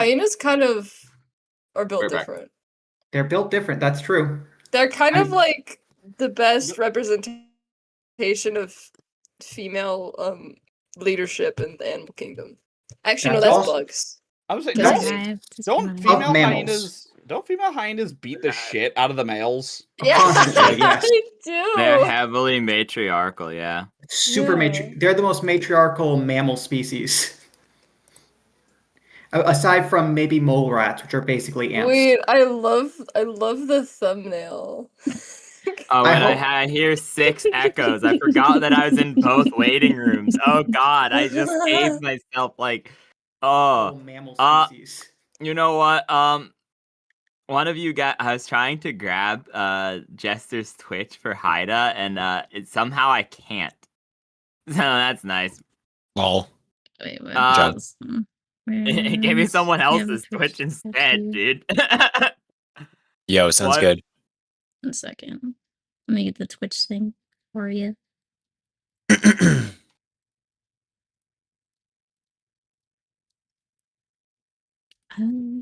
hyenas kind of are built We're back. different. They're built different. That's true. They're kind of I'm- like the best representation of female leadership in the animal kingdom. Actually, no, That's that's also- bugs. I was saying, Just don't kidding. female mammals. hyenas beat the shit out of the males? Yeah, Constantly, yes. they do. They're heavily matriarchal, yeah. Super Yeah. They're the most matriarchal mammal species. Aside from maybe mole rats, which are basically ants. Wait, I love the thumbnail. Oh, I and hope- I hear 6 echoes. I forgot that I was in both waiting rooms. Oh god, I just gave myself like, oh, mammal species. you know what? One of you got. I was trying to grab Jester's Twitch for Haida, and somehow I can't. So that's nice. Lol. Wait, what? Give me someone else's Twitch instead, dude. Yo, sounds What? good. 1 second. Let me get the Twitch thing for you.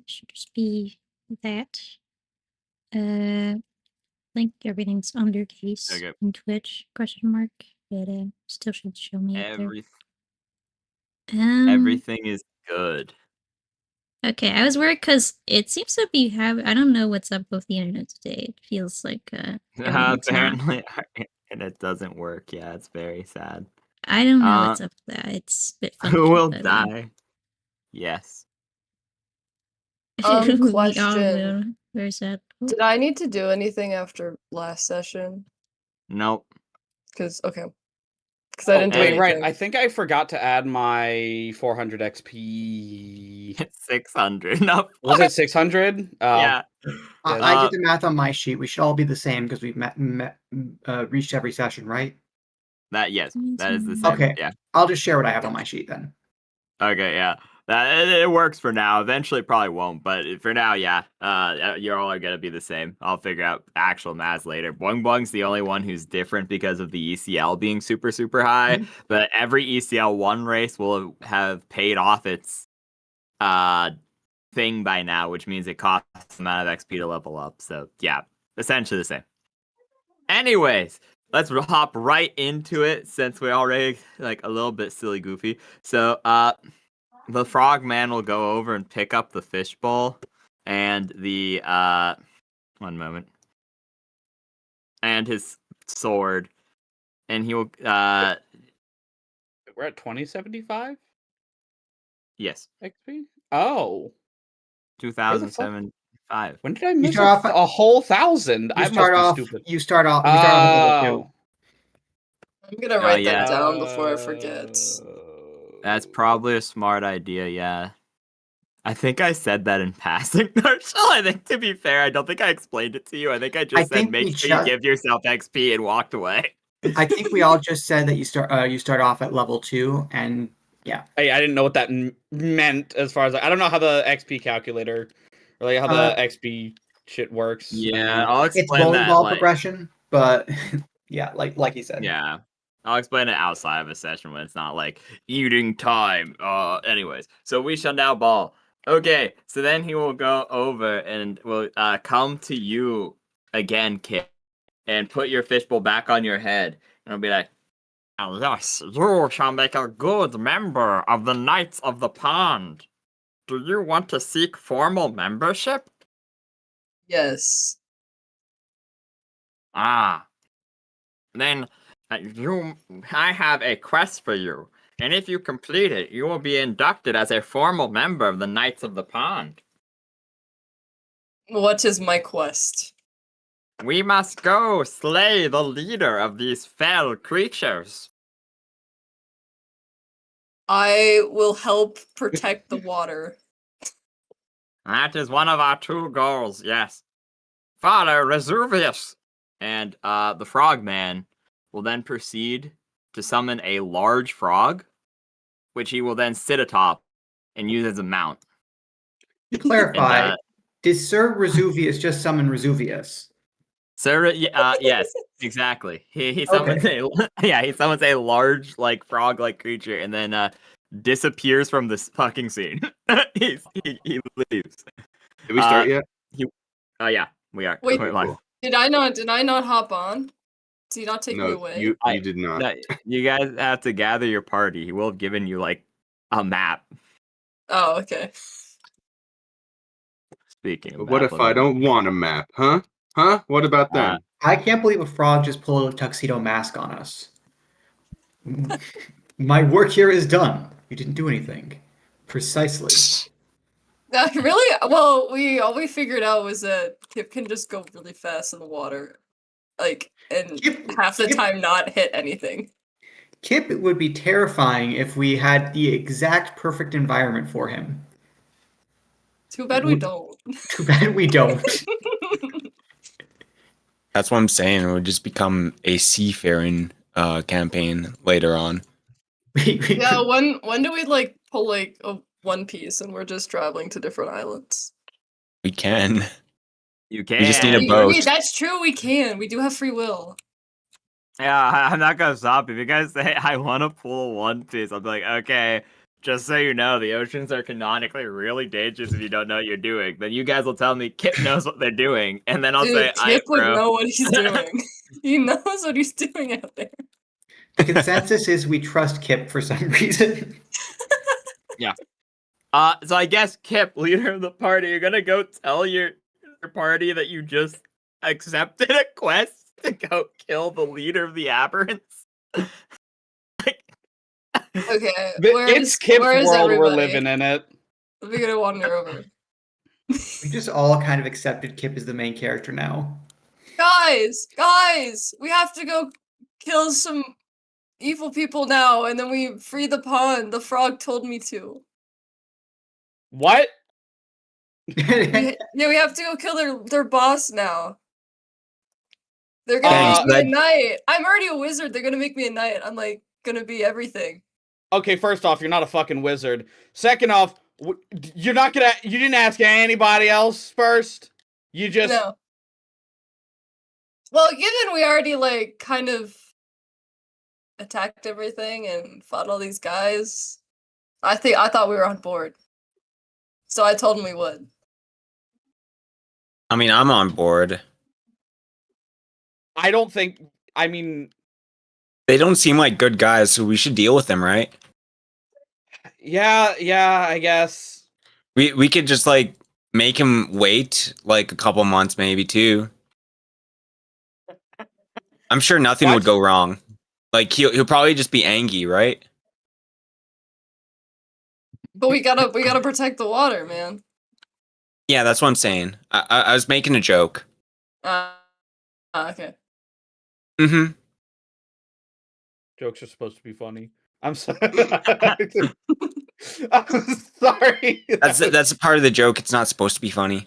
Should just be that. I think everything's under case Okay. in Twitch, question mark. But still should show me up there. Everything is good. Okay, I was worried because it seems to be I don't know what's up with the internet today. It feels like everything's not. Apparently, and it doesn't work. Yeah, it's very sad. I don't know what's up with that. It's a bit funky. Who will but, die? Yes. we all Question. will. Where's that? Did I need to do anything after last session? Nope. Because I didn't do Wait, anything. right. I think I forgot to add my 400 XP. 600. No. Was it 600? Yeah. I did the math on my sheet. We should all be the same because we've reached every session, right? Yes, that is the same. Okay. Yeah. I'll just share what I have on my sheet then. Okay, yeah. It works for now. Eventually, it probably won't, but for now, yeah. You're all gonna be the same. I'll figure out actual maths later. Boing Boing's the only one who's different because of the ECL being super, super high. Mhm. But every ECL 1 race will have paid off its thing by now, which means it costs the amount of XP to level up. So yeah, essentially the same. Anyways, let's hop right into it since we're already like a little bit silly goofy. So the frogman will go over and pick up the fishbowl and the one moment. And his sword. And he will We're at 2075 yes. XP? Oh. 2075. When did I miss start a whole 1,000? I must be stupid. You start off with level 2. I'm gonna write yeah. that down before I forget. That's probably a smart idea, yeah. I think I said that in passing, Marshall. I think, to be fair, I don't think I explained it to you. I think I just said make sure you give yourself XP and walked away. I think we all just said that you start off at level 2, and yeah. Hey, I didn't know what that meant as far as I don't know how the XP calculator or like how the XP shit works. Yeah, I'll explain it's volleyball that. Progression, but yeah, like you said. Yeah. I'll explain it outside of a session when it's not like eating time. Anyways, so we shall now ball. Okay, so then he will go over and will come to you again, Kit, and put your fishbowl back on your head. And he'll be like, "Oh, yes, you shall make a good member of the Knights of the Pond. Do you want to seek formal membership?" Yes. Then I have a quest for you, and if you complete it, you will be inducted as a formal member of the Knights of the Pond. What is my quest? We must go slay the leader of these fell creatures. I will help protect the water. That is one of our 2 goals, yes. Father Resuvius! And the frogman will then proceed to summon a large frog, which he will then sit atop and use as a mount. To clarify, did Sir Resuvius just summon Resuvius? Sir, yes, exactly. He summons he summons a large, like, frog-like creature, and then disappears from this fucking scene. he leaves. Did we start yet? Yeah, we are. Wait, We're live. Cool. Did I not hop on? Did he not take me No, away? you I- did not. No, you guys have to gather your party. He will have given you like a map. Oh, okay. Speaking of But what map, if I don't want a map, huh? Huh? What about that? I can't believe a frog just pulled a tuxedo mask on us. My work here is done. You didn't do anything. Precisely. Really? Well, all we figured out was that Kip can just go really fast in the water, like, and half the time not hit anything. Kip would be terrifying if we had the exact perfect environment for him. Too bad we don't. Too bad we don't. That's what I'm saying. It would just become a seafaring campaign later on. Yeah, when do we like pull like a One Piece and we're just traveling to different islands? We can. You can. We just need a boat. That's true. We can. We do have free will. Yeah, I'm not gonna stop. If you guys say I want to pull One Piece, I'll be like, okay. Just so you know, the oceans are canonically really dangerous if you don't know what you're doing. Then you guys will tell me Kip knows what they're doing, and then I'll Dude, say, Kip would bro. know what he's doing. He knows what he's doing out there. The consensus is we trust Kip for some reason. So I guess Kip, leader of the party, you're gonna go tell your party that you just accepted a quest to go kill the leader of the Aberrants. Okay, It's Kip's where is world. We're everybody? living in it. We're gonna wander over. We just all kind of accepted Kip as the main character now. Guys, we have to go kill some evil people now, and then we free the pond. The frog told me to. What? Yeah, we have to go kill their boss now. They're gonna make me a knight. I'm already a wizard. They're gonna make me a knight. I'm like gonna be everything. Okay, first off, you're not a fucking wizard. Second off, you're not gonna. You didn't ask anybody else first. You just. No. Well, given we already like kind of attacked everything and fought all these guys, I thought we were on board. So I told him we would. I mean, I'm on board. I don't think. I mean, They don't seem like good guys, so we should deal with them, right? yeah, I guess. We could just like make him wait like a couple months, maybe too. I'm sure nothing would go wrong. Like he'll probably just be angry, right? But we gotta protect the water, man. Yeah, that's what I'm saying. I was making a joke. Okay. Mm-hmm. Jokes are supposed to be funny. I'm sorry. I'm sorry. That's a part of the joke. It's not supposed to be funny.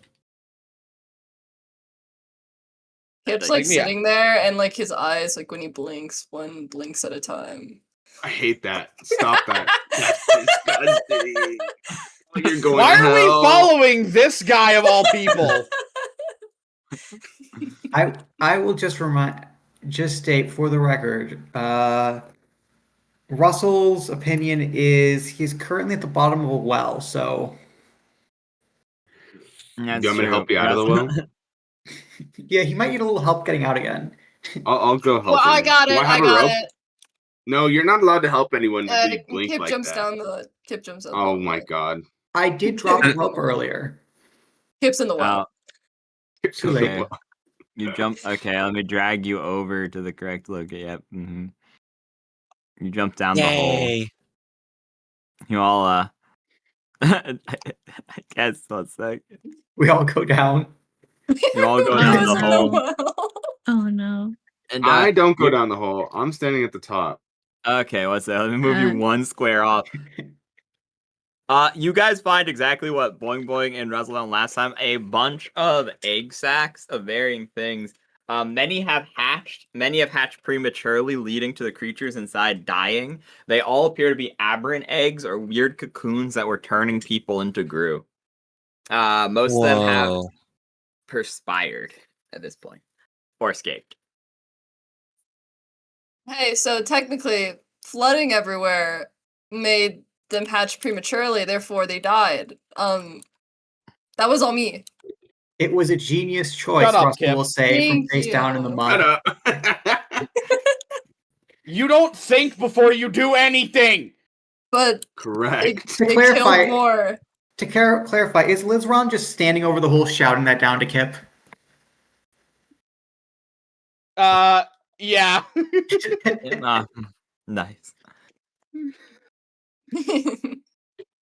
Kip's like sitting there, and like his eyes, like when he blinks, one blinks at a time. I hate that. Stop that. That's disgusting. You're going Why to are we hell. following this guy of all people? I will just state for the record, Russell's opinion is he's currently at the bottom of a well, so You want me to help you out of the well? yeah, he might need a little help getting out again. I'll go help Well, him. I got Do it. I I have a got rope? it. No, you're not allowed to help anyone if they blink Kip like jumps that. down the. Kip jumps down. Oh the my well. god. I did drop a rope earlier. Kip's in the well. Too late. Okay. You jump. Okay, let me drag you over to the correct location. Yep. Mm-hmm. You jump down the hole. You all. I guess 1 second. We all go down. You all go I down was the in hole. well. Oh no. And I don't go down the hole. I'm standing at the top. Okay, what's that? Let me move you 1 square off. You guys find exactly what Boing Boing and Russell found last time. A bunch of egg sacs of varying things. Many have hatched prematurely, leading to the creatures inside dying. They all appear to be aberrant eggs or weird cocoons that were turning people into Gru. Most of them have perspired at this point. Or escaped. Hey, so technically, flooding everywhere made them hatch prematurely, therefore they died. That was all me. It was a genius choice, Shut up, Russell Kip. will say, from Thank face down in the you. mud. Shut up. You don't think before you do anything. But Correct. To they clarify- killed more. To clarify, is Lizron just standing over the hole shouting that down to Kip? Yeah. Nice.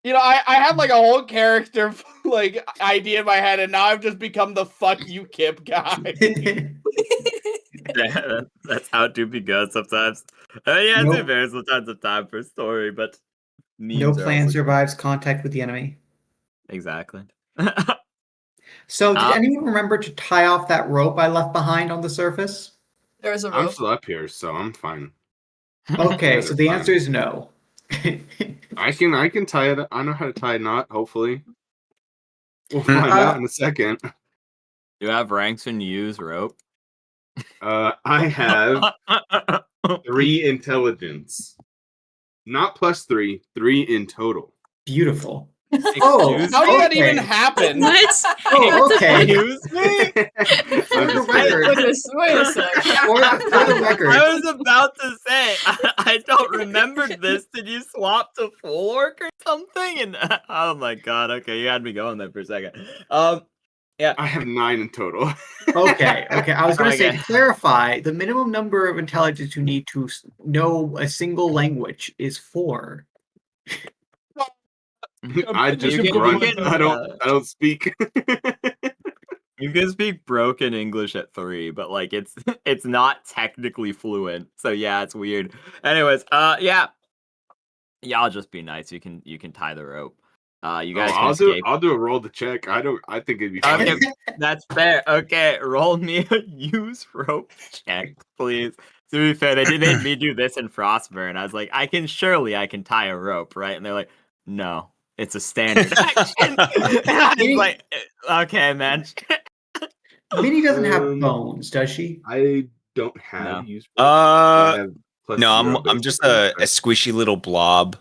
You know, I had like a whole character like idea in my head, and now I've just become the fuck you Kip guy. Yeah, that's how it do be good sometimes. Yeah, Nope. there's sometimes of time for a story, but memes No are plan also- survives contact with the enemy. Exactly. So, did anyone remember to tie off that rope I left behind on the surface? There was a I'm rope. still up here, so I'm fine. Okay, Yeah, so they're the fine. answer is no. I can tie it. I know how to tie a knot. Hopefully, we'll find out in a second. You have ranks and use rope. I have 3 intelligence, not +3, 3 in total. Beautiful. Oh, How did that okay. even happen? What? Oh, okay. Excuse me? For I'm the just kidding. record, Wait a sec. for the record, I was about to say, I don't remember this. Did you swap to full orc or something? And oh my god, okay, you had me going there for a second. Yeah. I have 9 in total. okay. I was going to say, Okay. to clarify, the minimum number of intelligence you need to know a single language is 4. I just You can- grunt. you can, I don't speak. You can speak broken English at 3, but like it's not technically fluent. So yeah, it's weird. Anyways, yeah. I'll just be nice. You can tie the rope. You guys can escape. I'll do a roll to check. I think it'd be fine. Okay, that's fair. Okay, roll me a use rope check, please. To be fair, they made me do this in Frostburn. I was like, I can tie a rope, right? And they're like, no, it's a standard action. And I was like, okay, man. Minnie doesn't have bones, does she? I don't have No. use rope. I have +0 No, I'm just a squishy little blob.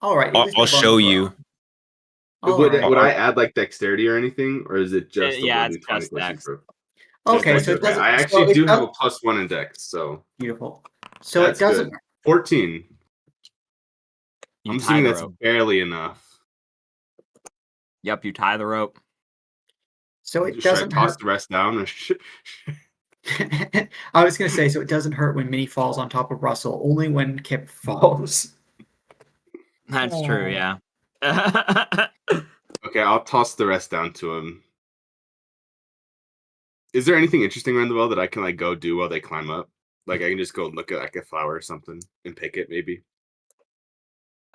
All right. I'll show you. Would I add like dexterity or anything, or is it just Yeah, the it's 20 just plus dex. use rope? Okay, Just so it dex, okay. doesn't. I so actually it do have a does- +1 in dex, so Beautiful. So that's it doesn't. good. 14. You I'm tie assuming the that's rope. barely enough. Yep, you tie the rope. So it Should I doesn't toss hurt. the rest down? Or I was going to say, so it doesn't hurt when Minnie falls on top of Russell, only when Kip falls. That's true, yeah. Okay, I'll toss the rest down to him. Is there anything interesting around the well that I can like go do while they climb up? Like I can just go look at like a flower or something and pick it, maybe.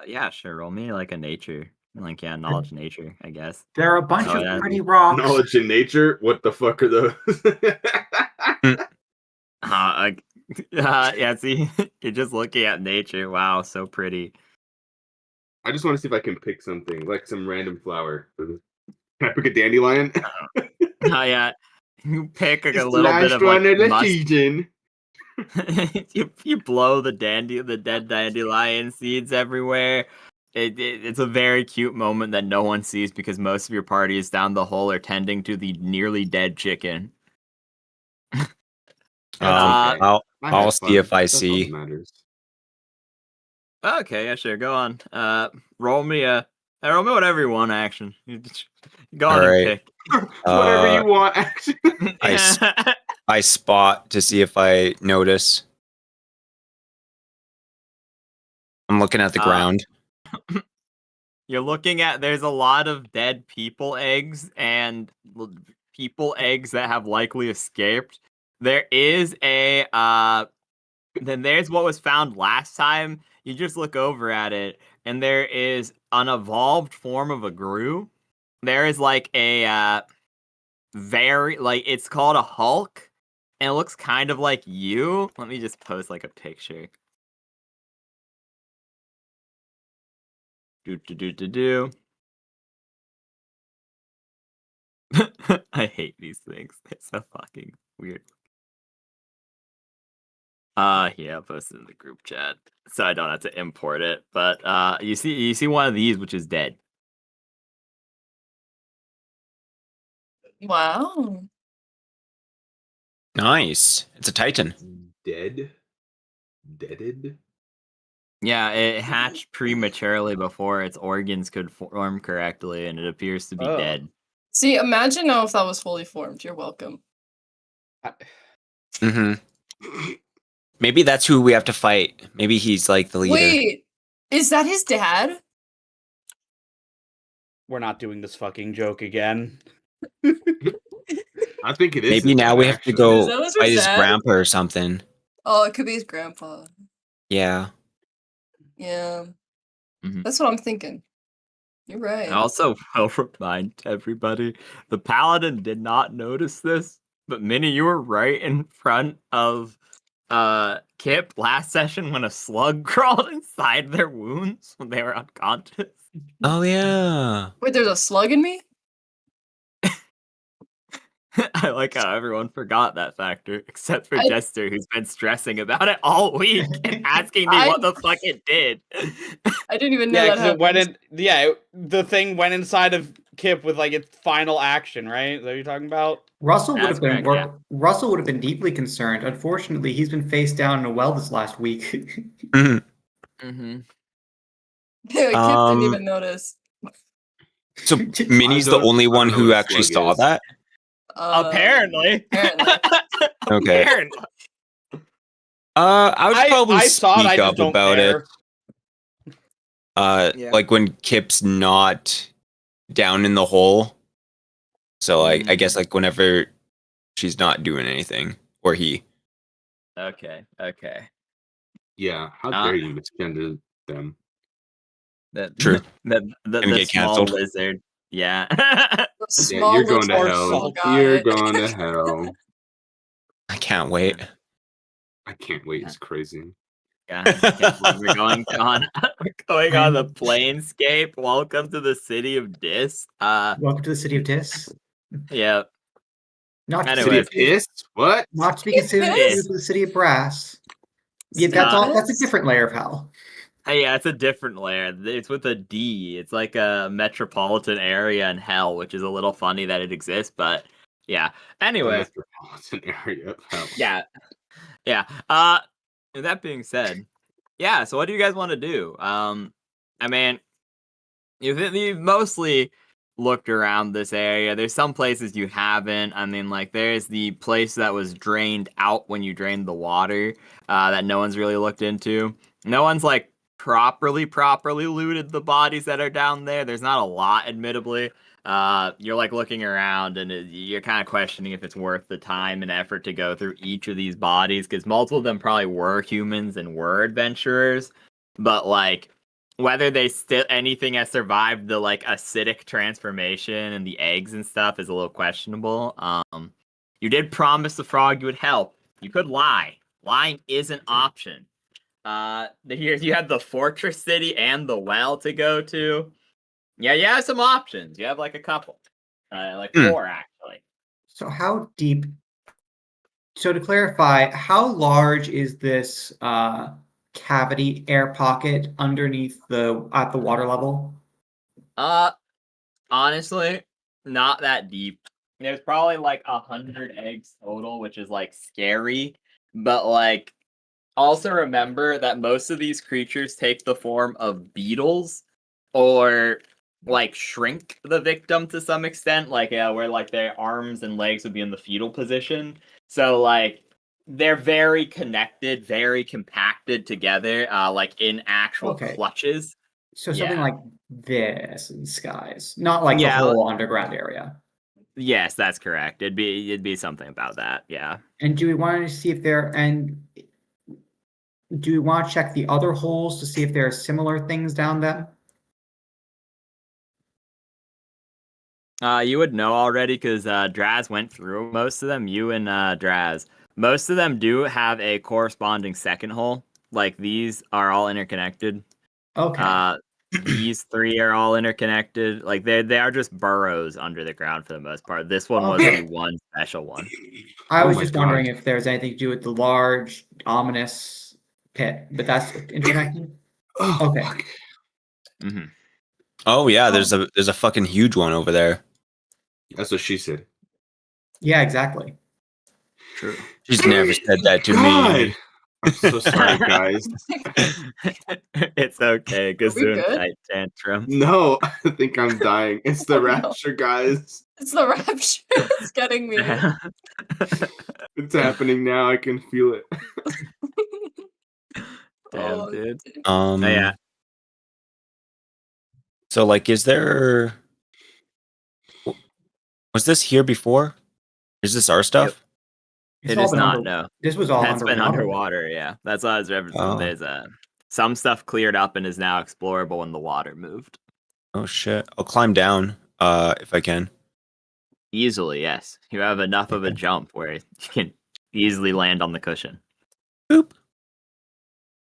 Yeah, sure. Roll me like a nature. Like, yeah, knowledge nature, I guess. There are a bunch Oh, of yeah. pretty rocks. Knowledge in nature? What the fuck are those? Yeah, see, you're just looking at nature. Wow, so pretty. I just want to see if I can pick something, like some random flower. Can I pick a dandelion? Oh, yeah. You pick like, It's a the little bit last of one like of the must. season. you blow the dead dandelion seeds everywhere. It's a very cute moment that no one sees because most of your party is down the hole or tending to the nearly dead chicken. That's okay. I I'll had see fun. if I That's all see. that matters. Okay, yeah, sure. Go on. Roll me whatever you want. Action. Go on Alright. and pick. Whatever you want, actually. I spot to see if I notice. I'm looking at the ground. You're looking at. There's a lot of dead people eggs and people eggs that have likely escaped. There is a. Then there's what was found last time. You just look over at it, and there is an evolved form of a grue. There is like a very like it's called a Hulk, and it looks kind of like you. Let me just post like a picture. Do. I hate these things. They're so fucking weird. Yeah, posted in the group chat, so I don't have to import it. But you see one of these, which is dead. Wow. Nice. It's a Titan. Deaded. Yeah, it hatched prematurely before its organs could form correctly, and it appears to be Oh. dead. See, imagine now if that was fully formed. You're welcome. Mm-hmm. Maybe that's who we have to fight. Maybe he's like the leader. Wait, is that his dad? We're not doing this fucking joke again. I think it is. Maybe his now dad, we have to actually. go Is that what's fight his his dad? grandpa or something. Oh, it could be his grandpa. Yeah. Yeah. Mhm. That's what I'm thinking. You're right. I also will remind everybody, the paladin did not notice this, but Minnie, you were right in front of Kip last session when a slug crawled inside their wounds when they were unconscious. Oh yeah. Wait, there's a slug in me? I like how everyone forgot that factor, except for I- Jester, who's been stressing about it all week and asking me what the fuck it did. I didn't even know Yeah, that because it happened. went in. Yeah, the thing went inside of Kip with like its final action, right? Is that what you're talking about? Russell would That's have been correct, yeah. Russell would have been deeply concerned. Unfortunately, he's been face down in a well this last week. Mhm. Mm-hmm. Kip didn't even notice. So Minnie's the only one who actually saw that. Apparently. Apparently. Okay. Apparently. I would probably I saw it, I speak just up don't about care. it. Yeah. Like when Kip's not down in the hole. So I guess like whenever she's not doing anything, or he. Okay. Yeah, how dare you misgender them? True. The Gonna get small canceled. lizard. Yeah. The Yeah, small you're going to little hell. little guy. You're going to hell. I can't wait. I can't wait. It's crazy. Yeah, I can't believe we're going on the planescape. Welcome to the city of Dis. Welcome to the city of Dis. Yeah. Not Anyway. City of Piss? What? Not to be considered Dis? the city of Brass. Yeah, that's a different layer of hell. Yeah, it's a different layer. It's with a D. It's like a metropolitan area in hell, which is a little funny that it exists, but yeah. Anyway. Metropolitan area of hell. Yeah. With that being said, yeah, so what do you guys want to do? I mean, you've mostly looked around this area. There's some places you haven't. I mean, like, there's the place that was drained out when you drained the water that no one's really looked into. No one's, like, properly looted the bodies that are down there. There's not a lot, admittedly. You're, like, looking around, and you're kind of questioning if it's worth the time and effort to go through each of these bodies, because multiple of them probably were humans and were adventurers. But, like, whether anything has survived the like acidic transformation and the eggs and stuff is a little questionable. You did promise the frog you would help. You could lie. Lying is an option. Here you have the fortress city and the well to go to. Yeah, you have some options. You have like a couple, like 4 actually. So how deep? So to clarify, how large is this cavity air pocket underneath at the water level? Honestly, not that deep. There's probably like 100 eggs total, which is like scary. But like, also remember that most of these creatures take the form of beetles or like shrink the victim to some extent, like where like their arms and legs would be in the fetal position. So like they're very connected, very compacted together, like in actual clutches. So something like this in skies, not like the whole underground area. Yes, that's correct. It'd be something about that. Yeah. And do we want to see if do we want to check the other holes to see if there are similar things down them? You would know already because Draz went through most of them. You and Draz. Most of them do have a corresponding second hole. Like these are all interconnected. Okay. these three are all interconnected. Like they are just burrows under the ground for the most part. This one was Okay. the one special one. I Oh was my just God. wondering if there's anything to do with the large, ominous pit, but that's interconnected. Oh, Okay. fuck. hmm Oh yeah, there's a fucking huge one over there. That's what she said. Yeah, exactly. True. She's never said that to God. me. I'm so sorry, guys. It's okay. we Gazoon good? tight tantrum. No, I think I'm dying. It's the Oh, no. rapture, guys. It's the rapture. It's getting me. It's happening now. I can feel it. Damn, Oh, dude. Um. yeah. So like, is there? Was this here before? Is this our stuff? It's It all is been not, under- no. This was all That's been underwater. underwater, yeah. That's why I was referencing. Oh. There's some stuff cleared up and is now explorable when the water moved. Oh shit! I'll climb down. If I can. Easily, yes. You have enough of a jump where you can easily land on the cushion. Boop.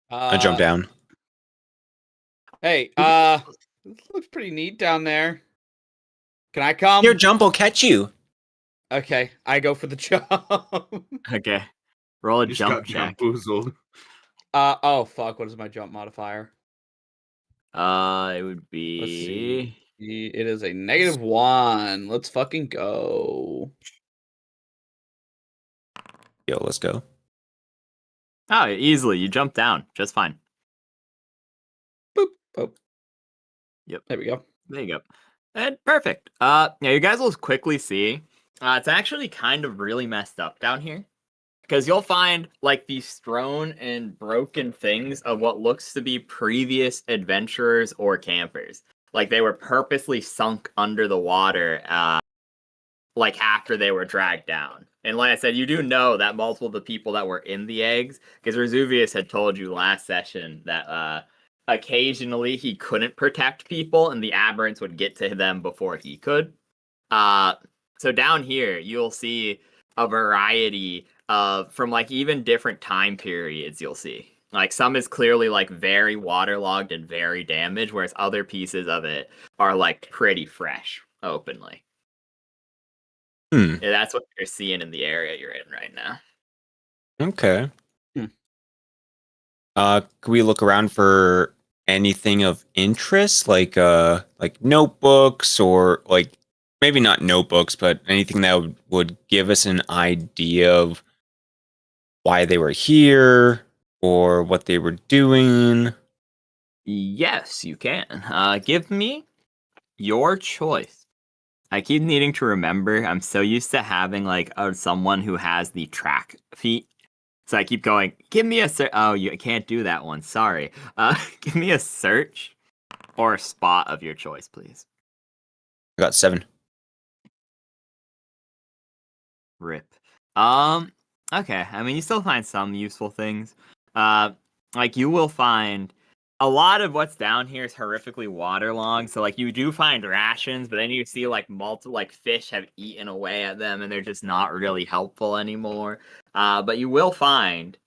I jump down. Hey, this looks pretty neat down there. Can I come? Your jump will catch you. Okay, I go for the jump. Okay. Roll a Just jump got check. bamboozled. Oh fuck, what is my jump modifier? It would Let's be see. It is a -1. Let's fucking go. Yo, let's go. oh, easily. You jump down just fine. Boop. Oh. Yep. There we go. There you go. And perfect. Yeah, you guys will quickly see. It's actually kind of really messed up down here. Because you'll find like these strewn and broken things of what looks to be previous adventurers or campers. Like they were purposely sunk under the water, like after they were dragged down. And like I said, you do know that multiple of the people that were in the eggs, because Resuvius had told you last session that occasionally he couldn't protect people and the aberrants would get to them before he could. So down here, you'll see a variety of, from like even different time periods, you'll see. Like some is clearly like very waterlogged and very damaged, whereas other pieces of it are like pretty fresh, openly. Hmm. Yeah, that's what you're seeing in the area you're in right now. Okay. Hmm. Can we look around for anything of interest, like notebooks or like maybe not notebooks, but anything that would give us an idea of why they were here or what they were doing? Yes, you can. Give me your choice. I keep needing to remember. I'm so used to having like someone who has the track feat. So I keep going, give me a search. Oh, you can't do that one. Sorry. Give me a search or a spot of your choice, please. I got 7. Rip. Okay. I mean, you still find some useful things. Like you will find a lot of what's down here is horrifically waterlogged. So like you do find rations, but then you see like multiple like fish have eaten away at them and they're just not really helpful anymore. But you will find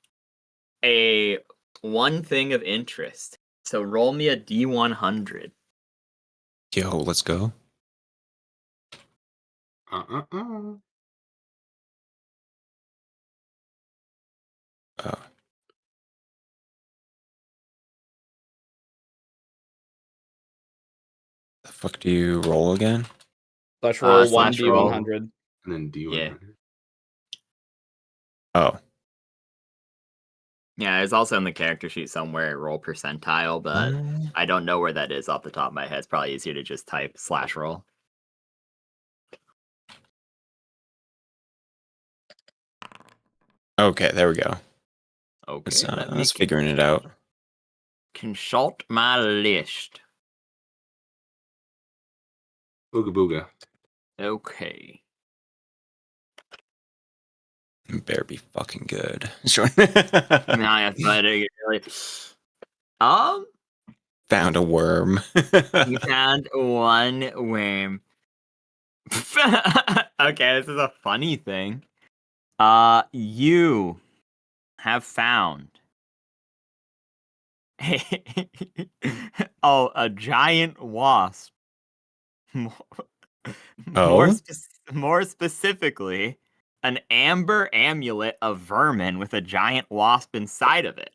a one thing of interest. So roll me a D100. Yo, let's go. The fuck do you roll again? Slash roll Slash roll. 1d100. And then D100. Yeah. Oh. Yeah, it's also in the character sheet somewhere, roll percentile, but I don't know where that is off the top of my head. It's probably easier to just type slash roll. Okay, there we go. Okay, let me Let's figuring it out. consult my list. Booga booga. Okay. Better be fucking good. Sure. Now really. Found a worm. You found one worm. Okay, this is a funny thing. You have found Oh, a giant wasp. More, Oh? more specifically, an amber amulet of vermin with a giant wasp inside of it.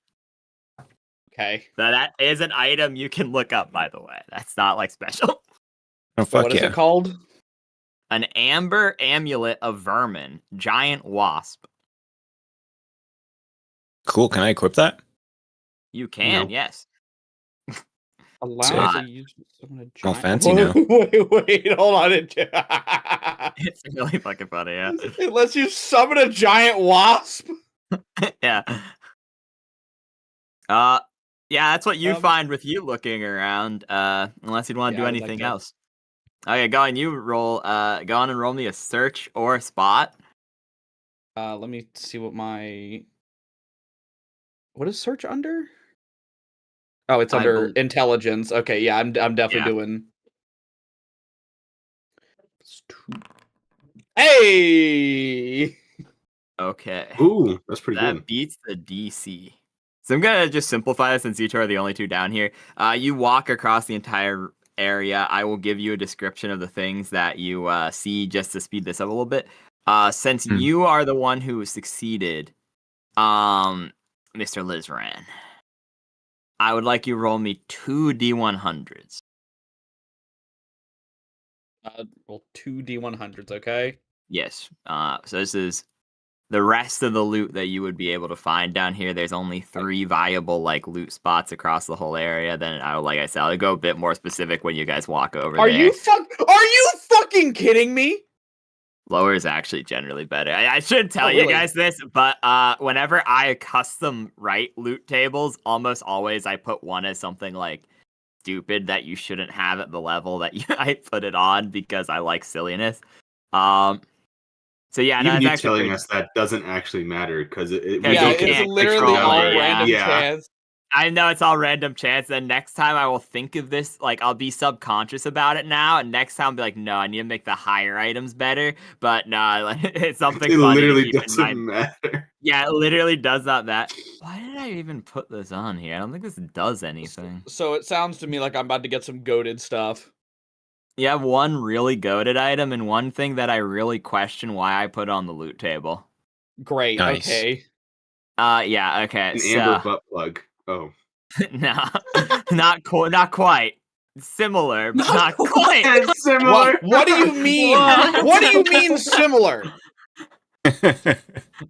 Okay. So that is an item you can look up, by the way. That's not like special. Oh, So fuck what is yeah. it called? An amber amulet of vermin, giant wasp. Cool. Can I equip that? You can, No. yes. Allows Sick. a user to summon a All giant. fancy now. Wait, hold on. It's really fucking funny, yeah. It lets you summon a giant wasp. Yeah. Yeah, that's what you find with you looking around. Unless you'd want to Yeah, do I would like anything to. else. Okay, go on. You roll. Go on and roll me a search or a spot. Let me see what my. What is search under? Oh, it's I under bel- intelligence. Okay, yeah, I'm definitely Yeah. doing. Hey! Okay. Ooh, that's pretty That good. beats the DC. So I'm gonna just simplify this since you two are the only two down here. You walk across the entire area. I will give you a description of the things that you see just to speed this up a little bit. Since Hmm. you are the one who succeeded, Mr. Lizran, I would like you to roll me 2 D100s. Roll 2 D100s, okay? Yes. So this is the rest of the loot that you would be able to find down here. There's only 3 viable like loot spots across the whole area. Then like I said, I'll go a bit more specific when you guys walk over Are there. you fucking kidding me? Lower is actually generally better. I should tell you really? guys this, but whenever I custom write loot tables, almost always I put one as something like stupid that you shouldn't have at the level that I put it on because I like silliness. So yeah, no, Even it's you actually telling pretty. us that doesn't actually matter because we Yeah, don't It's get can't literally control all it, random yeah. chance. I know it's all random chance. And next time I will think of this, like I'll be subconscious about it now. And next time I'll be like, no, I need to make the higher items better. But no, like, it's something It funny to literally keep in doesn't mind. matter. Yeah, it literally does not that. Why did I even put this on here? I don't think this does anything. So it sounds to me like I'm about to get some goated stuff. You have one really goated item and one thing that I really question why I put on the loot table. Great, Nice. okay. Yeah, okay. An So amber butt plug. Oh. no, not quite. Similar, but not quite. It's similar. What do you mean? What? What do you mean similar? The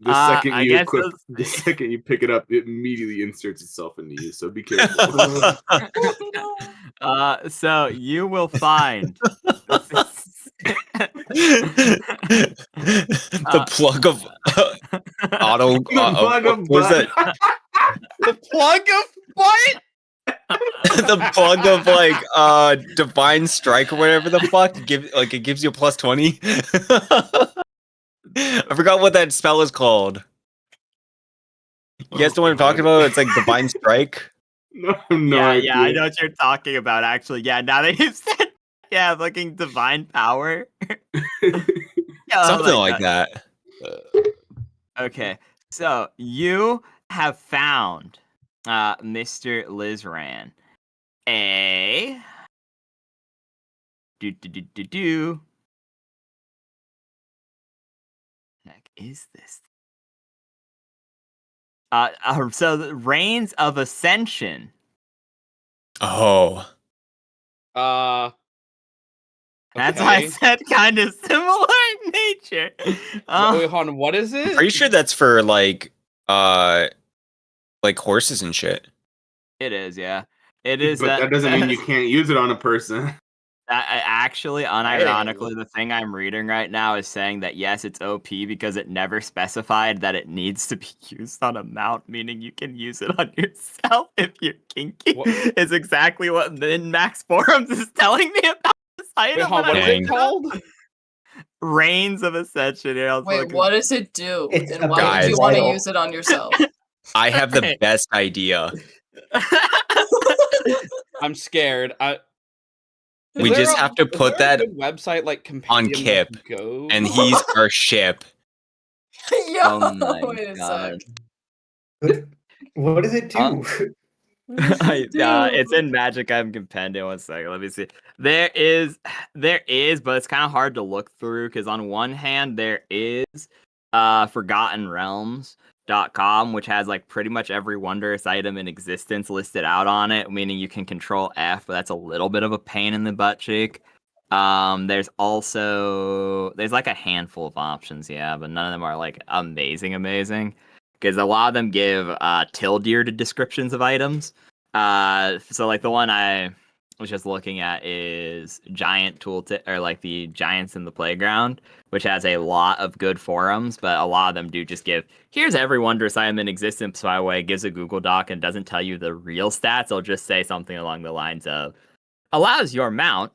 second I you guess equip, those- the second you pick it up, it immediately inserts itself into you. So be careful. So you will find The plug of auto. The plug of what is butt. that? The plug of what? The plug of like divine strike or whatever the fuck. It gives you a plus 20. I forgot what that spell is called. You guys know what I'm talking about? It's like divine strike. No, no yeah, idea. yeah, I know what you're talking about. Actually, yeah. Now that you've said, yeah, fucking divine power. Yeah, Something like that. Okay, so you have found, Mr. Lizran, a do. Heck is this? So the Reigns of Ascension. Oh. That's why I Okay. said kind of similar in nature. Wait, hold on, what is it? Pretty sure that's for like horses and shit. It is, yeah. It is. But that doesn't mean you can't use it on a person. Actually, unironically, the thing I'm reading right now is saying that yes, it's OP because it never specified that it needs to be used on a mount, meaning you can use it on yourself if you're kinky. What? Is exactly what Min-Max Forums is telling me about this item. Wait, hold on, when what I is it called? Reigns of Ascension. Here, Wait, what does it do? It's And a why would guide. you want to Vital. use it on yourself? I have the Okay. best idea. I'm scared. We just have to put that website like on Compendium Kip, of Go? and he's our ship. Yo, Oh my wait a God. sec. What does it do? It's in Magic Item Compendium. 1 second, let me see. There is, but it's kind of hard to look through because on one hand there is ForgottenRealms.com, which has like pretty much every wondrous item in existence listed out on it, meaning you can control F, but that's a little bit of a pain in the butt cheek. There's like a handful of options, yeah, but none of them are like amazing. Because a lot of them give tilde descriptions of items. So like the one I was just looking at is Giant Tooltip, or like the Giants in the Playground, which has a lot of good forums, but a lot of them do just give, here's every wondrous item in existence, by the way, it gives a Google Doc and doesn't tell you the real stats. It'll just say something along the lines of, allows your mount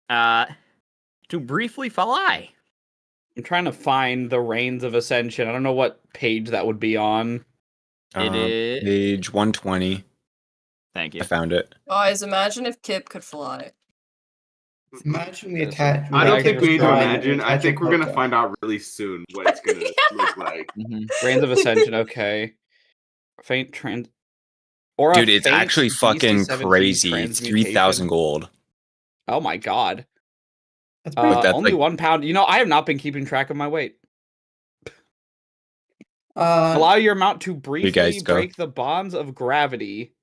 to briefly fly. I'm trying to find the Reigns of Ascension. I don't know what page that would be on. It is page 120. Thank you. I found it. Guys, imagine if Kip could fly. Imagine the attachment. I don't think we need to imagine. I think we're gonna find out really soon what it's gonna look like. Reigns of Ascension, okay. Faint trans. Or dude, it's actually fucking crazy. It's 3,000 gold. Oh my god. That's only like... 1 pound. You know, I have not been keeping track of my weight. Allow your mount to briefly break the bonds of gravity.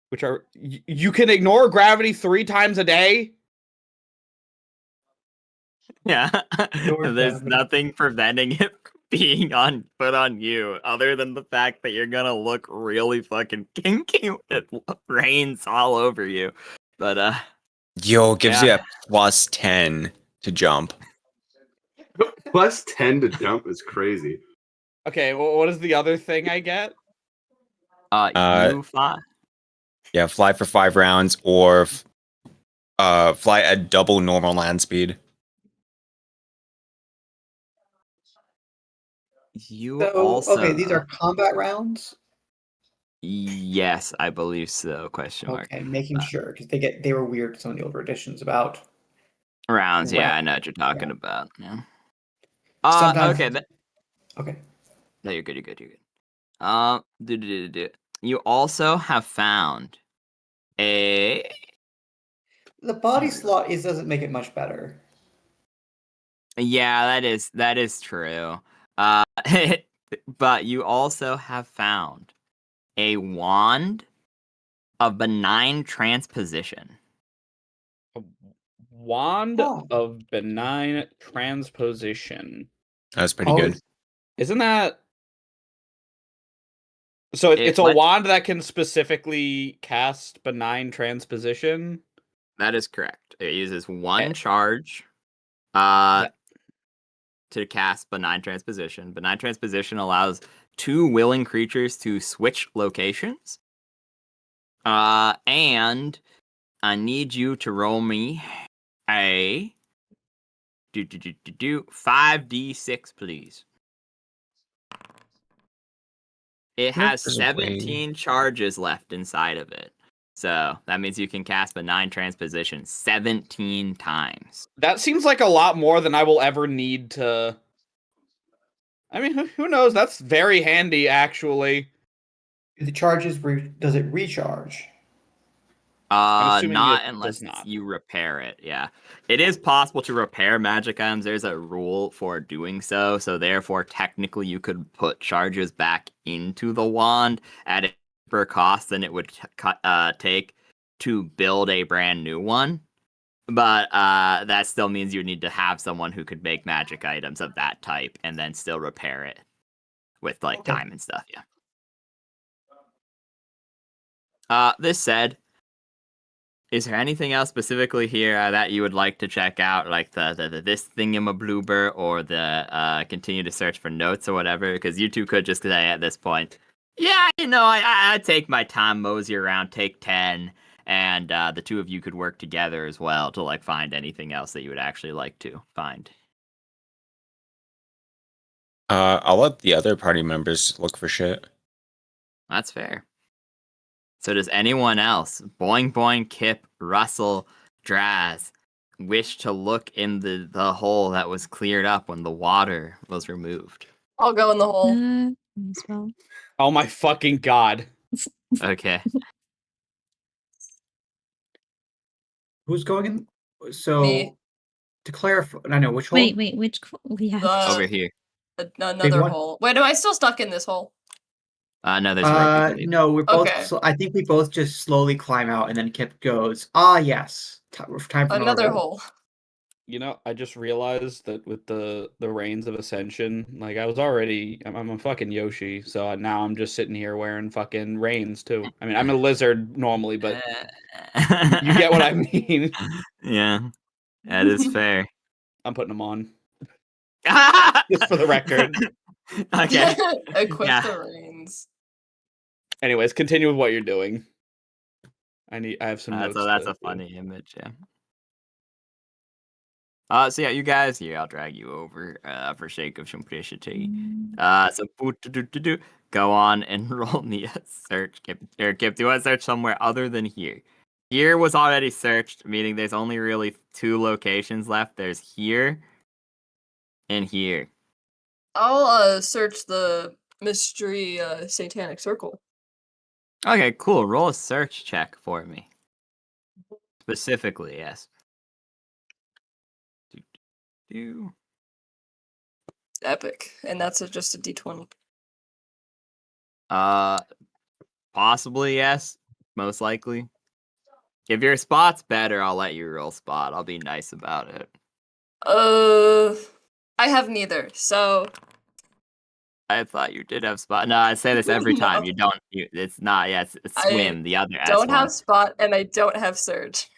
Which are... You can ignore gravity 3 times a day? Yeah. There's nothing preventing it from being put on you, other than the fact that you're gonna look really fucking kinky with Reigns all over you. But, Yo, gives you a plus 10 to jump. Plus 10 to jump is crazy. Okay, well, what is the other thing I get? You fly. Yeah, fly for 5 rounds, or fly at double normal land speed. Okay, these are combat rounds? Yes, I believe so. Question mark. Okay, making sure, because they were weird, some of the older editions about rounds. Yeah, I know what you're talking about. Yeah. Okay. Okay. No, you're good. You also have found the body slot doesn't make it much better. Yeah, that is true. But you also have found a wand of benign transposition. A wand of benign transposition. That's pretty good. Isn't that... So it's a wand that can specifically cast benign transposition? That is correct. It uses 1 charge to cast benign transposition. Benign transposition allows 2 willing creatures to switch locations. And I need you to roll me a 5d6, please. It has 17 charges left inside of it. So that means you can cast benign transposition 17 times. That seems like a lot more than I will ever need to... I mean, who knows? That's very handy, actually. The charges, does it recharge? Not unless you repair it, yeah. It is possible to repair magic items. There's a rule for doing so, so therefore, technically, you could put charges back into the wand at a cheaper cost than it would take to build a brand new one. But that still means you need to have someone who could make magic items of that type and then still repair it with, like, time and stuff, yeah. This said, is there anything else specifically here that you would like to check out, like the this thingamabloober, or the continue to search for notes or whatever? Because you two could just say at this point, yeah, you know, I take my time, mosey around, take 10, and the two of you could work together as well to like find anything else that you would actually like to find. I'll let the other party members look for shit. That's fair. So does anyone else, Boing Boing, Kip, Russell, Draz, wish to look in the hole that was cleared up when the water was removed? I'll go in the hole. Oh my fucking god. Okay. Who's going in? Me. So to clarify, I know which hole. Wait, which we have? Over here. Another hole. Wait, am I still stuck in this hole? No, there's rope. No, we're both. Okay. I think we both just slowly climb out, and then Kip goes, "Ah, yes, time for Another hole. You know, I just realized that with the reins of ascension, like I'm a fucking Yoshi, so now I'm just sitting here wearing fucking reins too. I mean, I'm a lizard normally, but you get what I mean. Yeah, that is fair. I'm putting them on. Just for the record. Okay. Equip the reins. Anyways, continue with what you're doing. I have some notes. So that's a funny image, yeah. So yeah, you guys here, I'll drag you over for sake of simplicity. So go on and roll me a search. Kip, do you want to search somewhere other than here? Here was already searched, meaning there's only really 2 locations left. There's here and here. I'll search the mystery satanic circle. Okay, cool. Roll a search check for me. Specifically, yes. Epic. And that's just a d20. Possibly, yes. Most likely. If your spot's better, I'll let you roll spot. I'll be nice about it. I have neither, so... I thought you did have spot. No, I say this every time. No. You don't. It's not. Yeah, it's swim. The other S don't one. have spot, and I don't have surge.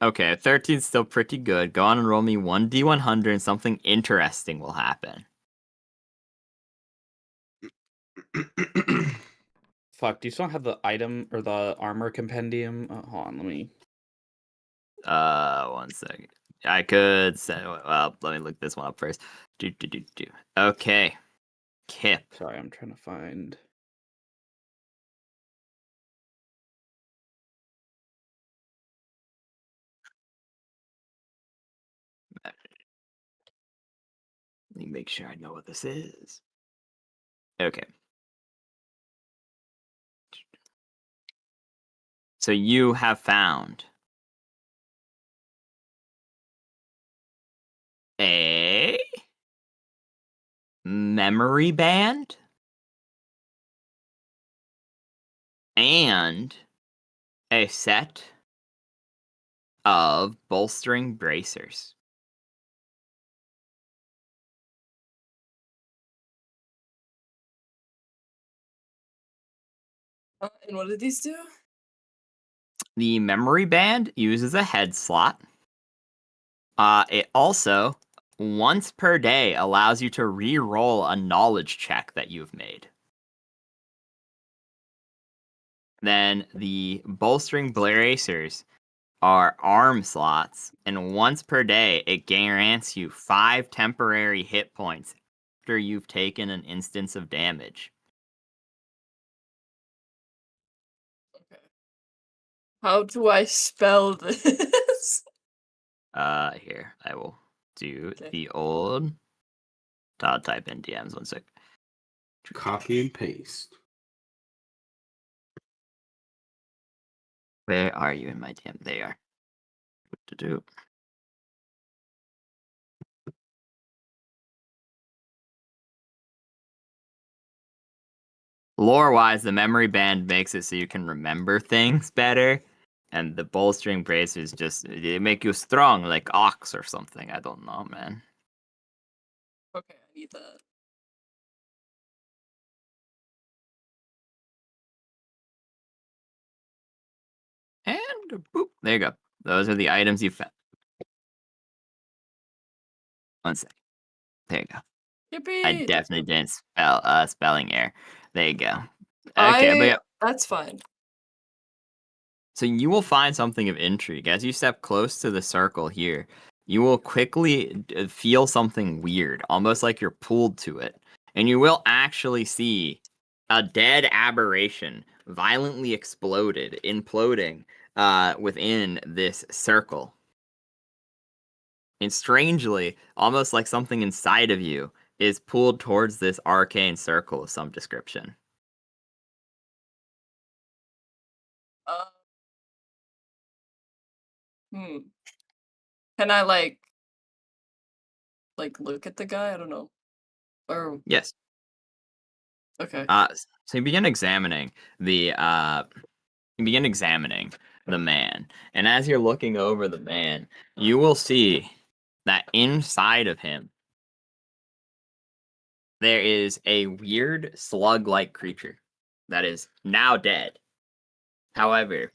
Okay, 13's still pretty good. Go on and roll me 1d100 and something interesting will happen. Fuck, do you still have the item or the armor compendium? Hold on, let me... 1 second. I could say, well, let me look this one up first. Okay. Kip. Sorry, I'm trying to find... Let me make sure I know what this is. Okay. So you have found a memory band and a set of bolstering bracers. And what did these do? The memory band uses a head slot. It also, once per day, allows you to re-roll a knowledge check that you've made. Then the bolstering bracers are arm slots, and once per day, it guarantees you 5 temporary hit points after you've taken an instance of damage. Okay. How do I spell this? Here, I will do the old. I'll type in DMs 1 sec. Copy and paste. Where are you in my DM? They are. What to do? Lore-wise, the memory band makes it so you can remember things better, and the bolstering bracers they make you strong like ox or something. I don't know, man. Okay, I need that. And boop, there you go. Those are the items you found. 1 sec. There you go. Yippee! I definitely didn't spell spelling error. There you go. Okay, but yeah. That's fine. So you will find something of intrigue. As you step close to the circle here, you will quickly feel something weird, almost like you're pulled to it. And you will actually see a dead aberration violently imploding within this circle. And strangely, almost like something inside of you is pulled towards this arcane circle of some description. Hmm. Can I like look at the guy? I don't know. Or Yes. okay. So you begin examining the man, and as you're looking over the man, you will see that inside of him there is a weird slug-like creature that is now dead. However,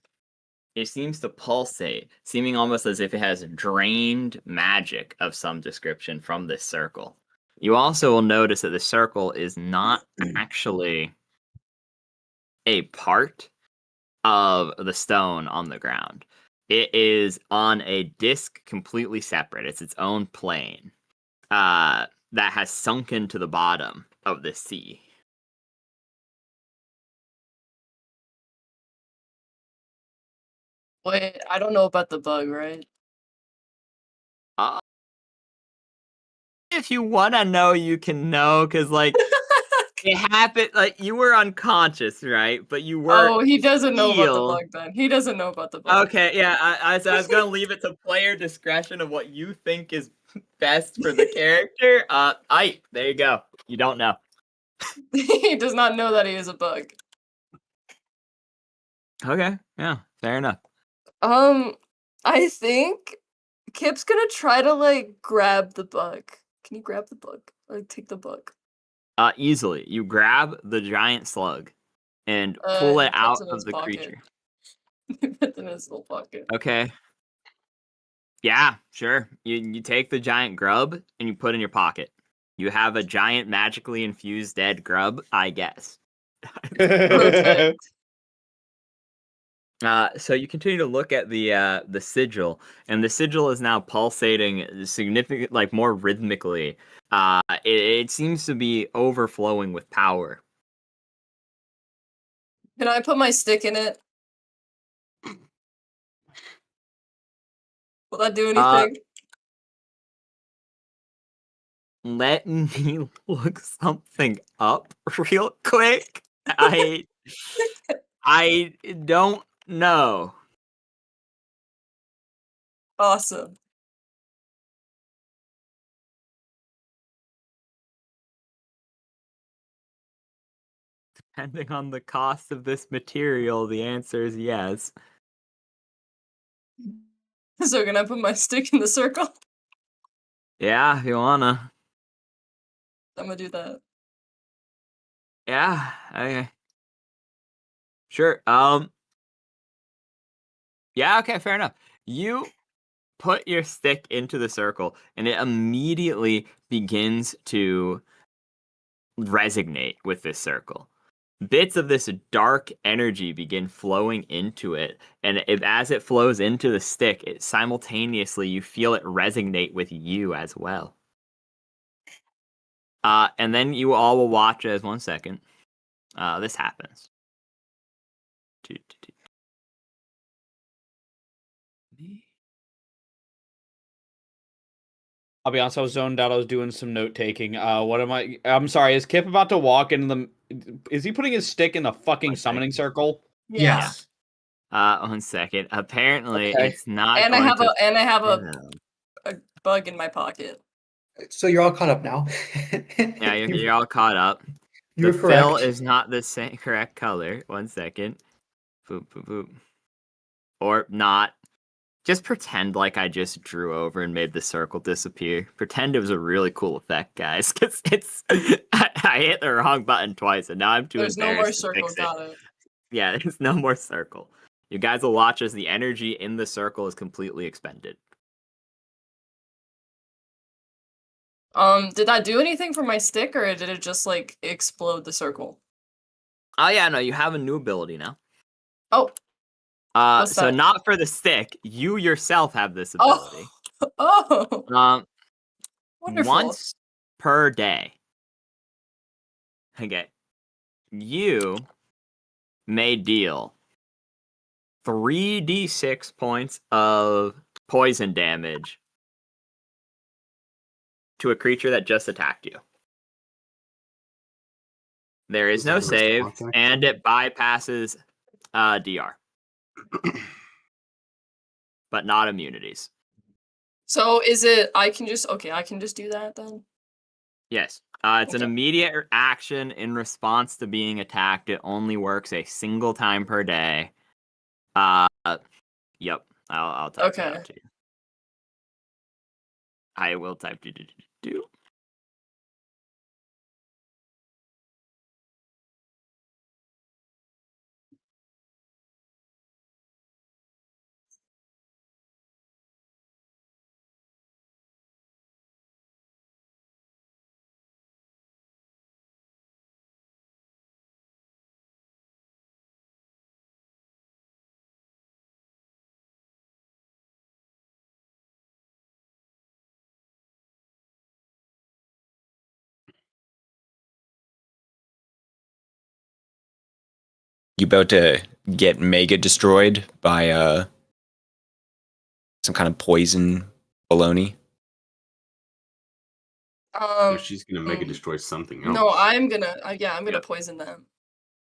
it seems to pulsate, seeming almost as if it has drained magic of some description from this circle. You also will notice that the circle is not actually a part of the stone on the ground. It is on a disc completely separate. It's its own plane that has sunken to the bottom of the sea. Wait, I don't know about the bug, right? If you want to know, you can know, because, like, it happened, like, you were unconscious, right? But you were. Oh, he doesn't know about the bug then. He doesn't know about the bug. Okay, yeah, I was going to leave it to player discretion of what you think is best for the character. There you go. You don't know. He does not know that he is a bug. Okay, yeah, fair enough. I think Kip's gonna try to like grab the bug. Can you grab the bug? Or take the bug? Easily. You grab the giant slug and pull it out of the creature. He puts it in his little pocket. Okay. Yeah, sure. You take the giant grub and you put it in your pocket. You have a giant magically infused dead grub, I guess. Perfect. So you continue to look at the sigil, and the sigil is now pulsating significant, like more rhythmically. It seems to be overflowing with power. Can I put my stick in it? Will that do anything? Let me look something up real quick. I don't know. Awesome. Depending on the cost of this material, the answer is yes. So can I put my stick in the circle? Yeah, if you wanna. I'm gonna do that. Yeah, okay. Sure. Yeah, okay, fair enough. You put your stick into the circle, and it immediately begins to resonate with this circle. Bits of this dark energy begin flowing into it, and as it flows into the stick, it simultaneously you feel it resonate with you as well. And then you all will watch as 1 second. This happens. I'll be honest, I was zoned out. I was doing some note taking. I'm sorry, is Kip about to walk into the... Is he putting his stick in the fucking summoning circle? Yes. 1 second. Apparently, Okay. it's not. And I have Yeah. a bug in my pocket. So you're all caught up now. Yeah, you're all caught up. You're The fill correct. is not the same correct color. 1 second. Boop, boop, boop. Or not. Just pretend like I just drew over and made the circle disappear. Pretend it was a really cool effect, guys. Because it's... I hit the wrong button twice, and now I'm too There's no more embarrassed to circle, fix it. got it. Yeah, there's no more circle. You guys will watch as the energy in the circle is completely expended. Did that do anything for my stick, or did it just like explode the circle? Oh yeah, no, you have a new ability now. Oh. What's so that? not for the stick. You yourself have this ability. Oh. Wonderful. Once per day. Okay. You may deal 3d6 points of poison damage to a creature that just attacked you. There is no save, and it bypasses DR. but not immunities. So is it? I can just do that then. Yes. It's an Okay. immediate action in response to being attacked. It only works a single time per day. Yep. I'll type that out to you. I will type do. You about to get mega destroyed by some kind of poison baloney? Or she's gonna mega destroy something else. No, I'm gonna poison them.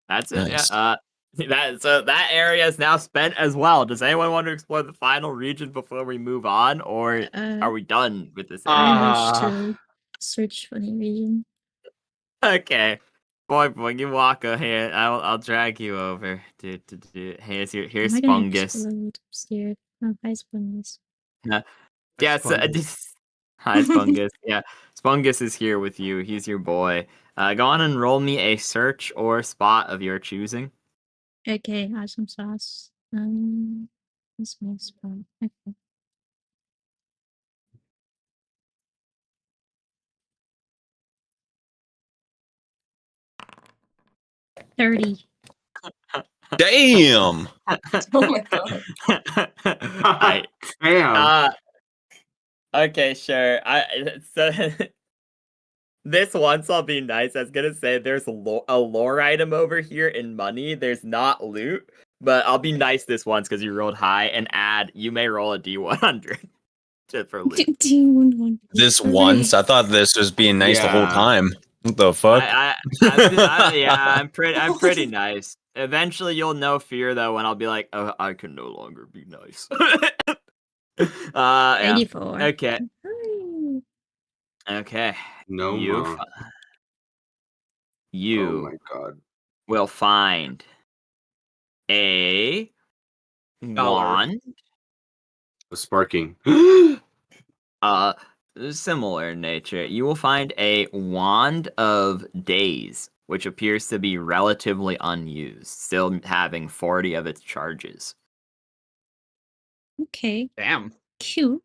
That's it. Nice. Yeah. That area is now spent as well. Does anyone want to explore the final region before we move on, or are we done with this area? I wish to search for the region. Okay. Boy, you walk here. I'll drag you over. Here's Fungus. Upstairs. Oh, hi, Fungus. Yeah, hi Fungus. Yeah, Fungus is here with you. He's your boy. Go on and roll me a search or spot of your choosing. Okay, awesome sauce. What's my spot? Okay. $30. Damn. Oh my god. Damn. Okay, sure. So this once I'll be nice. I was gonna say there's a lore item over here in money. There's not loot, but I'll be nice this once because you rolled high and add. You may roll a D100 just for loot. D100. This once? I thought this was being nice the whole Yeah. time. What the fuck? I'm pretty nice. Eventually, you'll know fear though when I'll be like, oh, I can no longer be nice. Yeah. 84. Okay. Hooray. Okay. No You. more. You Oh my god. will find a wand. A sparking. Similar in nature. You will find a wand of days, which appears to be relatively unused, still having 40 of its charges. Okay. Damn. Cool.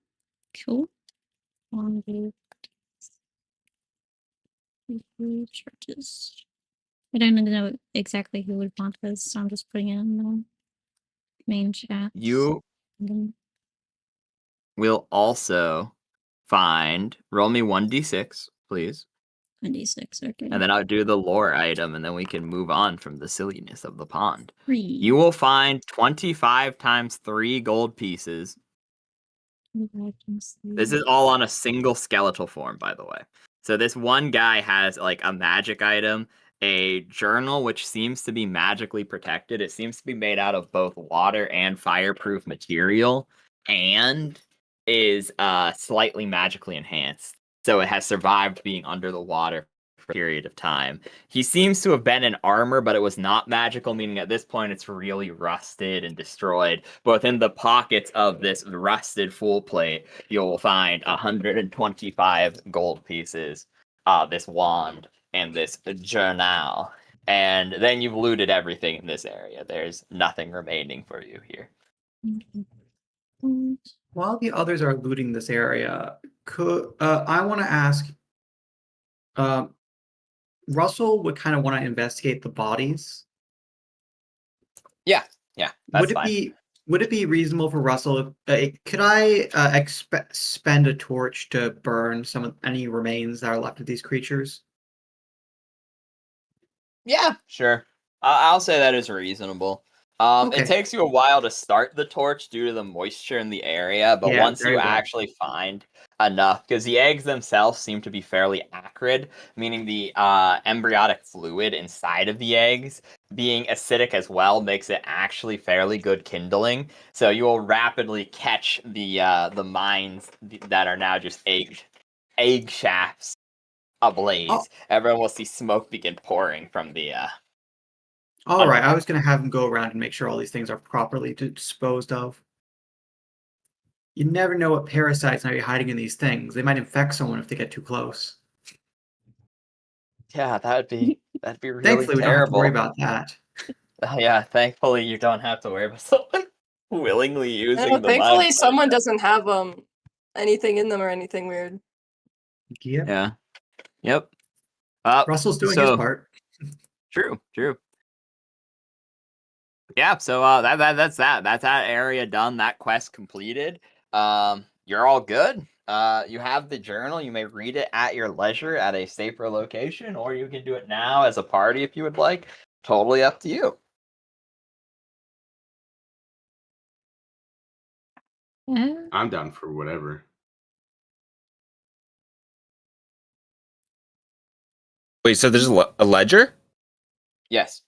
Churches. I don't know exactly who would want this, so I'm just putting it in the main chat. You will also find. Roll me 1d6, please. 26, okay. And then I'll do the lore item, and then we can move on from the silliness of the pond. 3. You will find 25 times 3 gold pieces. This is all on a single skeletal form, by the way. So this one guy has like a magic item, a journal, which seems to be magically protected. It seems to be made out of both water and fireproof material, and is slightly magically enhanced. So it has survived being under the water for a period of time. He seems to have been in armor, but it was not magical, meaning at this point it's really rusted and destroyed. But within the pockets of this rusted full plate, you'll find 125 gold pieces, this wand, and this journal. And then you've looted everything in this area. There's nothing remaining for you here. While the others are looting this area, I want to ask, Russell would kind of want to investigate the bodies. Yeah, that's fine. Would it be reasonable for Russell? Could I spend a torch to burn any remains that are left of these creatures? Yeah, sure. I'll say that is reasonable. Okay. It takes you a while to start the torch due to the moisture in the area, but Yeah, once very you wet. actually find enough, because the eggs themselves seem to be fairly acrid, meaning the embryonic fluid inside of the eggs being acidic as well makes it actually fairly good kindling. So you will rapidly catch the mines that are now just egg shafts ablaze. Everyone will see smoke begin pouring from the All right, I underworld. was going to have him go around and make sure all these things are properly disposed of. You never know what parasites might be hiding in these things. They might infect someone if they get too close. Yeah, that'd be really Thankfully, we don't have to worry terrible. about that. Yeah, thankfully you don't have to worry about someone willingly using the Thankfully, mind. someone doesn't have anything in them or anything weird. Yep. Yeah. Yep. Russell's doing his part. True. Yeah, so that's that. That's that area done, that quest completed. You're all good. You have the journal. You may read it at your leisure at a safer location, or you can do it now as a party if you would like. Totally up to you. Yeah. I'm down for whatever. Wait, so there's a ledger? Yes.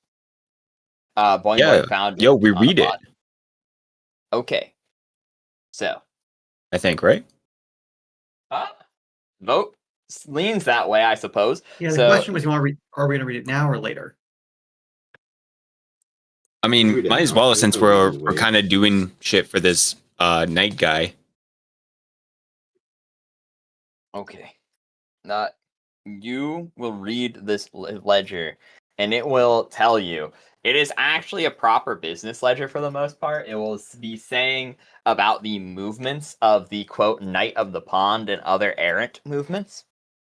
Boing Yeah. Boing found Yo, it we on a read it. pod. Okay. So, I think, right? vote leans that way, I suppose. Yeah, the So, question was, are we going to read it now or later? I mean, Read it might as now. well There's since no we're reason to we're wait. kind of doing shit for this night guy. okay. You will read this ledger, and it will tell you. It is actually a proper business ledger for the most part. It will be saying about the movements of the quote Knight of the Pond and other errant movements.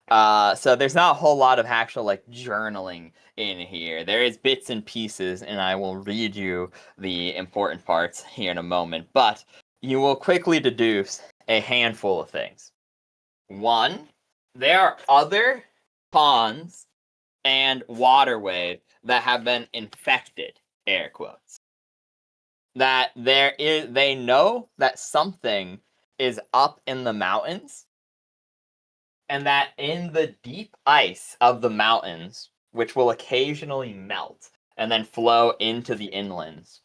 So there's not a whole lot of actual like journaling in here. There is bits and pieces, and I will read you the important parts here in a moment. But you will quickly deduce a handful of things. One, there are other ponds and waterways that have been infected, air quotes. That they know that something is up in the mountains, and that in the deep ice of the mountains, which will occasionally melt and then flow into the inlands,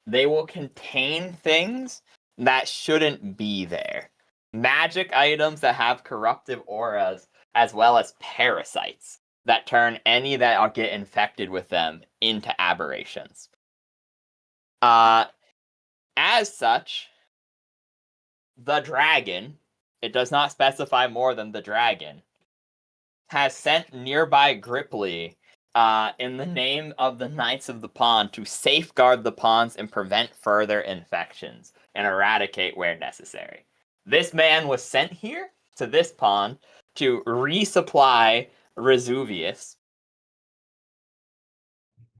they will contain things that shouldn't be there. Magic items that have corruptive auras, as well as parasites that turn any that get infected with them into aberrations. As such, the dragon, it does not specify more than the dragon, has sent nearby Gripply in the name of the Knights of the Pond to safeguard the ponds and prevent further infections and eradicate where necessary. This man was sent here to this pond to resupply Resuvius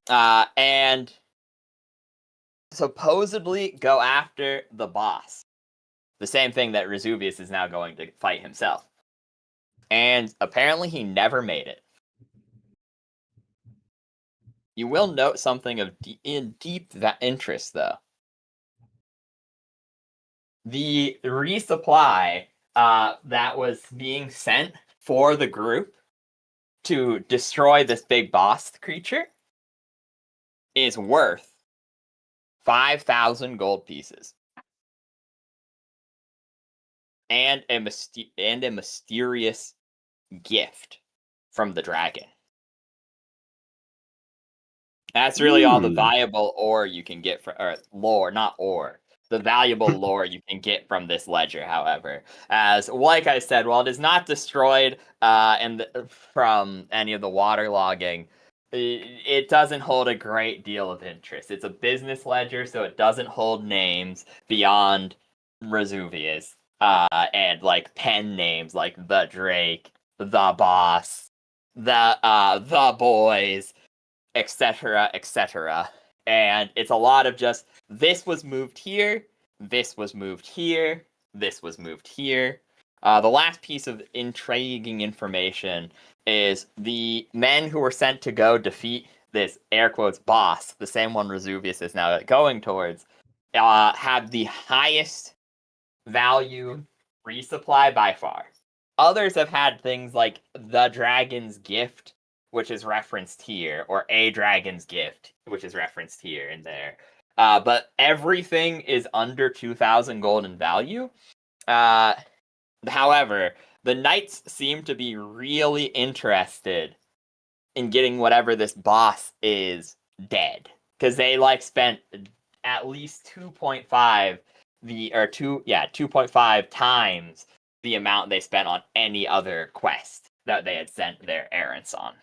and supposedly go after the boss. The same thing that Resuvius is now going to fight himself. And apparently he never made it. You will note something of deep interest, though. The resupply that was being sent for the group to destroy this big boss creature is worth 5,000 gold pieces. And a mysterious gift from the dragon. That's really all the valuable ore you can get from, or lore, not ore. The valuable lore you can get from this ledger, however, as like I said, while it is not destroyed from any of the waterlogging, it doesn't hold a great deal of interest. It's a business ledger, so it doesn't hold names beyond Resuvius, and like pen names like the Drake, the Boss, the Boys, etc., etc. And it's a lot of just, this was moved here, this was moved here, this was moved here. The last piece of intriguing information is the men who were sent to go defeat this air quotes boss, the same one Vesuvius is now going towards, have the highest value resupply by far. Others have had things like the Dragon's Gift, which is referenced here, or a Dragon's Gift, which is referenced here and there. But everything is under 2,000 gold in value. However, the knights seem to be really interested in getting whatever this boss is dead, because they spent at least 2.5 times the amount they spent on any other quest that they had sent their errands on.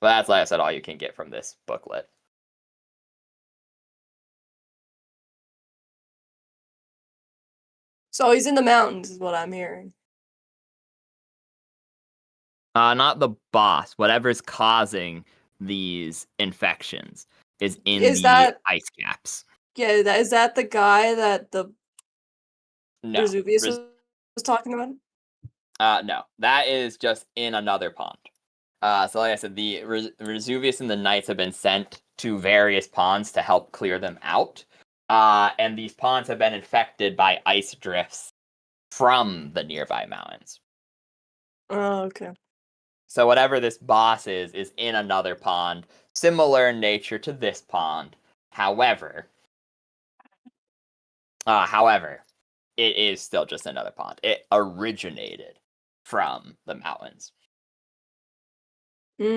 But that's, like I said, all you can get from this booklet. So he's in the mountains, is what I'm hearing. Not the boss. Whatever's causing these infections is in the ice caps. Yeah, is that the guy that the No, Vesuvius was talking about? No, that is just in another pond. So like I said, the Vesuvius and the Knights have been sent to various ponds to help clear them out. And these ponds have been infected by ice drifts from the nearby mountains. Oh, okay. So whatever this boss is in another pond, similar in nature to this pond. However, it is still just another pond. It originated from the mountains.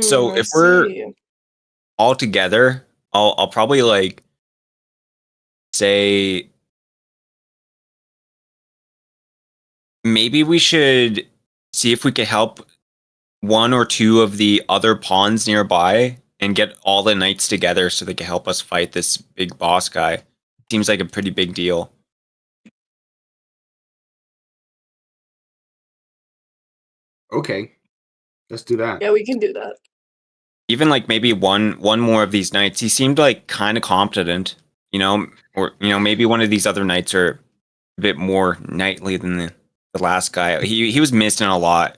So if we're all together, I'll probably say maybe we should see if we could help one or two of the other ponds nearby and get all the knights together so they can help us fight this big boss guy. Seems like a pretty big deal. Okay, let's do that. Yeah, we can do that. Even maybe one more of these knights. He seemed kind of competent, or maybe one of these other knights are a bit more knightly than the last guy. He was missing a lot,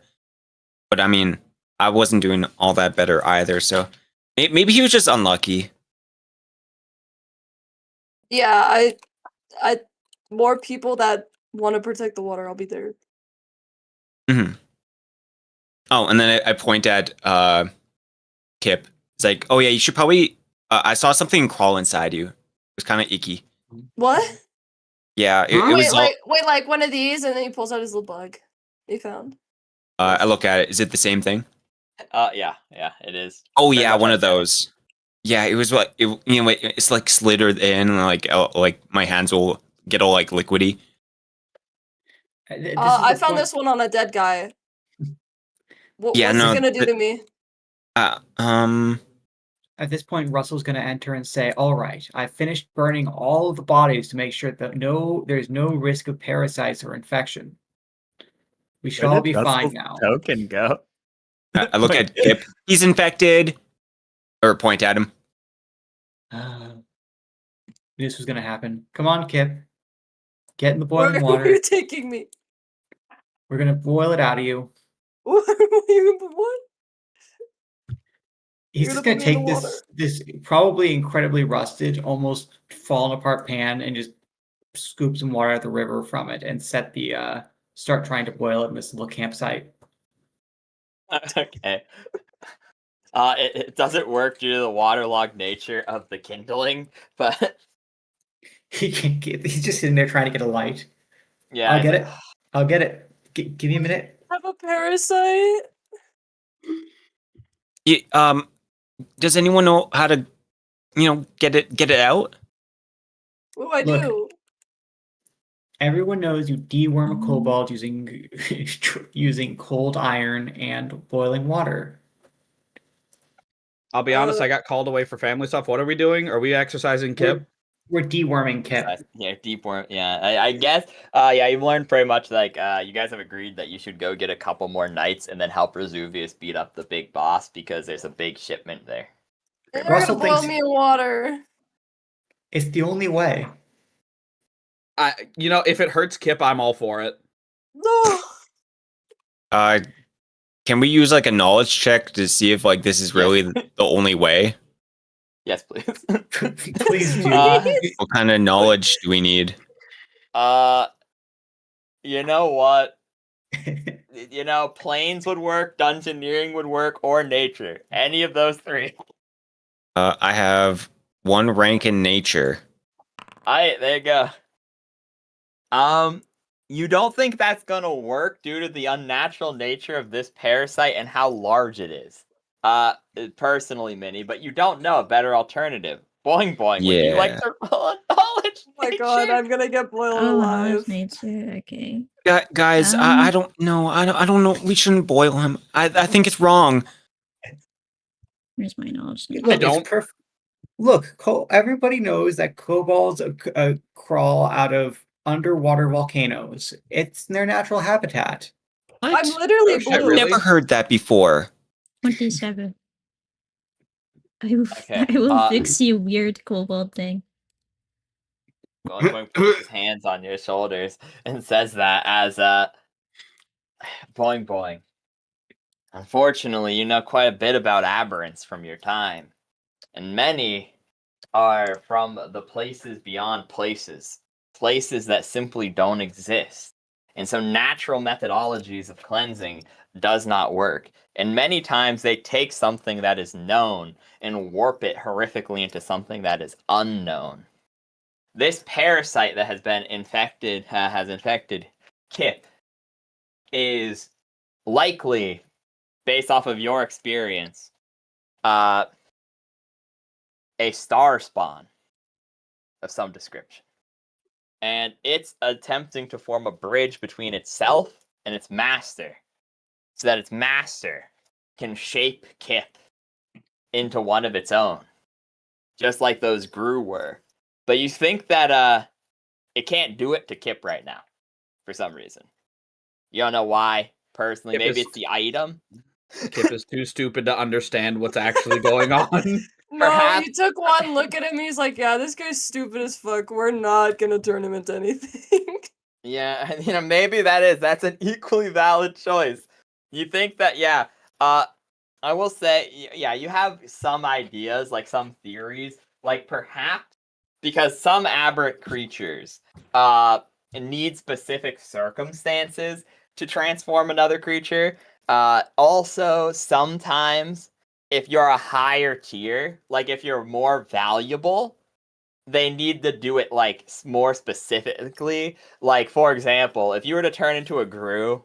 but I mean, I wasn't doing all that better either. So maybe he was just unlucky. Yeah, I more people that want to protect the water. I'll be there. Mm-hmm. Oh, and then I point at Kip. It's like, oh yeah, you should probably. I saw something crawl inside you. It was kind of icky. What? Yeah, it was. Wait, like one of these, and then he pulls out his little bug he found. I look at it. Is it the same thing? Yeah, it is. Oh yeah, one of those. Yeah, it was it's slithered in, and my hands will get all liquidy. I found this one on a dead guy. What's he gonna do to me? At this point, Russell's going to enter and say, all right, I've finished burning all of the bodies to make sure that there's no risk of parasites or infection. We should all be fine now. Token go. I look at Kip. He's infected. Or point at him. This was going to happen. Come on, Kip. Get in the boiling water. Where are you taking me? We're going to boil it out of you. What? He's just going to take this probably incredibly rusted, almost fallen apart pan and just scoop some water out of the river from it and start trying to boil it in this little campsite. Okay. It doesn't work due to the waterlogged nature of the kindling, but he's just sitting there trying to get a light. Yeah, I'll get it. Give me a minute. I have a parasite. Does anyone know how to, get it out? What do I do? Everyone knows you deworm a kobold using cold iron and boiling water. I'll be honest, I got called away for family stuff. What are we doing? Are we exercising Kip? We're deworming Kip. Yeah, deworm. Yeah, I guess. Yeah, you've learned pretty much. You guys have agreed that you should go get a couple more knights and then help Vesuvius beat up the big boss because there's a big shipment there. Russell boil me in water. It's the only way. If it hurts Kip, I'm all for it. No. Can we use like a knowledge check to see if like this is really the only way? Yes, please. Please do. What kind of knowledge do we need? You know what? Planes would work, dungeoneering would work, or nature. Any of those three. I have 1 rank in nature. Alright, there you go. You don't think that's gonna work due to the unnatural nature of this parasite and how large it is. Personally, Minnie, but you don't know a better alternative. Boing boing. Yeah. Would you like to roll a knowledge? Oh my god, I'm gonna get boiled alive. Nature. Okay. Guys, I don't know. I don't know. We shouldn't boil him. I think it's wrong. Where's my knowledge? Look, I don't. It's perfect. Look, everybody knows that kobolds crawl out of underwater volcanoes. It's their natural habitat. What? I'm literally Oh, shit, blue. I've really? never heard that before. 27. I will, Okay, I will fix you, weird kobold thing. Boing boing puts his hands on your shoulders and says that as boing boing. Unfortunately, you know quite a bit about aberrants from your time. And many are from the places beyond places. Places that simply don't exist. And so natural methodologies of cleansing does not work. And many times they take something that is known and warp it horrifically into something that is unknown. This parasite that has been infected, has infected Kip, is likely, based off of your experience, a star spawn of some description. And it's attempting to form a bridge between itself and its master, so that its master can shape Kip into one of its own, just like those Gru were. But you think that it can't do it to Kip right now, for some reason. You don't know why, personally. Maybe it's the item. Kip is too stupid to understand what's actually going on. No, Perhaps- you took one look at him, he's like, yeah, this guy's stupid as fuck. We're not gonna turn him into anything. Yeah, maybe that's an equally valid choice. You think that, yeah, I will say, yeah, you have some ideas, like some theories, like perhaps because some aberrant creatures need specific circumstances to transform another creature. Also, sometimes if you're a higher tier, like if you're more valuable, they need to do it like more specifically. Like, for example, if you were to turn into a Gru,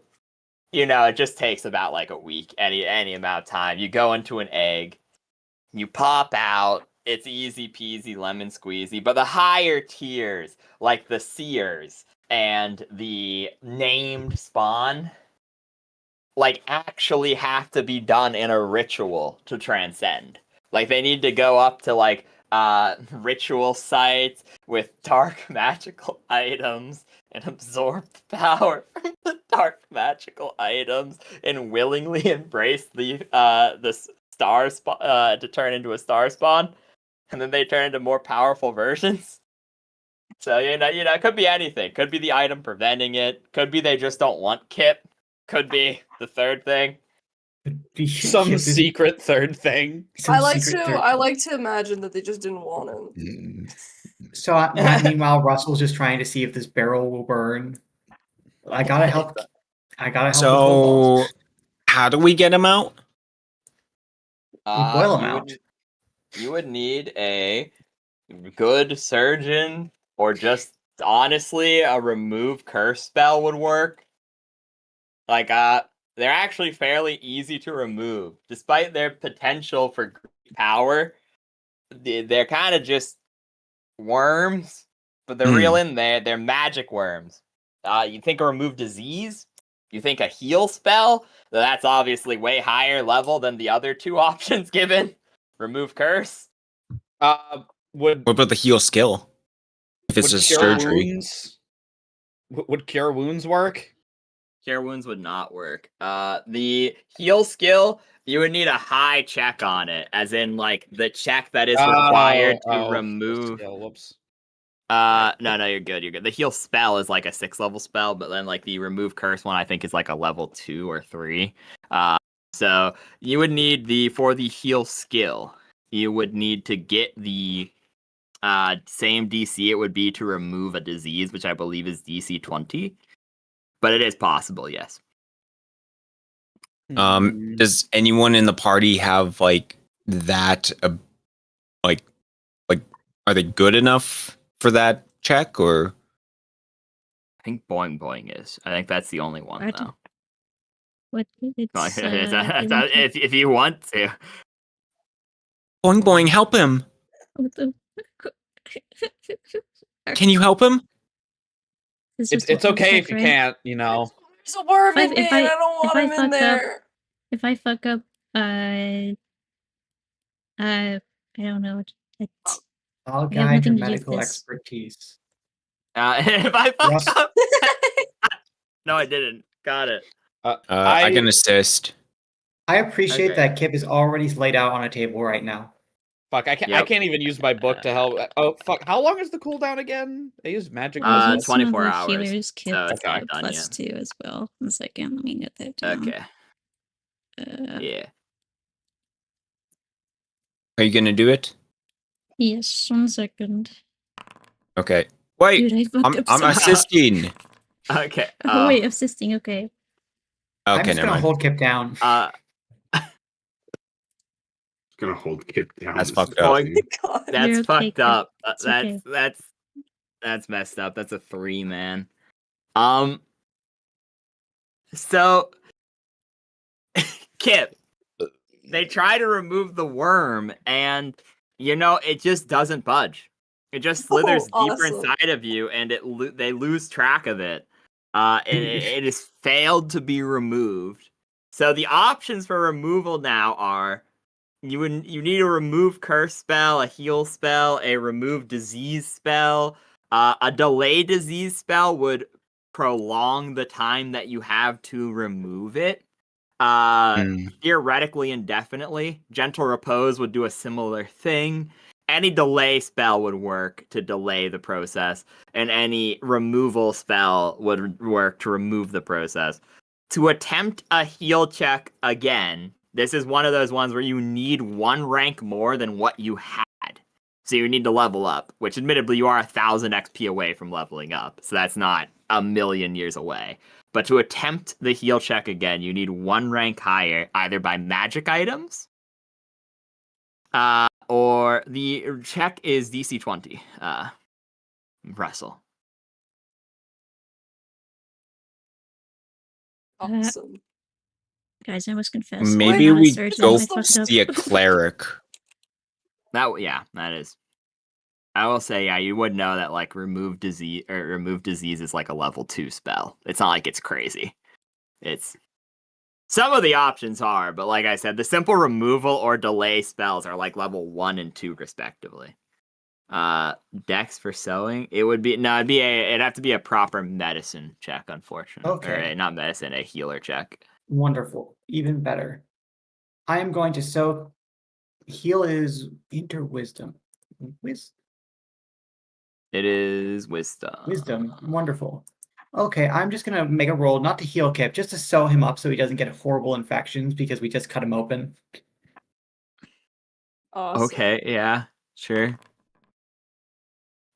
it just takes about like a week, any amount of time. You go into an egg, you pop out, it's easy peasy lemon squeezy. But the higher tiers, like the seers and the named spawn, like actually have to be done in a ritual to transcend. Like they need to go up to like ritual sites with dark magical items and absorb power from the dark magical items and willingly embrace the star to turn into a star spawn, and then they turn into more powerful versions. So it could be anything. Could be the item preventing it. Could be they just don't want Kip. Could be the third thing. Some secret third thing. I like to imagine that they just didn't want him. So meanwhile, Russell's just trying to see if this barrel will burn. I gotta help. So, how do we get him out? Boil him out. You would need a good surgeon, or just honestly a remove curse spell would work. Like they're actually fairly easy to remove, despite their potential for great power. They're kind of just worms, but they're real in there. They're magic worms. You think a remove disease? You think a heal spell? That's obviously way higher level than the other two options given. Remove curse. What about the heal skill? If it's a surgery, would cure wounds work? Cure wounds would not work. The heal skill, you would need a high check on it, as in like the check that is required to remove. Whoops. No, you're good. You're good. The heal spell is like a 6 level spell, but then like the remove curse one, I think is like a level 2 or 3. So you would need for the heal skill, you would need to get the same DC it would be to remove a disease, which I believe is DC 20. But it is possible, yes. Does anyone in the party have like that? Like, are they good enough for that check, or? I think Boing Boing is. I think that's the only one, though. What? It's, if you want to. Boing Boing, help him! what the... Can you help him? It's okay if you can't, you know. There's a worm in me, and I don't want him in there. If I fuck up, I don't know. I'll guide your medical expertise. If I fuck up, no, I didn't. Got it. I can assist. I appreciate that Kip is already laid out on a table right now. Fuck, I can't even use my book to help. Oh fuck, how long is the cooldown again? They use magic. 24 hours. Healers Kip so it's not done plus yet. 2 as well. 1 second, let me get that down. Okay. Yeah. Are you gonna do it? Yes, 1 second. Okay. Wait, Dude, I fucked up I'm so assisting. Okay. Oh, wait, assisting, okay. I'm Okay, just never gonna mind. hold Kip down. Gonna hold Kip down. That's This fucked is up. insane. God. That's You're okay, fucked Kip. up. It's okay. That's messed up. That's a 3, man. So Kip, they try to remove the worm, and it just doesn't budge. It just slithers deeper inside of you, and they lose track of it. And it has failed to be removed. So the options for removal now are you need a remove curse spell, a heal spell, a remove disease spell. A delay disease spell would prolong the time that you have to remove it. Theoretically indefinitely. Gentle repose would do a similar thing. Any delay spell would work to delay the process, and any removal spell would work to remove the process. To attempt a heal check again, this is one of those ones where you need 1 rank more than what you had. So you need to level up, which admittedly you are 1,000 XP away from leveling up, so that's not a million years away. But to attempt the heal check again, you need 1 rank higher, either by magic items, or the check is DC 20. Russell. Awesome. Guys, I must confess. Maybe we go I fucked up. see a cleric. That is. I will say, you would know that like remove disease is like a level 2 spell. It's not like it's crazy. It's some of the options are, but like I said, the simple removal or delay spells are like level 1 and 2 respectively. Dex for sewing, it'd have to be a proper medicine check, unfortunately. Okay. Or not medicine, a healer check. Wonderful. Even better. I am going to soak. Heal is interwisdom. It is wisdom. Wisdom. Wonderful. Okay, I'm just gonna make a roll, not to heal Kip, just to sew him up so he doesn't get horrible infections because we just cut him open. Awesome. Okay, yeah, sure.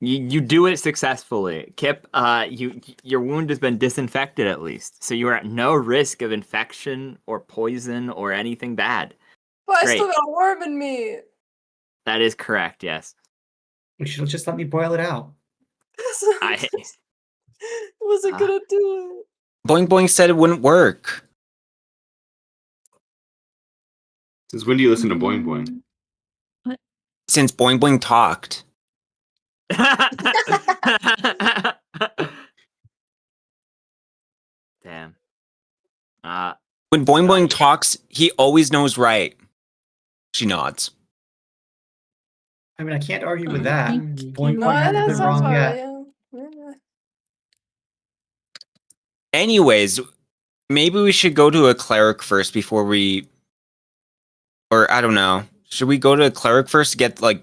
You do it successfully. Kip, your wound has been disinfected at least, so you are at no risk of infection or poison or anything bad. But I Great. still got a worm in me. That is correct, yes. She'll just let me boil it out. I wasn't gonna do it. Boing Boing said it wouldn't work. Since when do you listen to Boing Boing? What? Since Boing Boing talked. Damn. When Boing Boing talks, he always knows right. She nods. I mean, I can't argue with that. Thank Boing you. Boing hasn't that been sounds wrong about yet. right, yeah. Anyways, maybe we should go to a cleric first before we... Or, I don't know. Should we go to a cleric first to get, like...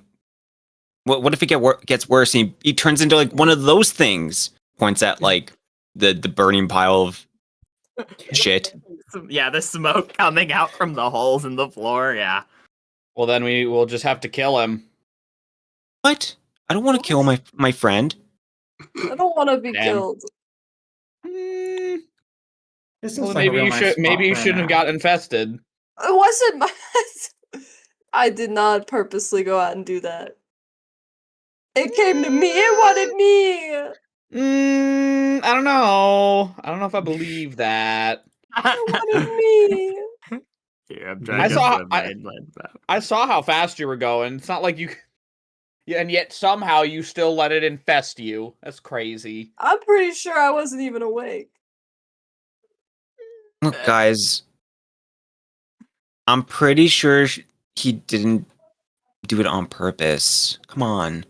What if it gets worse and he turns into, like, one of those things? Points at, like, the burning pile of shit. Yeah, the smoke coming out from the holes in the floor. Yeah. Well, then we will just have to kill him. What? I don't want to kill my friend. I don't want to be Damn. killed. This Well, looks like a real nice maybe you spot for a shouldn't have nap. got infested. It wasn't my. I did not purposely go out and do that. It came to me. It wanted me. I don't know. I don't know if I believe that. It wanted me. Here, I'm I trying to saw- get the mainland map. I saw how fast you were going. It's not like you... Yeah, and yet somehow you still let it infest you. That's crazy. I'm pretty sure I wasn't even awake. Look, guys, I'm pretty sure he didn't do it on purpose. Come on.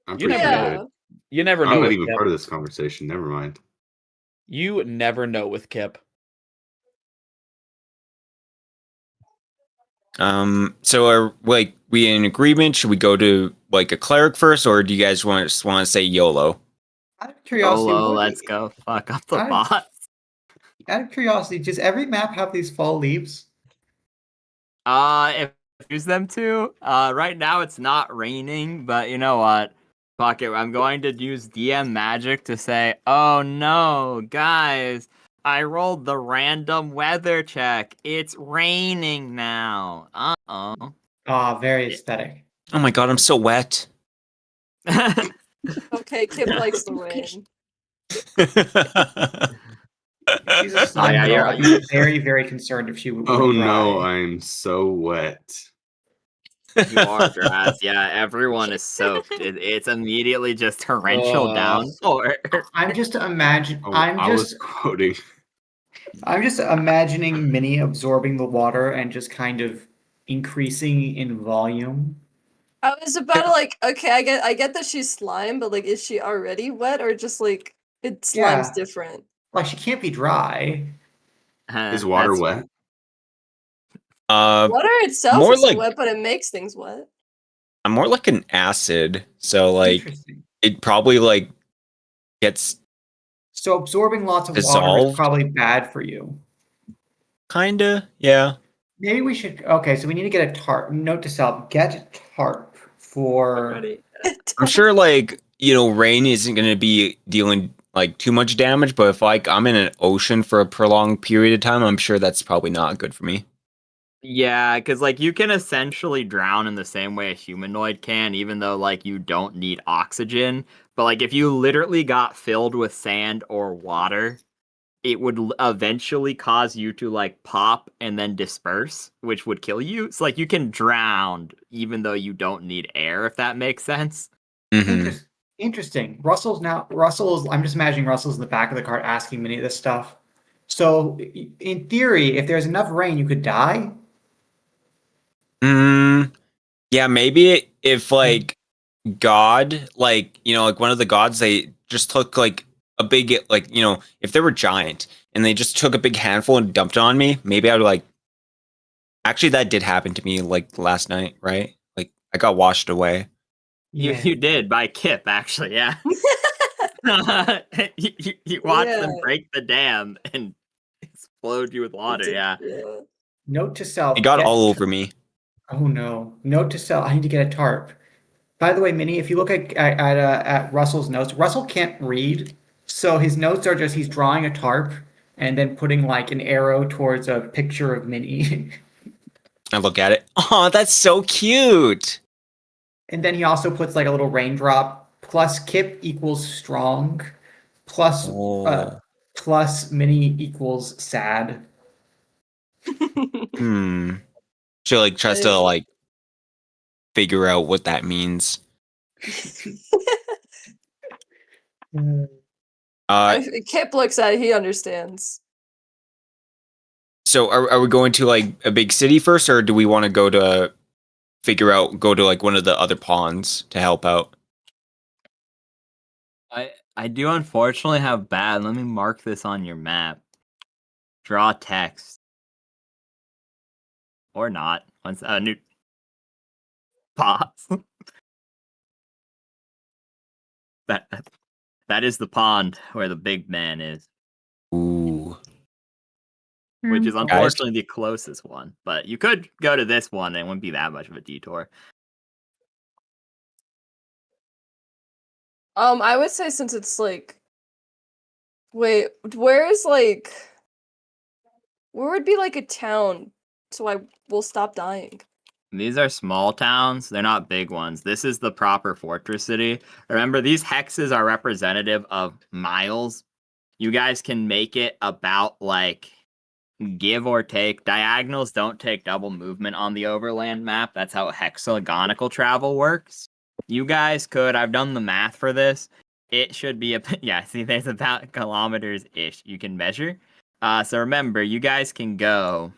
I'm You pretty never sure Yeah. he did. You never know I'm not with even Kip. part of this conversation. Never mind. You never know with Kip. So are we in agreement? Should we go to like a cleric first, or do you guys just want to say YOLO? Out of curiosity, Solo, what- let's go fuck up the I- boss. Out of curiosity, does every map have these fall leaves? If use them to. Right now it's not raining, but you know what? Fuck it. I'm going to use DM magic to say, oh no, guys, I rolled the random weather check. It's raining now. Uh-oh. Ah, very aesthetic. Oh my god, I'm so wet. Okay, Kip likes the rain. She's a sun yeah, girl. you're- I'd be very, very concerned if she would Oh dry. no, I'm so wet. You are grass. Yeah, everyone is soaked. It's immediately just torrential downpour. I'm just imagine. Oh, I'm I was just. quoting. I'm just imagining Minnie absorbing the water and just kind of increasing in volume. I was about to like, okay, I get that she's slime, but like, is she already wet or just like it slime's Yeah. different? Like she can't be dry. Is water That's wet? Water itself more isn't like- wet, but it makes things wet. I'm more like an acid, so like Interesting. it probably like gets So absorbing lots of water is Dissolved? probably bad for you. kinda, yeah. Maybe we should. Okay, so we need to get a tarp. Note to self: get tarp for. Already. I'm sure like, rain isn't gonna be dealing like too much damage, but if like I'm in an ocean for a prolonged period of time, I'm sure that's probably not good for me. Yeah, because like you can essentially drown in the same way a humanoid can, even though like you don't need oxygen. But like if you literally got filled with sand or water, it would eventually cause you to like pop and then disperse, which would kill you. So like you can drown even though you don't need air, if that makes sense. Mhm. Interesting. Russell's. I'm just imagining Russell's in the back of the cart asking Minnie this stuff. So, in theory, if there's enough rain, you could die. Yeah, maybe if like God, like, like one of the gods, they just took like a big, like, if they were giant and they just took a big handful and dumped it on me, maybe I would like, actually that did happen to me like last night, right? Like I got washed away. You did by Kip, actually, yeah. you watched them Yeah. break the dam and explode you with water, yeah. Note to self: It got get all over me. Oh no! Note to self: I need to get a tarp. By the way, Minnie, if you look at Russell's notes, Russell can't read, so his notes are just he's drawing a tarp and then putting like an arrow towards a picture of Minnie. I look at it. Oh, that's so cute. And then he also puts like a little raindrop plus Kip equals strong plus Oh. plus Minnie equals sad. She like tries to like figure out what that means. If Kip looks at it, he understands. So are we going to like a big city first, or do we want to go to like one of the other ponds to help out? I do unfortunately have bad. Let me mark this on your map. Draw text. Or not. Once new pause. That is the pond where the big man is. Ooh. which is Guys. unfortunately the closest one. But you could go to this one, and it wouldn't be that much of a detour. I would say since it's like, wait, where would be like a town so I will stop dying? These are small towns. They're not big ones. This is the proper fortress city. Remember, these hexes are representative of miles. You guys can make it about, like, give or take. Diagonals don't take double movement on the overland map. That's how hexagonical travel works. You guys could, I've done the math for this. It should be, yeah, see, there's about kilometers-ish you can measure. So remember, you guys can go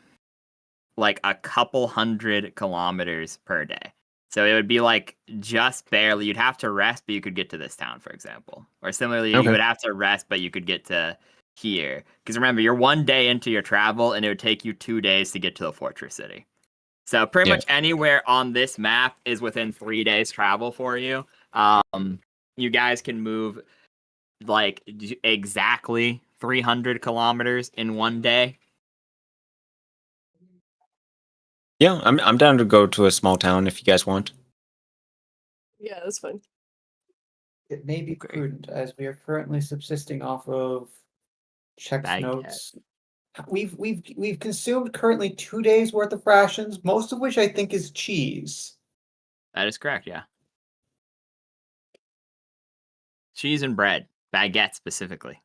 like a couple 100 kilometers per day. So it would be like just barely. You'd have to rest, but you could get to this town, for example. Or similarly, you would have to rest, but you could get to here. Because remember, you're 1 day into your travel, and it would take you 2 days to get to the fortress city. So pretty much anywhere on this map is within 3 days travel for you. You guys can move like exactly 300 kilometers in 1 day. Yeah, I'm down to go to a small town if you guys want. Yeah, that's fine. It may be prudent as we are currently subsisting off of checks notes. We've consumed currently 2 days worth of rations, most of which I think is cheese. That is correct, yeah. Cheese and bread, baguette specifically.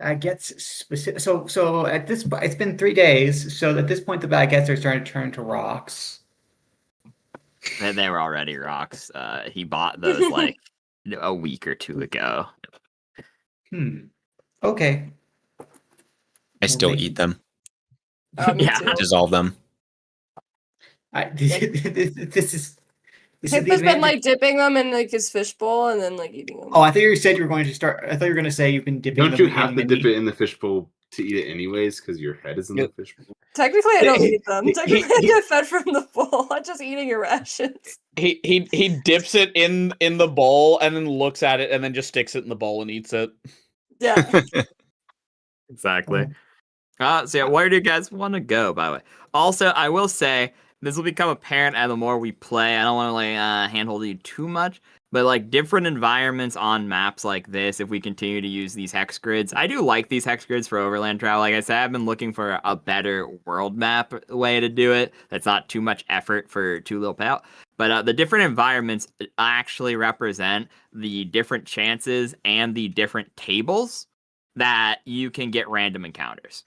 Baguettes specific. So at this, it's been 3 days. So at this point, the baguettes are starting to turn to rocks. They were already rocks. He bought those like a week or 2 ago. Okay. I still eat them. Yeah, dissolve them. This is. Hip has been like dipping them in like his fishbowl and then like eating them. Oh, I thought you said you were going to start. I thought you were going to say you've been dipping. Don't you have to dip it in the fishbowl to eat it anyways? Because your head is in the fishbowl. Technically, I don't eat them. Technically, I get fed from the bowl. I'm just eating your rations. He dips it in the bowl and then looks at it and then just sticks it in the bowl and eats it. Yeah. Exactly. So yeah, where do you guys want to go, by the way? Also, I will say, this will become apparent as the more we play. I don't want to like handhold you too much, but like different environments on maps like this, if we continue to use these hex grids, I do like these hex grids for overland travel. Like I said, I've been looking for a better world map way to do it. That's not too much effort for too little payout. But the different environments actually represent the different chances and the different tables that you can get random encounters.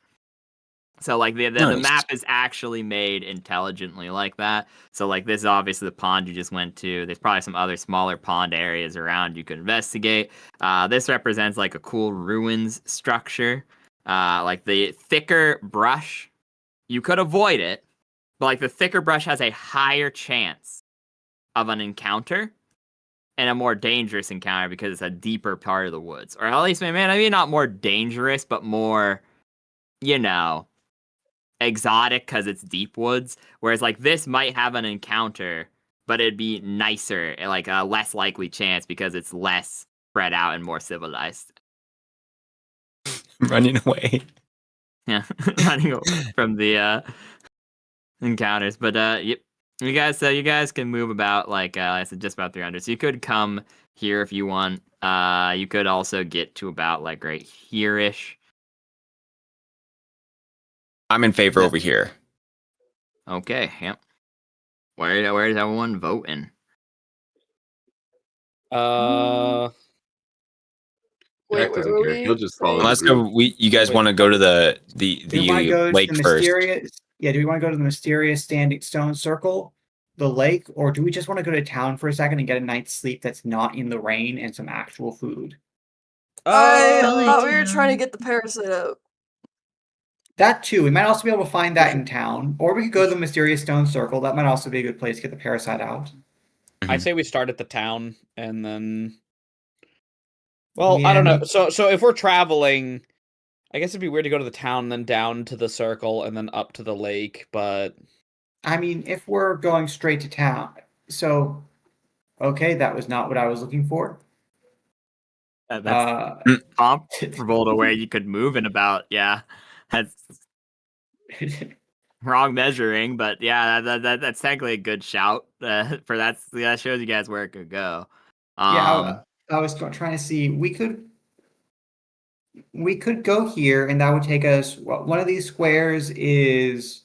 So like the map is actually made intelligently like that. So like this is obviously the pond you just went to. There's probably some other smaller pond areas around you could investigate. This represents like a cool ruins structure. Like the thicker brush, you could avoid it, but like the thicker brush has a higher chance of an encounter and a more dangerous encounter because it's a deeper part of the woods. Or at least maybe not more dangerous, but more, you know, exotic because it's deep woods, whereas like this might have an encounter, but it'd be nicer, like a less likely chance because it's less spread out and more civilized. Running away. Yeah, running away from the encounters. But you guys can move about like I said, just about 300. So you could come here if you want. You could also get to about like right here-ish. I'm in favor over here. Okay, yep. Where is everyone voting? Wait, where were we? He'll just follow. Unless you guys want to go to the lake first. Yeah, do we want to go to the mysterious standing stone circle, the lake, or do we just want to go to town for a second and get a night's sleep that's not in the rain and some actual food? I thought we were trying to get the parasite out. That too. We might also be able to find that in town. Or we could go to the mysterious stone circle. That might also be a good place to get the parasite out. I say we start at the town and then... Well, I don't know. So if we're traveling, I guess it'd be weird to go to the town, then down to the circle, and then up to the lake, but... I mean, if we're going straight to town... So, okay, that was not what I was looking for. That's comparable to where you could move in about, yeah. That's Wrong measuring, but yeah, that's technically a good shout. For that shows you guys where it could go. Yeah, I was trying to see. We could go here, and that would take us. Well, one of these squares is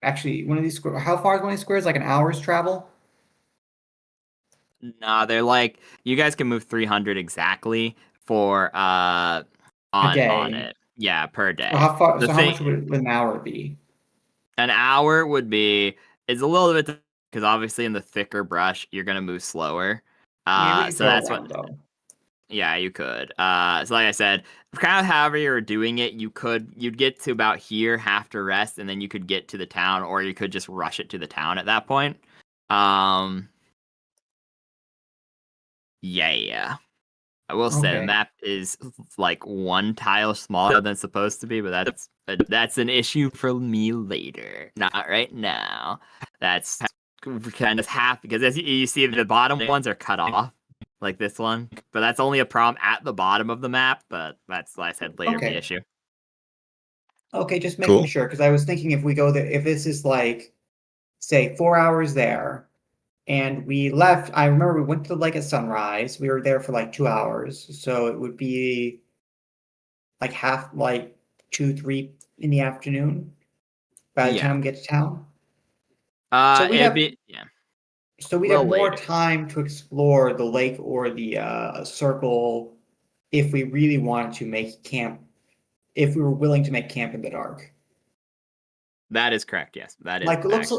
actually one of these squares. How far is one of these squares? Like an hour's travel? Nah, they're like you guys can move 300 exactly for on it. Yeah, per day. So how far? The So how much would an hour be? An hour would be it's a little bit because obviously in the thicker brush you're gonna move slower. I mean, we could So go that's around, what. though. Yeah, you could. So like I said, kind of however you're doing it, you'd get to about here, have to rest, and then you could get to the town, or you could just rush it to the town at that point. Yeah. I will say the Okay. map is like one tile smaller than it's supposed to be, but that's an issue for me later, not right now. That's kind of half because as you see, the bottom ones are cut off, like this one, but that's only a problem at the bottom of the map. But that's like I said later Okay. the issue. Okay, just making Cool. sure because I was thinking if we go there, if this is like, say, 4 hours there, and we left. I remember we went to the lake at sunrise. We were there for like 2 hours, so it would be like 2, 3 in the afternoon by the Yeah. time we get to town. So we'd It'd have be yeah. so we'd little have more later. time to explore the lake or the circle if we really wanted to make camp. If we were willing to make camp in the dark. That is correct. Yes, that is Like it looks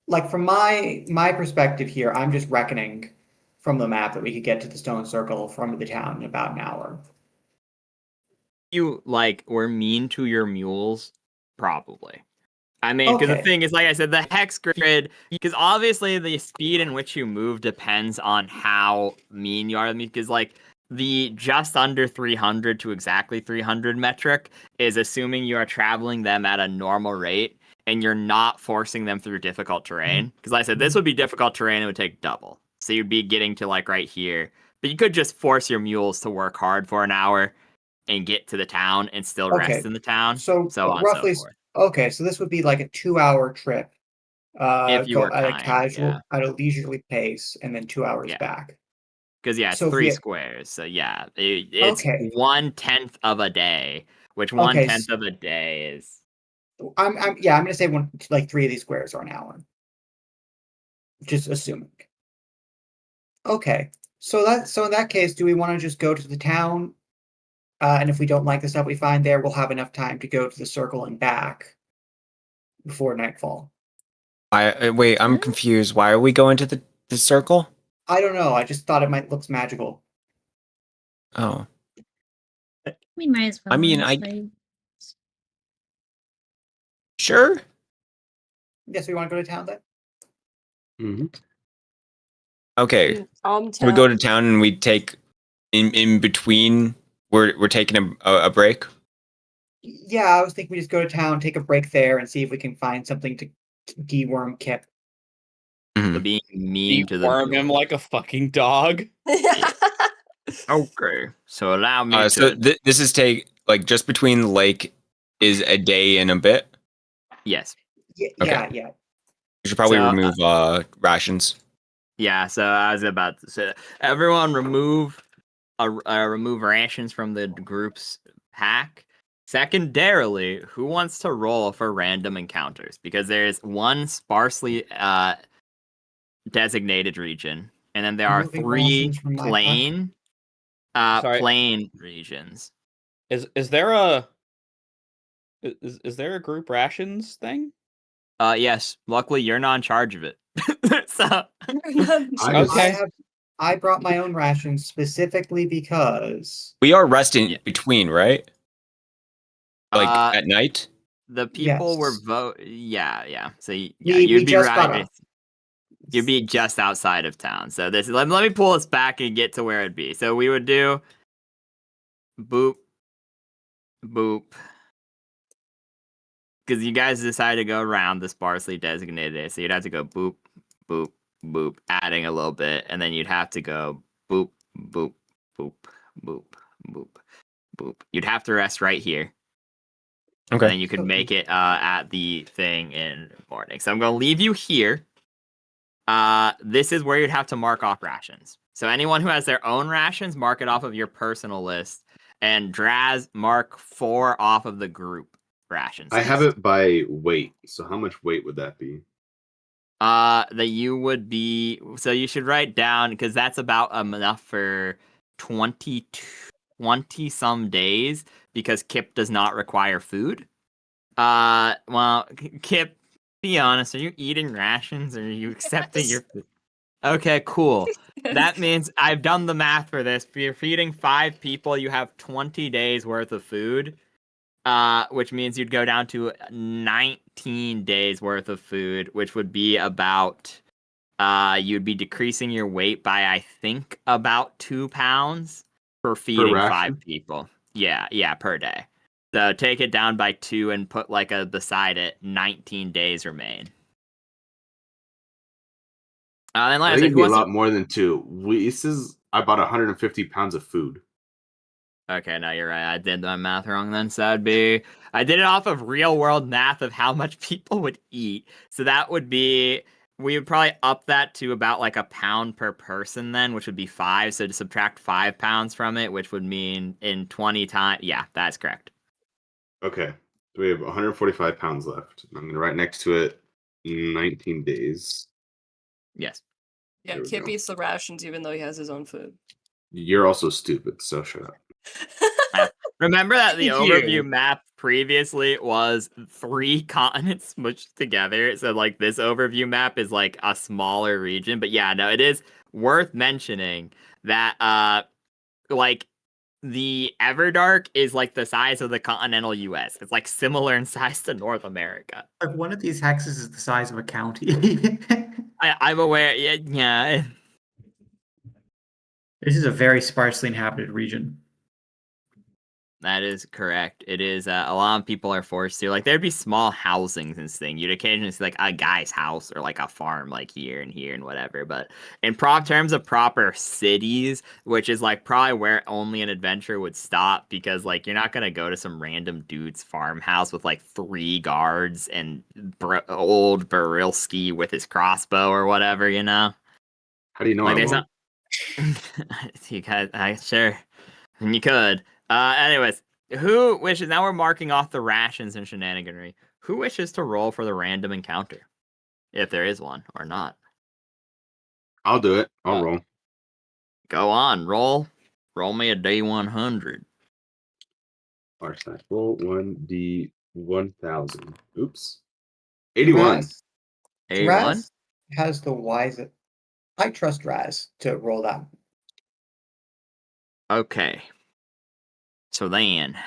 like from my perspective here, I'm just reckoning from the map that we could get to the stone circle from the town in about an hour. You like were mean to your mules, probably. I mean, because the Okay. thing is, like I said, the hex grid, because obviously the speed in which you move depends on how mean you are. I mean, because like the just under 300 to exactly 300 metric is assuming you are traveling them at a normal rate and you're not forcing them through difficult terrain. Because like I said, this would be difficult terrain, it would take double. So you'd be getting to like right here. But you could just force your mules to work hard for an hour and get to the town and still rest Okay. in the town. So So on and roughly, so forth. okay, so this would be like a 2-hour trip. If you Go were at a kind, yeah. at a leisurely pace, and then 2 hours Yeah. back. Because yeah, it's So if 3 we- squares. So yeah, it's Okay. 1/10 of a day, which Okay, 1/10 of a day is. I'm gonna say like 3 of these squares are an hour. Just assuming. Okay. So in that case, do we want to just go to the town? And if we don't like the stuff we find there, we'll have enough time to go to the circle and back before nightfall. Wait, I'm confused. Why are we going to the circle? I don't know. I just thought it might look magical. Oh. We might as well. I mean, honestly. Sure. Yes, we want to go to town then. Mm-hmm. Okay. So we go to town and we take in between. We're taking a break. Yeah, I was thinking we just go to town, take a break there, and see if we can find something to deworm Kip. Being mean to the Worm him mules. like a fucking dog. Okay, so allow me So to. this is just between the lake is a day and a bit. Yes. Yeah, Okay. yeah. We should probably So, remove rations. Yeah, so I was about to say, everyone remove rations from the group's pack. Secondarily, who wants to roll for random encounters? Because there's one sparsely designated region, and then there are Removing 3 rations from my pack. plain regions. Is there a group rations thing? Yes. Luckily, you're not in charge of it. So Okay. I brought my own rations specifically because We are resting between, right? Like at night. the people were Yes. Yeah. So we you'd be just right. got off. You'd be just outside of town. So let me pull us back and get to where it'd be. So we would do boop, boop. Because you guys decided to go around the sparsely designated area. So you'd have to go boop, boop, boop, adding a little bit. And then you'd have to go boop, boop, boop, boop, boop, boop. You'd have to rest right here. Okay. And then you could make it at the thing in the morning. So I'm going to leave you here. This is where you'd have to mark off rations. So anyone who has their own rations, mark it off of your personal list. And Draz, mark 4 off of the group rations. I have it by weight. So how much weight would that be? That you would be. So you should write down, because that's about enough for 20 some days, because Kip does not require food. Well, Kip, be honest, are you eating rations or are you accepting your food? Okay, cool. That means I've done the math for this. If you're feeding 5 people, you have 20 days worth of food. Which means you'd go down to 19 days worth of food, which would be about, you'd be decreasing your weight by, I think, about 2 pounds for feeding 5 people. Yeah, per day. So take it down by 2 and put like beside it, 19 days remain. And I think it'd be a lot more than 2. This is about 150 pounds of food. Okay, no, you're right. I did my math wrong then. So I did it off of real world math of how much people would eat. So that would be, we would probably up that to about like a pound per person then, which would be 5. So to subtract 5 pounds from it, which would mean in 20 times. Yeah, that's correct. Okay. So we have 145 pounds left. I'm going to write next to it 19 days. Yes. Yeah, Kip eats the rations even though he has his own food. You're also stupid, so shut up. Remember that the overview map previously was 3 continents smushed together. So like this overview map is like a smaller region. But yeah, no, it is worth mentioning that like the Everdark is like the size of the continental US. It's like similar in size to North America. Like one of these hexes is the size of a county. I'm aware. Yeah. This is a very sparsely inhabited region. That is correct. It is. A lot of people are forced to. Like, there'd be small housings and thing. You'd occasionally see, like, a guy's house or, like, a farm, like, here and whatever. But in terms of proper cities, which is, like, probably where only an adventure would stop, because, like, you're not going to go to some random dude's farmhouse with, like, 3 guards and old Barilski with his crossbow or whatever, you know? How do you know like, I won't? You guys, sure. You could. Anyways, who wishes? Now we're marking off the rations and shenaniganry. Who wishes to roll for the random encounter, if there is one or not? I'll do it. I'll roll. Go on, roll. Roll me a D100. Roll 1D1000. Oops. 81. 81. Raz has the wisest. I trust Raz to roll that. Okay. So then,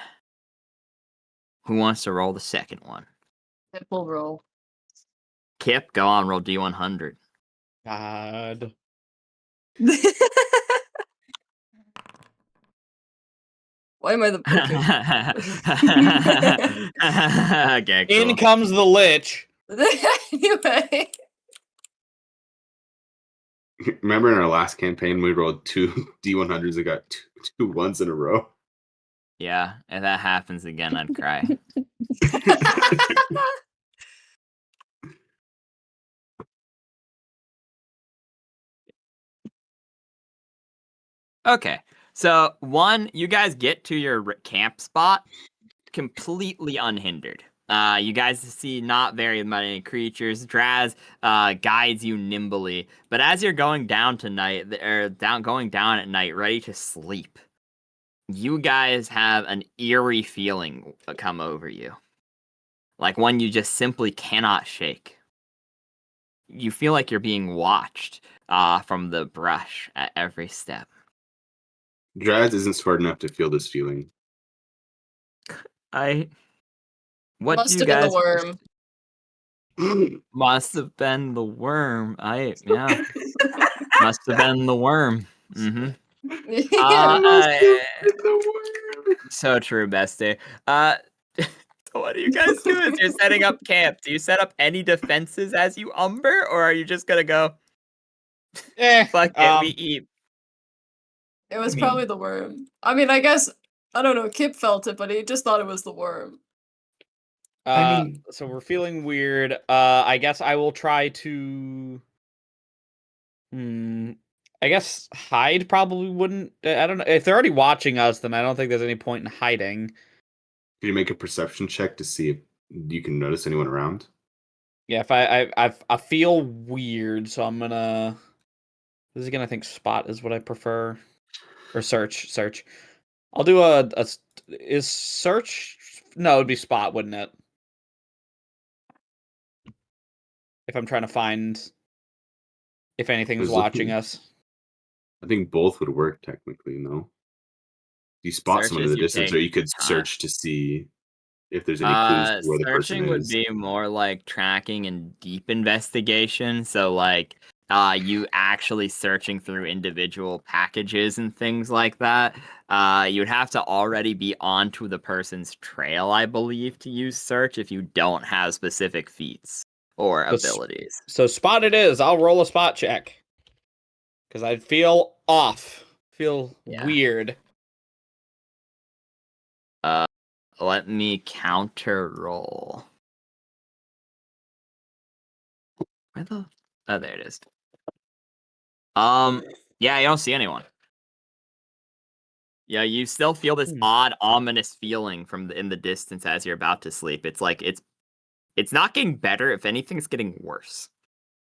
who wants to roll the second one? Kip will roll. Kip, go on, roll D100. God. Why am I the Okay, cool. In comes the lich. Anyway. Remember in our last campaign, we rolled 2 D100s and got 2 ones in a row? Yeah, if that happens again, I'd cry. Okay, so you guys get to your camp spot completely unhindered. You guys see not very many creatures. Draz guides you nimbly, but as you're going down tonight, going down at night, ready to sleep, you guys have an eerie feeling come over you, like one you just simply cannot shake. You feel like you're being watched from the brush at every step. Draz isn't smart enough to feel this feeling. What Must do you have guys? been the worm. Must have been the worm. Yeah. Must have been the worm. Mm-hmm. So true, bestie. So what do you guys do as you're setting up camp? Do you set up any defenses as you umber, or are you just gonna go? Fuck it, we eat. It was probably the worm. I mean, I guess I don't know. Kip felt it, but he just thought it was the worm. I mean, so we're feeling weird. I guess I will try to. I guess hide probably wouldn't. I don't know if they're already watching us. Then I don't think there's any point in hiding. Can you make a perception check to see if you can notice anyone around? Yeah, if I feel weird, so I'm gonna. This is again, I think spot is what I prefer, or search. I'll do a is search. No, it'd be spot, wouldn't it? If I'm trying to find if anything's watching us. I think both would work technically, no? You spot someone in the distance, or you could search to see if there's any clues to where the person Searching would is. be more like tracking and deep investigation. So like you actually searching through individual packages and things like that. You would have to already be onto the person's trail, I believe, to use search if you don't have specific feats or abilities. So spot it is. I'll roll a spot check. Because I feel off. Feel weird. Let me counter roll. Where the? Oh, there it is. Yeah, you don't see anyone. Yeah, you still feel this odd, ominous feeling from in the distance as you're about to sleep. It's like it's not getting better. If anything, it's getting worse.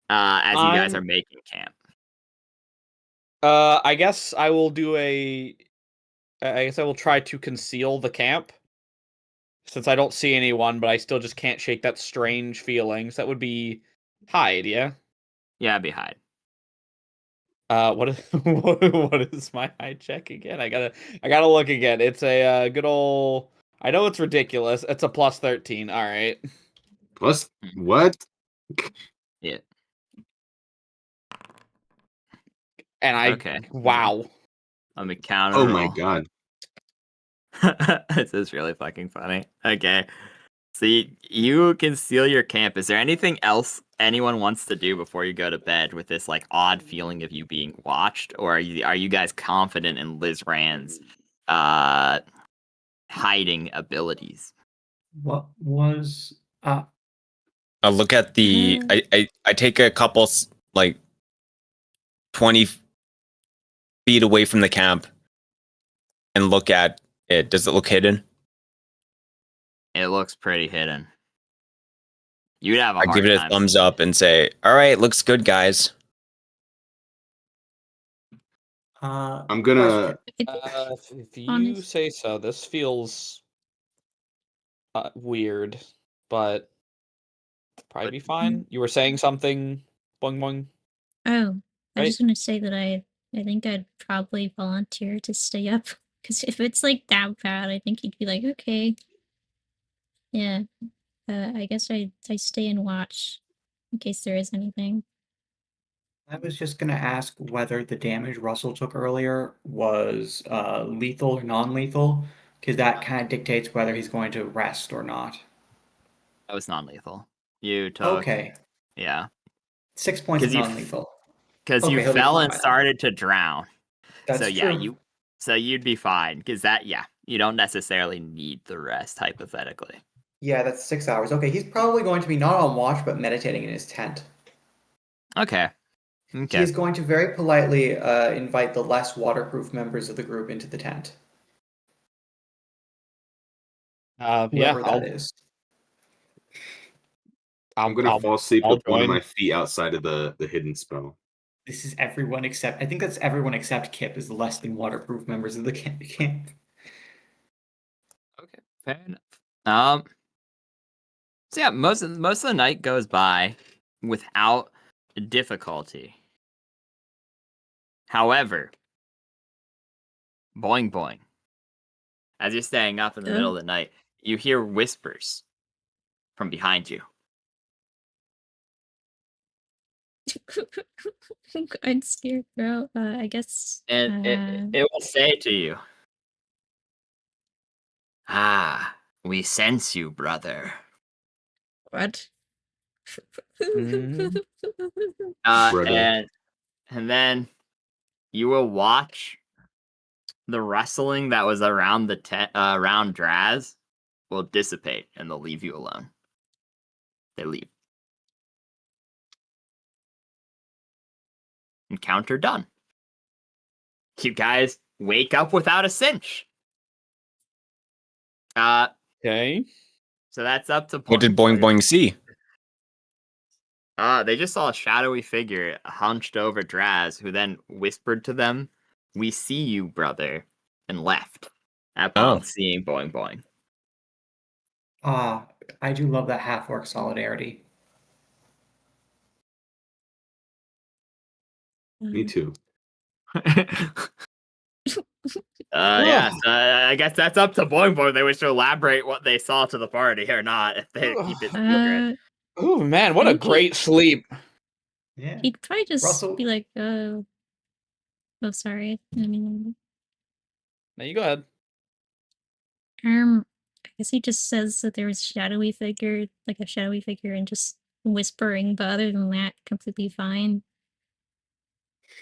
As you guys are making camp. I guess I will do I guess I will try to conceal the camp. Since I don't see anyone, but I still just can't shake that strange feeling. So that would be hide, yeah? Yeah, it'd be hide. What is my hide check again? I gotta look again. It's a good old. I know it's ridiculous. It's a plus 13. All right. Plus what? Yeah. And wow. Let me counter. Oh my god. This is really fucking funny. Okay. So you conceal your camp. Is there anything else anyone wants to do before you go to bed with this like odd feeling of you being watched? Or are you guys confident in Liz Rand's hiding abilities? What was I look at the I take a couple like 20 feet away from the camp and look at it. Does it look hidden? It looks pretty hidden. You'd have a hard I give it a thumbs up and say, "All right, looks good, guys." I'm gonna. If you say so, this feels weird, but probably be fine. You were saying something, boing boing. Oh, I was just gonna say that I think I'd probably volunteer to stay up because if it's like that bad, I think he'd be like, okay, yeah. I guess I stay and watch in case there is anything. I was just gonna ask whether the damage Russell took earlier was lethal or non-lethal, because that kind of dictates whether he's going to rest or not. That was non-lethal. You took. Okay. Yeah. 6 points of non-lethal. Because you fell and started to drown. That's true. So you'd be fine. Because you don't necessarily need the rest, hypothetically. Yeah, that's 6 hours. Okay, he's probably going to be not on watch, but meditating in his tent. Okay. He's going to very politely invite the less waterproof members of the group into the tent. Whoever that is. I'm gonna fall asleep with one of my feet outside of the hidden spell. This is everyone except. I think that's everyone except Kip is the less than waterproof members of the camp. Okay, fair enough. So yeah, most of the night goes by without difficulty. However, boing boing. As you're staying up in the middle of the night, you hear whispers from behind you. I'm scared, bro. I guess. And it will say to you, "Ah, we sense you, brother." What? And then you will watch the rustling that was around the around Draz will dissipate and they'll leave you alone. They leave. Encounter done. You guys wake up without a cinch. Okay. So that's up to What did Boing Boing see? They just saw a shadowy figure hunched over Draz, who then whispered to them, "We see you, brother," and left. Upon seeing Boing Boing. I do love that half-orc solidarity. Me too. Yeah, so I guess that's up to Boing Boing. They wish to elaborate what they saw to the party or not, if they keep it secret. Oh man, what a great sleep. Yeah. He'd probably just Russell... be like, oh, sorry. I mean, now you go ahead. I guess he just says that there was a shadowy figure, and just whispering, but other than that, completely fine.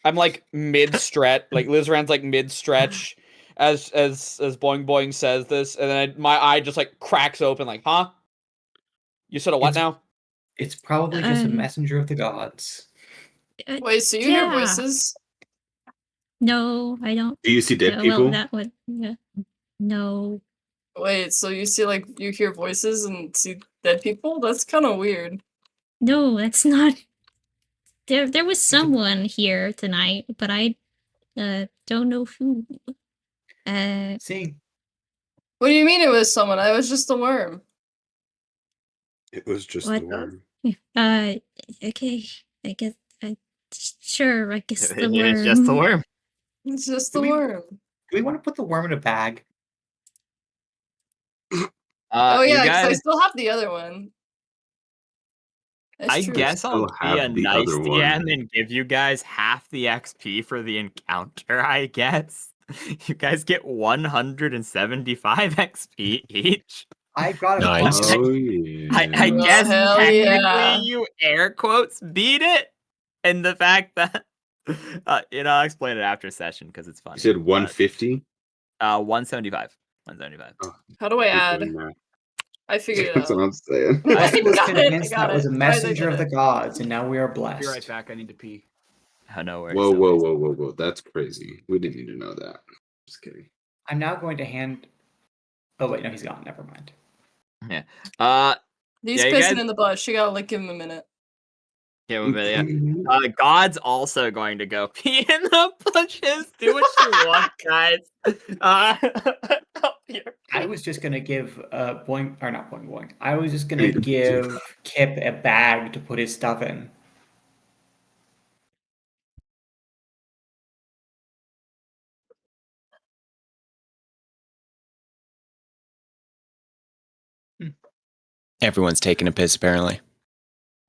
I'm like mid-stretch, like Lizran's like mid-stretch as Boing Boing says this, and then my eye just like cracks open like, huh? You said a what now? It's probably just a messenger of the gods. Wait, so you hear voices? No, I don't. Do you see dead people? Well, that would, no. Wait, so you see like you hear voices and see dead people? That's kind of weird. No, that's not. There was someone here tonight, but I don't know who. See. What do you mean it was someone? I was just a worm. It was just the worm. Okay. I guess. Sure. I guess the worm. It's just the worm. It's just the worm. Do we want to put the worm in a bag? Oh yeah, because I still have the other one. That's I true. guess I'll be a nice DM and give you guys half the XP for the encounter, I guess. You guys get 175 XP each. I got nice. I guess technically you air quotes beat it. And the fact that I'll explain it after session because it's funny. You said 150? 175. 175. Oh, how do I add? I figured it out. That's what I'm saying. I was convinced that was a messenger of the gods, and now we are blessed. Be right back. I need to pee. Oh, no worries. Whoa. That's crazy. We didn't need to know that. Just kidding. I'm now going to hand... Oh, wait, no, he's gone. Never mind. Yeah. He's pissing in the bush. You gotta give him a minute. Yeah, God's also going to go pee in the bushes. Do what you want, guys. I was just gonna give Boing, or not Boing. I was just gonna give Kip a bag to put his stuff in. Everyone's taking a piss, apparently.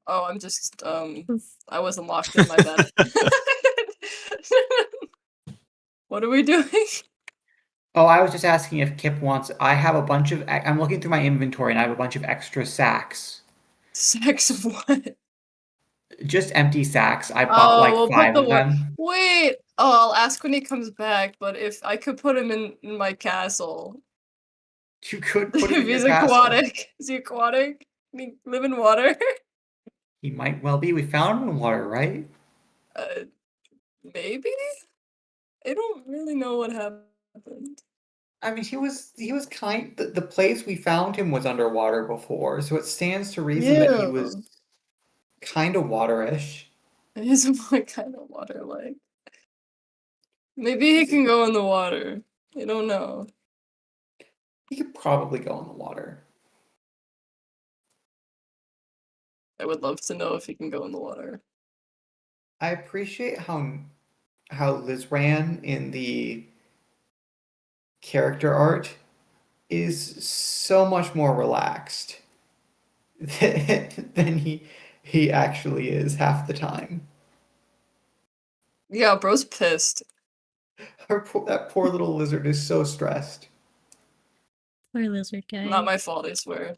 Oh, I'm just I wasn't locked in my bed. What are we doing? Oh, I was just asking if Kip wants... I have a bunch of... I'm looking through my inventory, and I have a bunch of extra sacks. Sacks of what? Just empty sacks. I bought like 5 of them. Wait! Oh, I'll ask when he comes back, but if I could put him in my castle. You could put him in he's your aquatic. castle. Is he aquatic? Can he live in water? He might well be. We found him in water, right? Maybe? I don't really know what happened. I mean, he was kind... The place we found him was underwater before, so it stands to reason that he was kind of waterish. It is kind of water-like. Maybe he can go in the water. I don't know. He could probably go in the water. I would love to know if he can go in the water. I appreciate how Liz ran in the character art is so much more relaxed than he actually is half the time. Yeah, bro's pissed. That poor little lizard is so stressed. Poor lizard guy. Not my fault, I swear.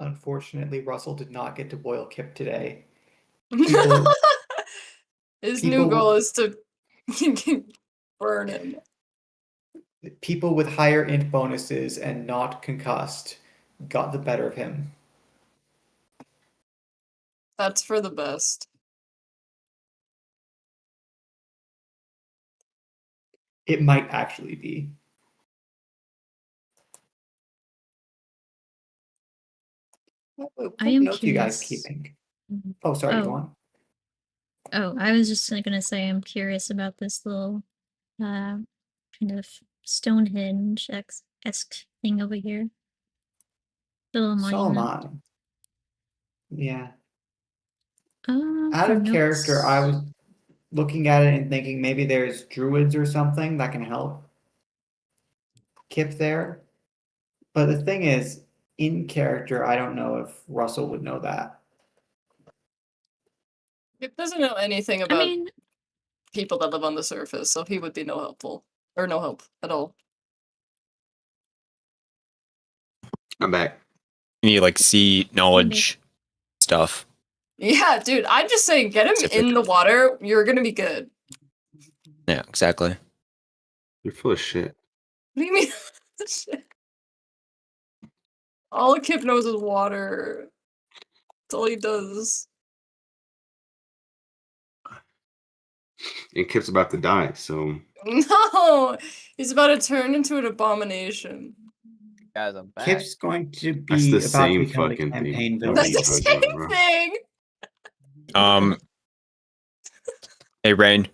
Unfortunately, Russell did not get to boil Kip today. His new goal is to burn him. People with higher int bonuses and not concussed got the better of him. That's for the best. It might actually be. What I am notes you guys curious. keeping? Oh, sorry, go on. Oh, I was just gonna say I'm curious about this little kind of Stonehenge-esque thing over here. The little So am monument. I. Yeah. For Out of character, I notes. was looking at it and thinking maybe there's druids or something that can help Kip there. But the thing is, in character, I don't know if Russell would know that. It doesn't know anything about people that live on the surface, so he would be no help at all. I'm back. You need like sea knowledge stuff. Yeah, dude, I'm just saying, get him in the water. You're gonna be good. Yeah, exactly. You're full of shit. What do you mean? All Kip knows is water. That's all he does. And Kip's about to die, so No, he's about to turn into an abomination. Guys, I'm back. Kip's going to that's be the about to same become the fucking campaign thing. villain. That's the same thing. Hey, Rain.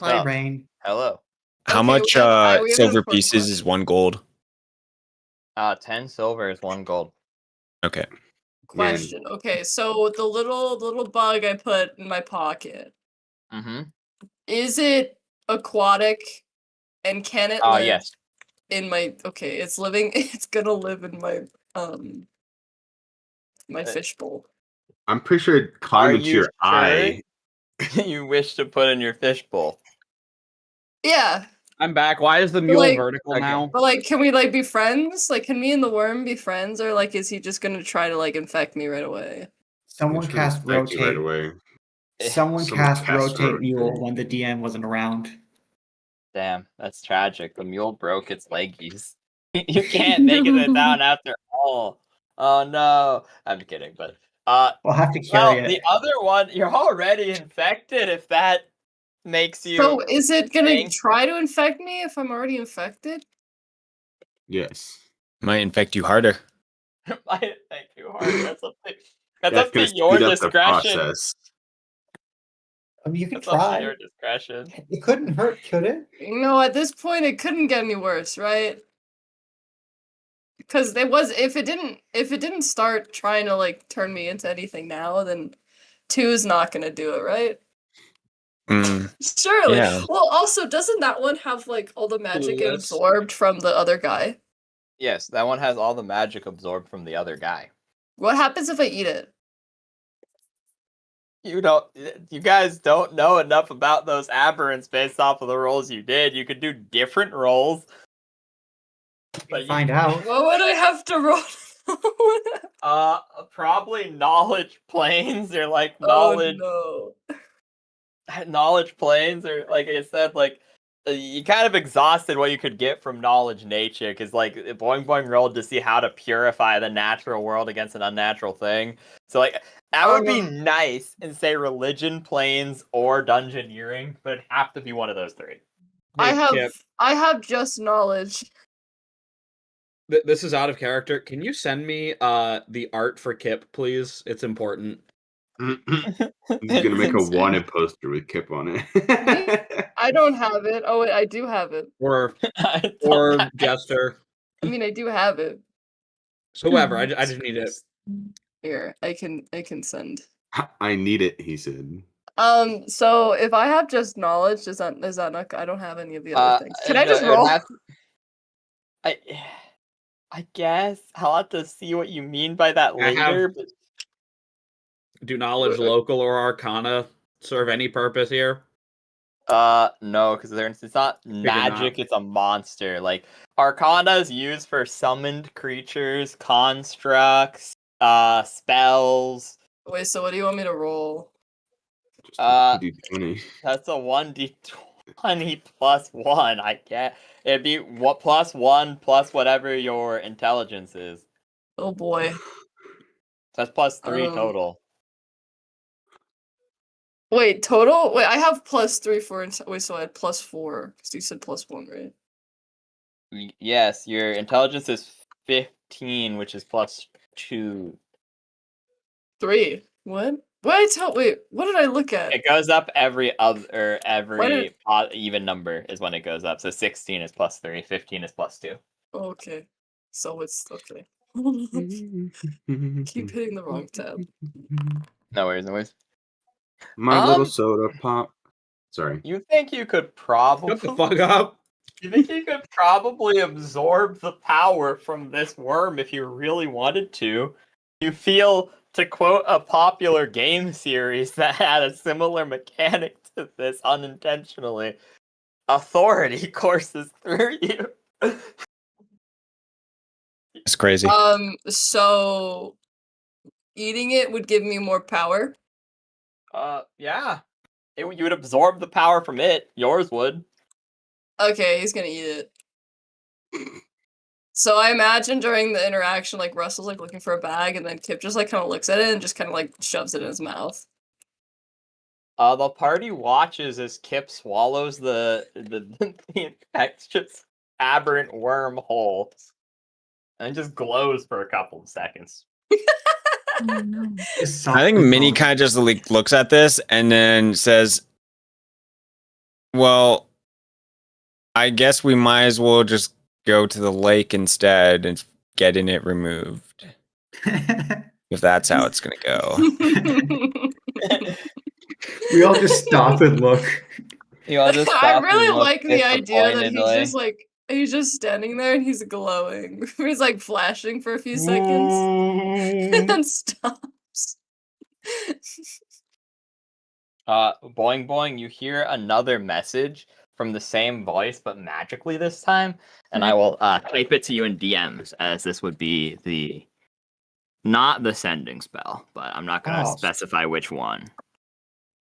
Hi, Rain. Hello. How Okay, much we have an silver important pieces is 1 gold? 10 silver is 1 gold. Okay. Question. Okay, so the little bug I put in my pocket. Mm-hmm. Is it aquatic, and can it live yes. in my? Okay, it's living. It's gonna live in my my fishbowl. I'm pretty sure it climbed into your eye. You wish to put in your fishbowl. Yeah. I'm back. Why is the mule vertical now? But like, can we like be friends? Like, can me and the worm be friends, or like, is he just gonna try to like infect me right away? Someone cast rotate. Right away. Someone cast rotate mule when the DM wasn't around. Damn, that's tragic. The mule broke its leggies. You can't make it down after all. Oh no. I'm kidding, but we'll have to carry it. The other one, you're already infected if that makes you. So is it gonna try to infect me if I'm already infected? Yes. Might infect you harder. Might infect you harder. That's up to your discretion. I mean, you can That's up try. to your discretion. It couldn't hurt, could it? No, at this point it couldn't get any worse, right? Because if it didn't start trying to like turn me into anything now, then 2's not gonna do it, right? Surely. Yeah. Well, also, doesn't that one have like all the magic absorbed from the other guy? Yes, that one has all the magic absorbed from the other guy. What happens if I eat it? You guys don't know enough about those aberrants based off of the rolls you did. You could do different rolls. But find out. What would I have to roll? Probably knowledge planes or like knowledge. Oh, no. Knowledge planes, or like I said, like you kind of exhausted what you could get from knowledge nature, because like Boing Boing rolled to see how to purify the natural world against an unnatural thing. So like that would be nice and say religion planes or dungeoneering, but it'd have to be one of those 3. I have just knowledge. This is out of character. Can you send me the art for Kip, please? It's important. He's gonna make a wanted poster with Kip on it. I don't have it. Oh wait, I do have it. Or Jester. I mean, I do have it. So whoever, I just need it. Here, I can send. I need it, he said. So if I have just knowledge, is that not? I don't have any of the other things. Can I just roll? I guess I'll have to see what you mean by that later. Do knowledge, local, or arcana serve any purpose here? No, because it's not magic, it's a monster. Like, arcana is used for summoned creatures, constructs, spells. Wait, so what do you want me to roll? Just do 20. That's a 1d20 plus 1. I can't. It'd be what plus 1 plus whatever your intelligence is. Oh boy. That's plus 3 total. Wait, total? Wait, I have +3 for wait, so I had +4 because you said +1, right? Yes, your intelligence is 15, which is +2. 3. What? Wait, what did I look at? It goes up every even number is when it goes up. So 16 is +3, 15 is +2. Okay. So it's okay. Keep hitting the wrong tab. No worries, no worries. My little soda pop. Sorry. You think you could probably Shut the fuck up. You think you could probably absorb the power from this worm if you really wanted to? You feel, to quote a popular game series that had a similar mechanic to this unintentionally, authority courses through you. It's crazy. So eating it would give me more power? Yeah. You would absorb the power from it. Yours would. Okay, he's gonna eat it. So I imagine during the interaction, like Russell's like looking for a bag, and then Kip just like kind of looks at it and just kind of like shoves it in his mouth. The party watches as Kip swallows the infectious aberrant wormhole and just glows for a couple of seconds. Oh, no. I think Minnie kind of just like looks at this and then says, "Well, I guess we might as well just go to the lake instead and getting it removed. If that's how it's gonna go." We all just stop and look. I really like the idea that he's just standing there and he's glowing. He's like flashing for a few seconds and then stops. Boing boing, you hear another message from the same voice, but magically this time. And I will type it to you in DMs, as this would be not the sending spell, but I'm not going to specify which one.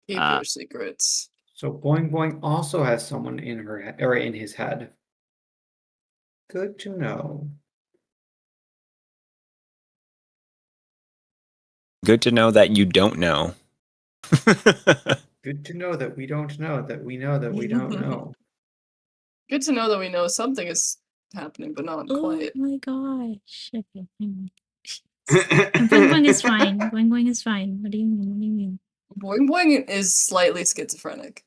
Keep your secrets. So Boing Boing also has someone in her or in his head. Good to know. Good to know that you don't know. Good to know that we don't know that we know that we don't know. Good to know that we know something is happening, but not quite. Oh my gosh. Okay. Boing Boing is fine. Boing Boing is fine. What do you mean? What do you mean? Boing Boing is slightly schizophrenic.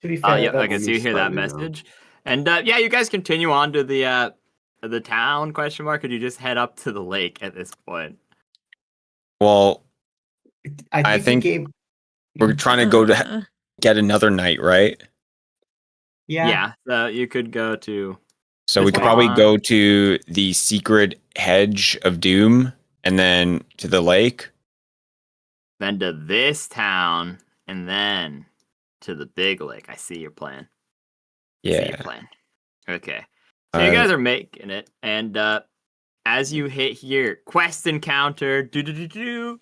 To be fair, yeah, okay, so you hear that message. And yeah, you guys continue on to the town, question mark, or do you just head up to the lake at this point? Well, I think we're trying to go to get another night, right? Yeah. Yeah, you could go to... So we could probably go to the secret hedge of doom and then to the lake. Then to this town and then to the big lake. I see your plan. Yeah. See your plan. Okay. So you guys are making it, and as you hit here, quest encounter. So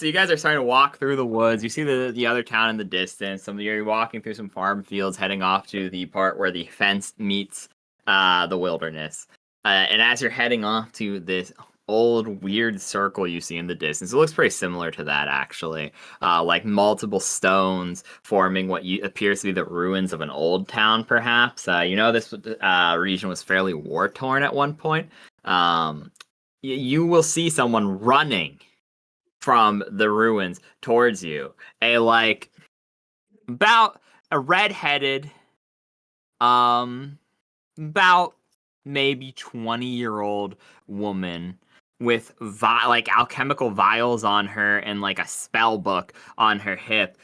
you guys are starting to walk through the woods. You see the other town in the distance. You're walking through some farm fields, heading off to the part where the fence meets the wilderness. And as you're heading off to this old weird circle you see in the distance, it looks pretty similar to that actually. Like multiple stones forming what appears to be the ruins of an old town, perhaps. This region was fairly war torn at one point. You will see someone running from the ruins towards you. About a redheaded, about maybe 20-year-old woman with alchemical vials on her and like a spell book on her hip,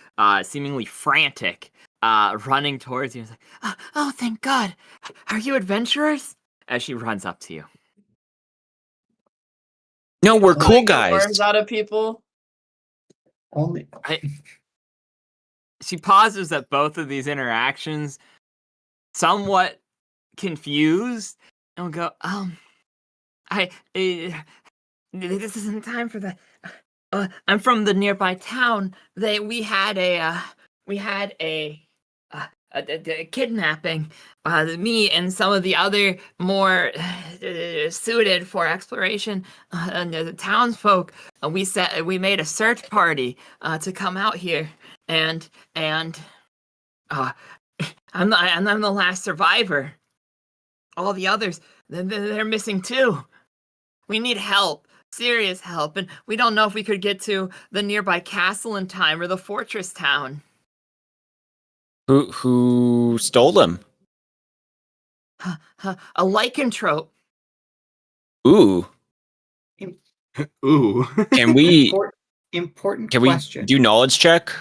seemingly frantic, running towards you. It's like, oh, thank God. Are you adventurers? As she runs up to you. No, we're cool guys. Worms out of people. Only. She pauses at both of these interactions, somewhat confused, and will go, this isn't time for that. I'm from the nearby town. We had a kidnapping. Me and some of the other more suited for exploration the townsfolk. We made a search party to come out here, and I'm the last survivor. All the others, they're missing too. We need help. Serious help, and we don't know if we could get to the nearby castle in time or the fortress town. Who stole them? A lycanthrope. Ooh. Ooh. Can we important can question. we do knowledge check?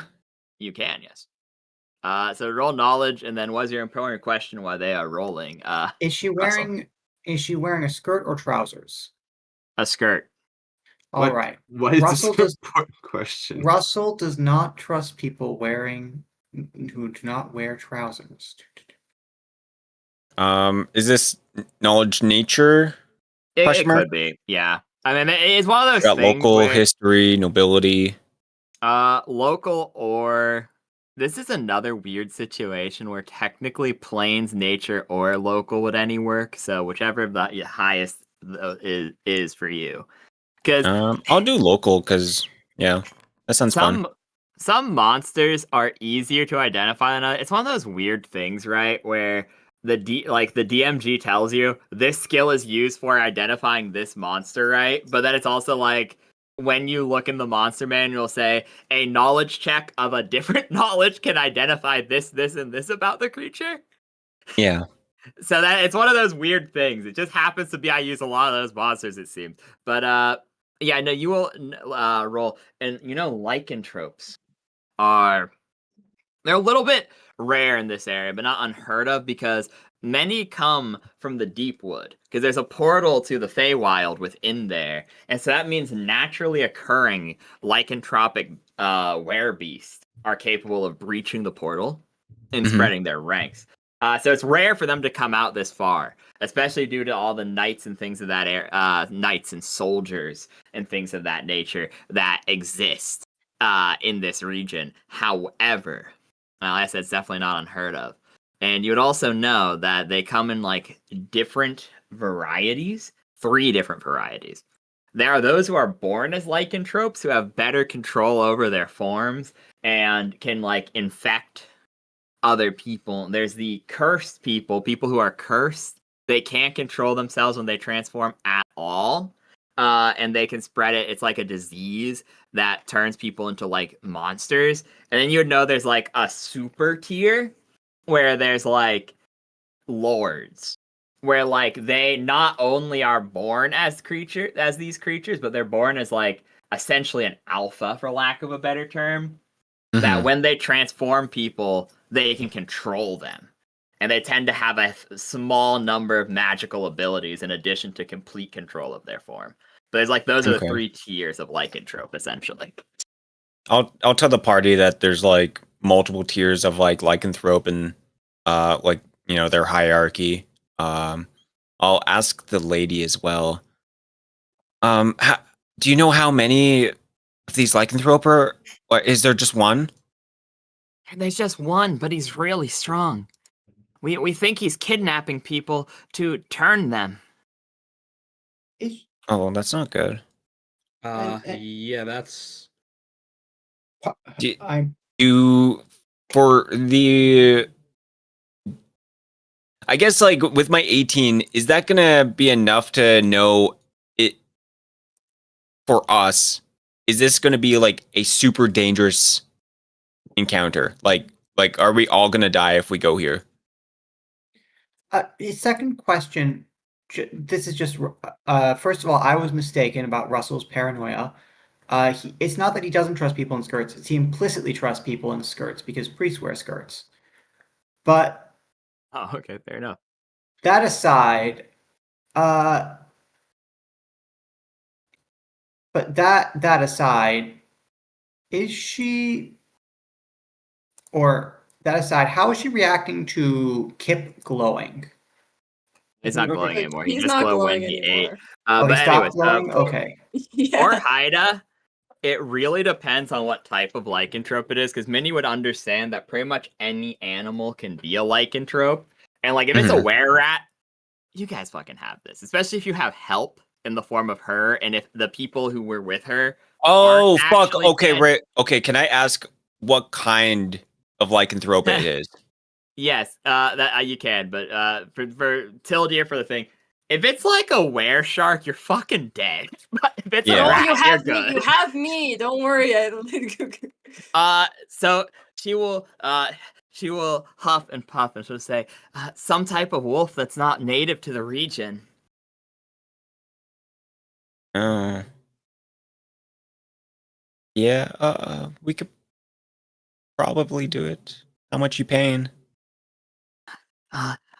You can, yes. So roll knowledge, and then what's your important question while they are rolling? Is she wearing a skirt or trousers? A skirt. All right. What is this important question? Russell does not trust people who do not wear trousers. Is this knowledge nature? It could be, yeah. I mean, it's one of those things local where, history, nobility. Local, or this is another weird situation where technically plains, nature, or local would any work. So whichever the highest is for you. Because I'll do local because that sounds fun. Some monsters are easier to identify than others. It's one of those weird things, right? Where the DMG tells you this skill is used for identifying this monster, right? But then it's also like when you look in the monster manual, say a knowledge check of a different knowledge can identify this, and this about the creature. Yeah. So that it's one of those weird things. It just happens to be I use a lot of those monsters, it seems. But yeah, no, you will roll, and lycanthropes they're a little bit rare in this area, but not unheard of because many come from the deep wood because there's a portal to the Feywild within there, and so that means naturally occurring lycanthropic werebeasts are capable of breaching the portal and spreading their ranks. So it's rare for them to come out this far, especially due to all the knights and things of that knights and soldiers and things of that nature that exist in this region. However, like I said, it's definitely not unheard of. And you would also know that they come in like different varieties, 3 different varieties. There are those who are born as lycanthropes who have better control over their forms and can like infect other people. There's the cursed people who are cursed. They can't control themselves when they transform at all. And they can spread it. It's like a disease that turns people into like monsters. And then you would know there's like a super tier where there's like lords, where like they not only are born as these creatures, but they're born as like essentially an alpha, for lack of a better term. That when they transform people, they can control them. And they tend to have a small number of magical abilities in addition to complete control of their form. But it's like those are the 3 tiers of lycanthrope, essentially. I'll tell the party that there's like multiple tiers of like lycanthrope and their hierarchy. I'll ask the lady as well. Do you know how many of these lycanthrope are? Or is there just one? There's just one, but he's really strong. We think he's kidnapping people to turn them. Oh, well, that's not good. Yeah, that's. I guess like with my 18, is that gonna be enough to know it for us? Is this gonna be like a super dangerous encounter? Like are we all gonna die if we go here? The second question, this is just first of all, I was mistaken about Russell's paranoia. It's not that he doesn't trust people in skirts; it's he implicitly trusts people in skirts because priests wear skirts. But okay, fair enough. That aside, is she, or that aside, how is she reacting to Kip glowing? It's not glowing anymore. He He's just not glowed glowing when he anymore. ate. He But stopped anyways, glowing? Okay. Yeah. Or Haida it really depends on what type of lycanthrope it is, because Minnie would understand that pretty much any animal can be a lycanthrope. And like if it's a were-rat, you guys fucking have this. Especially if you have help in the form of her, and if the people who were with her. Oh fuck! Okay, dead. right. Okay, can I ask what kind of lycanthrope it is? Yes, that you can, but for Tildeer for the thing, if it's like a were shark, you're fucking dead. But if it's a rat, you have you're me. good. You have me. Don't worry. So she will huff and puff and she'll say, some type of wolf that's not native to the region. Yeah, we could probably do it. How much you paying?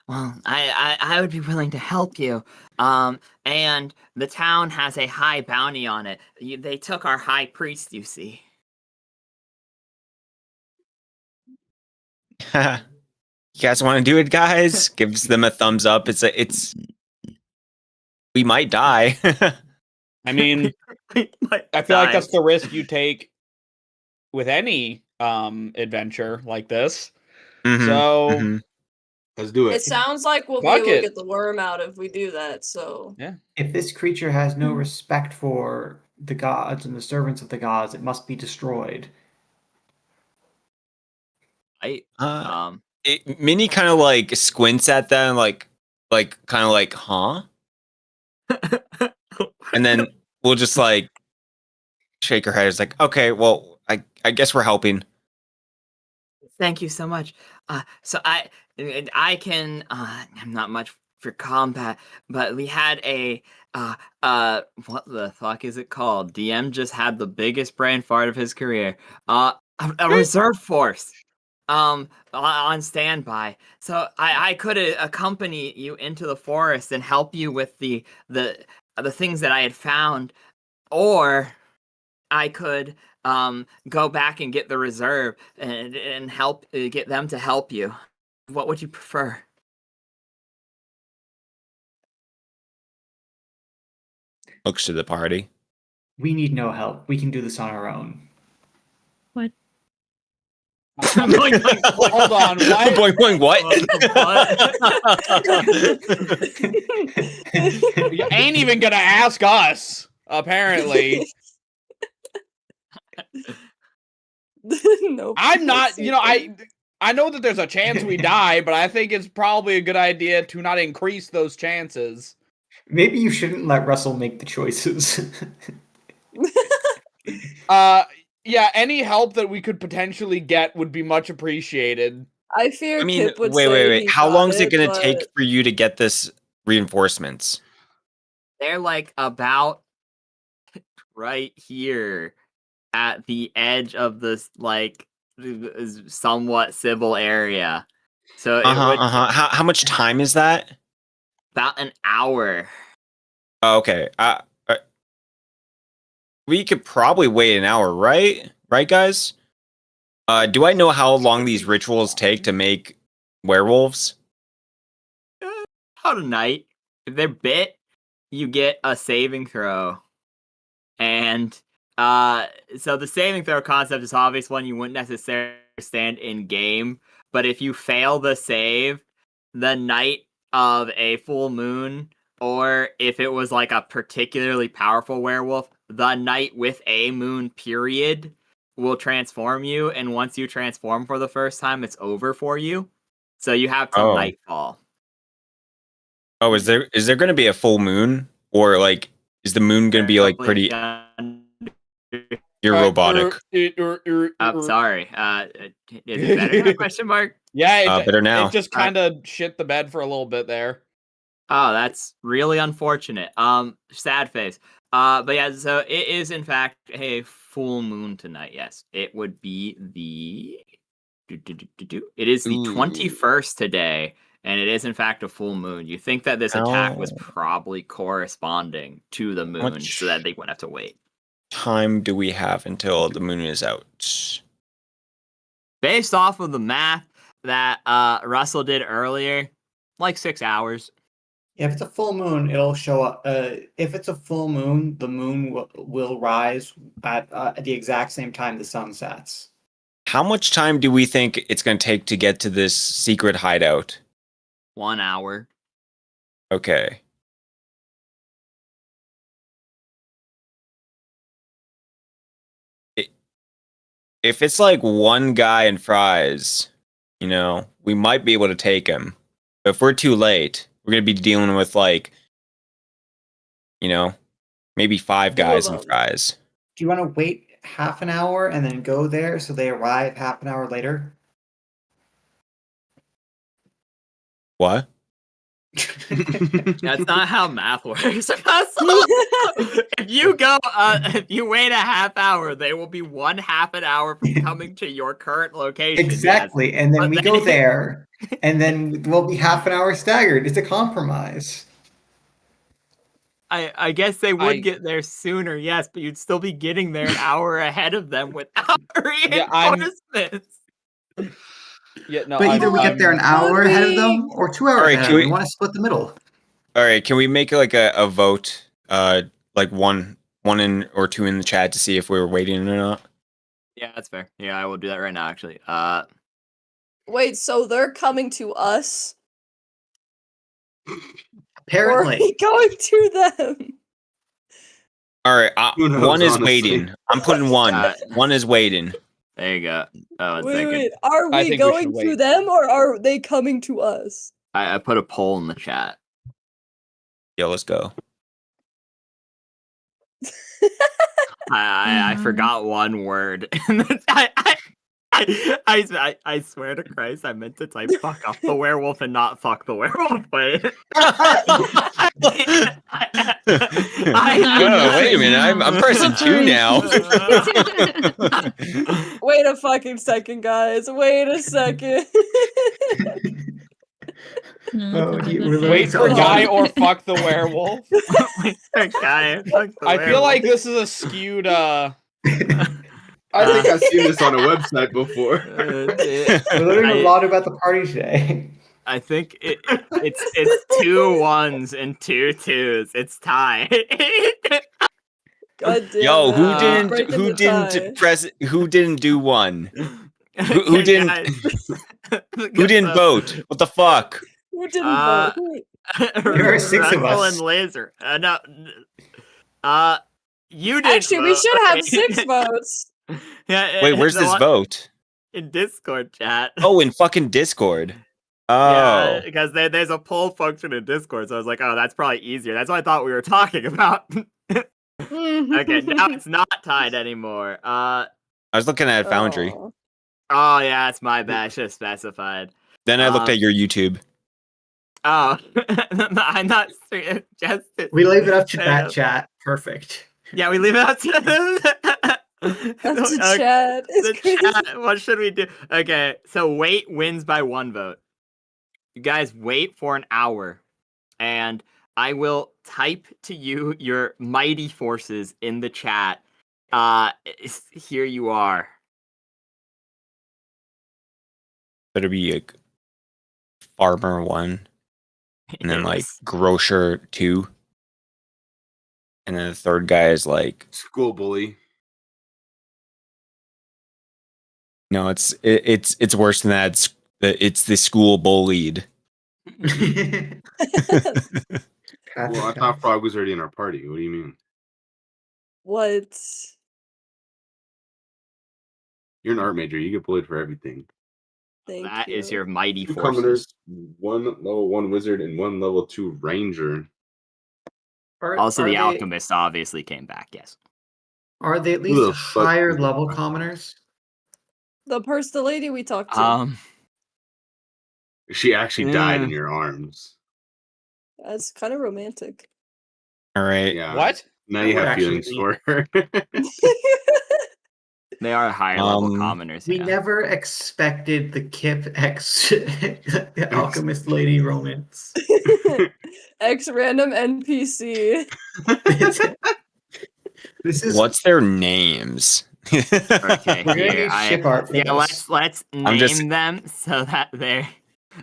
Well, I would be willing to help you. And the town has a high bounty on it. They took our high priest, you see. You guys want to do it, guys? Gives them a thumbs up. It's we might die. I mean, I feel like that's the risk you take with any adventure like this. So let's do it. It sounds like we'll be able to get the worm out if we do that. So yeah, if this creature has no respect for the gods and the servants of the gods, it must be destroyed. Minnie kind of like squints at them, like kind of like, huh? And then we'll just like shake her head. It's like, okay, well, I guess we're helping. Thank you so much. So I can. I'm not much for combat, but we had a what the fuck is it called? DM just had the biggest brain fart of his career. A reserve force. On standby. So I could accompany you into the forest and help you with the things that I had found, or I could go back and get the reserve and help get them to help you. What would you prefer? Looks to the party. We need no help. We can do this on our own. What? Boing, boing, boing. Hold on. Boing, boing, what? You ain't even gonna ask us, apparently. No, I'm not, I know that there's a chance we die, but I think it's probably a good idea to not increase those chances. Maybe you shouldn't let Russell make the choices. Yeah, any help that we could potentially get would be much appreciated. I fear Kip would wait. How long is it going to take for you to get this reinforcements? They're like about right here at the edge of this like somewhat civil area. So How much time is that? About an hour. Oh, okay. We could probably wait an hour, right? Right, guys? Do I know how long these rituals take to make werewolves? About a night. If they're bit, you get a saving throw. And so the saving throw concept is obvious one you wouldn't necessarily understand in game, but if you fail the save, the night of a full moon, or if it was like a particularly powerful werewolf, the night with a moon period will transform you, and once you transform for the first time, it's over for you. So you have till nightfall. Oh, is there going to be a full moon, or like is the moon going to be like pretty? You're robotic. I'm sorry. Is it better? Question mark. Yeah, better now. It just kind of shit the bed for a little bit there. Oh, that's really unfortunate. Sad face. But yeah, so it is in fact a full moon tonight. Yes, it would be the. It is the 21st today, and it is in fact a full moon. You think that this attack was probably corresponding to the moon, so that they wouldn't have to wait. Time do we have until the moon is out? Based off of the math that Russell did earlier, like 6 hours. If it's a full moon, it'll show up. If it's a full moon, the moon will rise at the exact same time the sun sets. How much time do we think it's going to take to get to this secret hideout? 1 hour. Okay. If it's like one guy and fries, you know, we might be able to take him. But if we're too late, we're going to be dealing with like, you know, maybe 5 guys and fries. Do you want to wait half an hour and then go there so they arrive half an hour later? What? That's not how math works. If you go, if you wait a half hour, they will be 1/2 an hour from coming to your current location. Exactly, yes. and then we go there, and then we'll be half an hour staggered. It's a compromise. I guess they would get there sooner, yes, but you'd still be getting there an hour ahead of them without reinforcements. Yeah, no, but either we get there an hour ahead of them or 2 hours ahead. We want to split the middle. All right, can we make like a vote, like one in or 2 in the chat to see if we were waiting or not? Yeah, that's fair. Yeah, I will do that right now, actually. Wait, so they're coming to us? Apparently. Or are we going to them? All right, Who knows, one is honestly. waiting. I'm putting one. One is waiting. There you go. Oh, Wait, are I we think we going should to wait. them or are they coming to us? I put a poll in the chat. Yeah, let's go. I forgot one word. I swear to Christ, I meant to type "fuck off the werewolf" and not "fuck the werewolf." Wait. Wait a minute, I'm pressing 2 now. Wait a fucking second, guys. Wait a second. Wait for guy or fuck the werewolf. Wait for guy. Fuck the I feel werewolf. like this is a skewed. I think I've seen this on a website before. We're learning a lot about the party today. I think it's 2 1s and 2 2s. It's tied. God damn. Yo, Breaking who the tie. didn't press? Who didn't do one? Who didn't? Who didn't vote? What the fuck? Who didn't vote? There are 6 of Russell us. and Laser. No. You did. Actually, we should have 6 votes. Yeah. Wait, where's this vote? In Discord chat. Oh, in fucking Discord. Oh. Yeah, because there's a poll function in Discord, so I was like, oh, that's probably easier. That's what I thought we were talking about. Okay, now it's not tied anymore. I was looking at Foundry. Oh yeah, it's my bad. I should have specified. Then I looked at your YouTube. Oh, I'm not serious. Just We leave it up to that chat. Perfect. Yeah, we leave it up to chat. The chat. What should we do? Okay, so wait wins by 1 vote. You guys wait for an hour, and I will type to you your mighty forces in the chat. Here you are. Better be like Farmer 1, and then like Yes. Grocer 2, and then the third guy is like School bully. no, it's worse than that. It's the school bullied. Well, I thought Frog was already in our party. What do you mean? What? You're an art major. You get bullied for everything. That is your mighty 2 forces. commoners, 1 level 1 wizard, and 1 level 2 ranger. Also, the alchemist obviously came back. Yes. Are they at Who the least fuck- higher level commoners? The lady we talked to. She actually died in your arms. That's kind of romantic. All right. Yeah. What? Now you have feelings for her. They are higher level commoners. We yeah. never expected the Kip X alchemist lady romance. X random NPC. This is What's their names? Okay, We're gonna here, do ship art for this. let's name them so that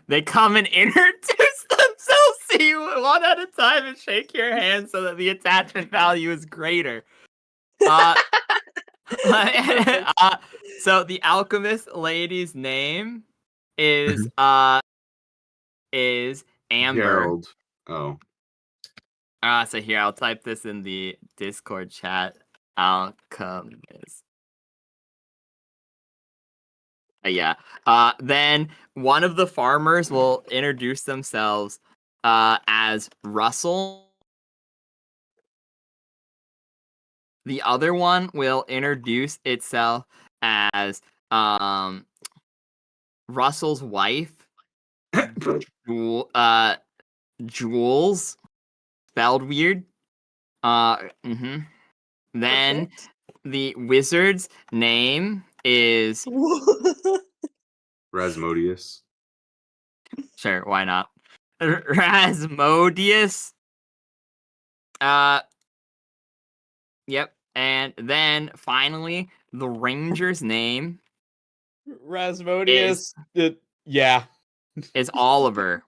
they come and introduce themselves see you one at a time and shake your hand so that the attachment value is greater. So the alchemist lady's name is Amber. Gerald. Oh. So here I'll type this in the Discord chat. Alchemist. Yeah. Then one of the farmers will introduce themselves as Russell. The other one will introduce itself as Russell's wife, Jules, spelled weird. Then Perfect. the wizard's name is Rasmodius. Sure, why not? Rasmodius. Yep. And then finally, the ranger's name Rasmodius. Yeah. is Oliver.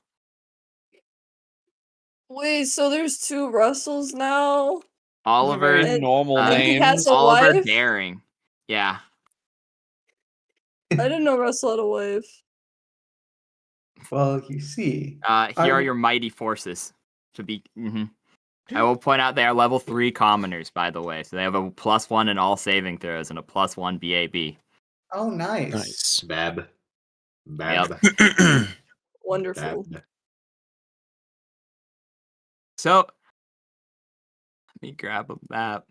Wait, so there's 2 Russells now? Oliver. Very normal and he names. has a Oliver wife? Daring. Yeah. I didn't know Russell had a wife. Well, you see. Here are your mighty forces. To be. I will point out they are level 3 commoners, by the way. So they have a +1 in all saving throws and a +1 BAB. Oh, nice. Nice. Bab. Yep. Wonderful. Bab. So let me grab a map.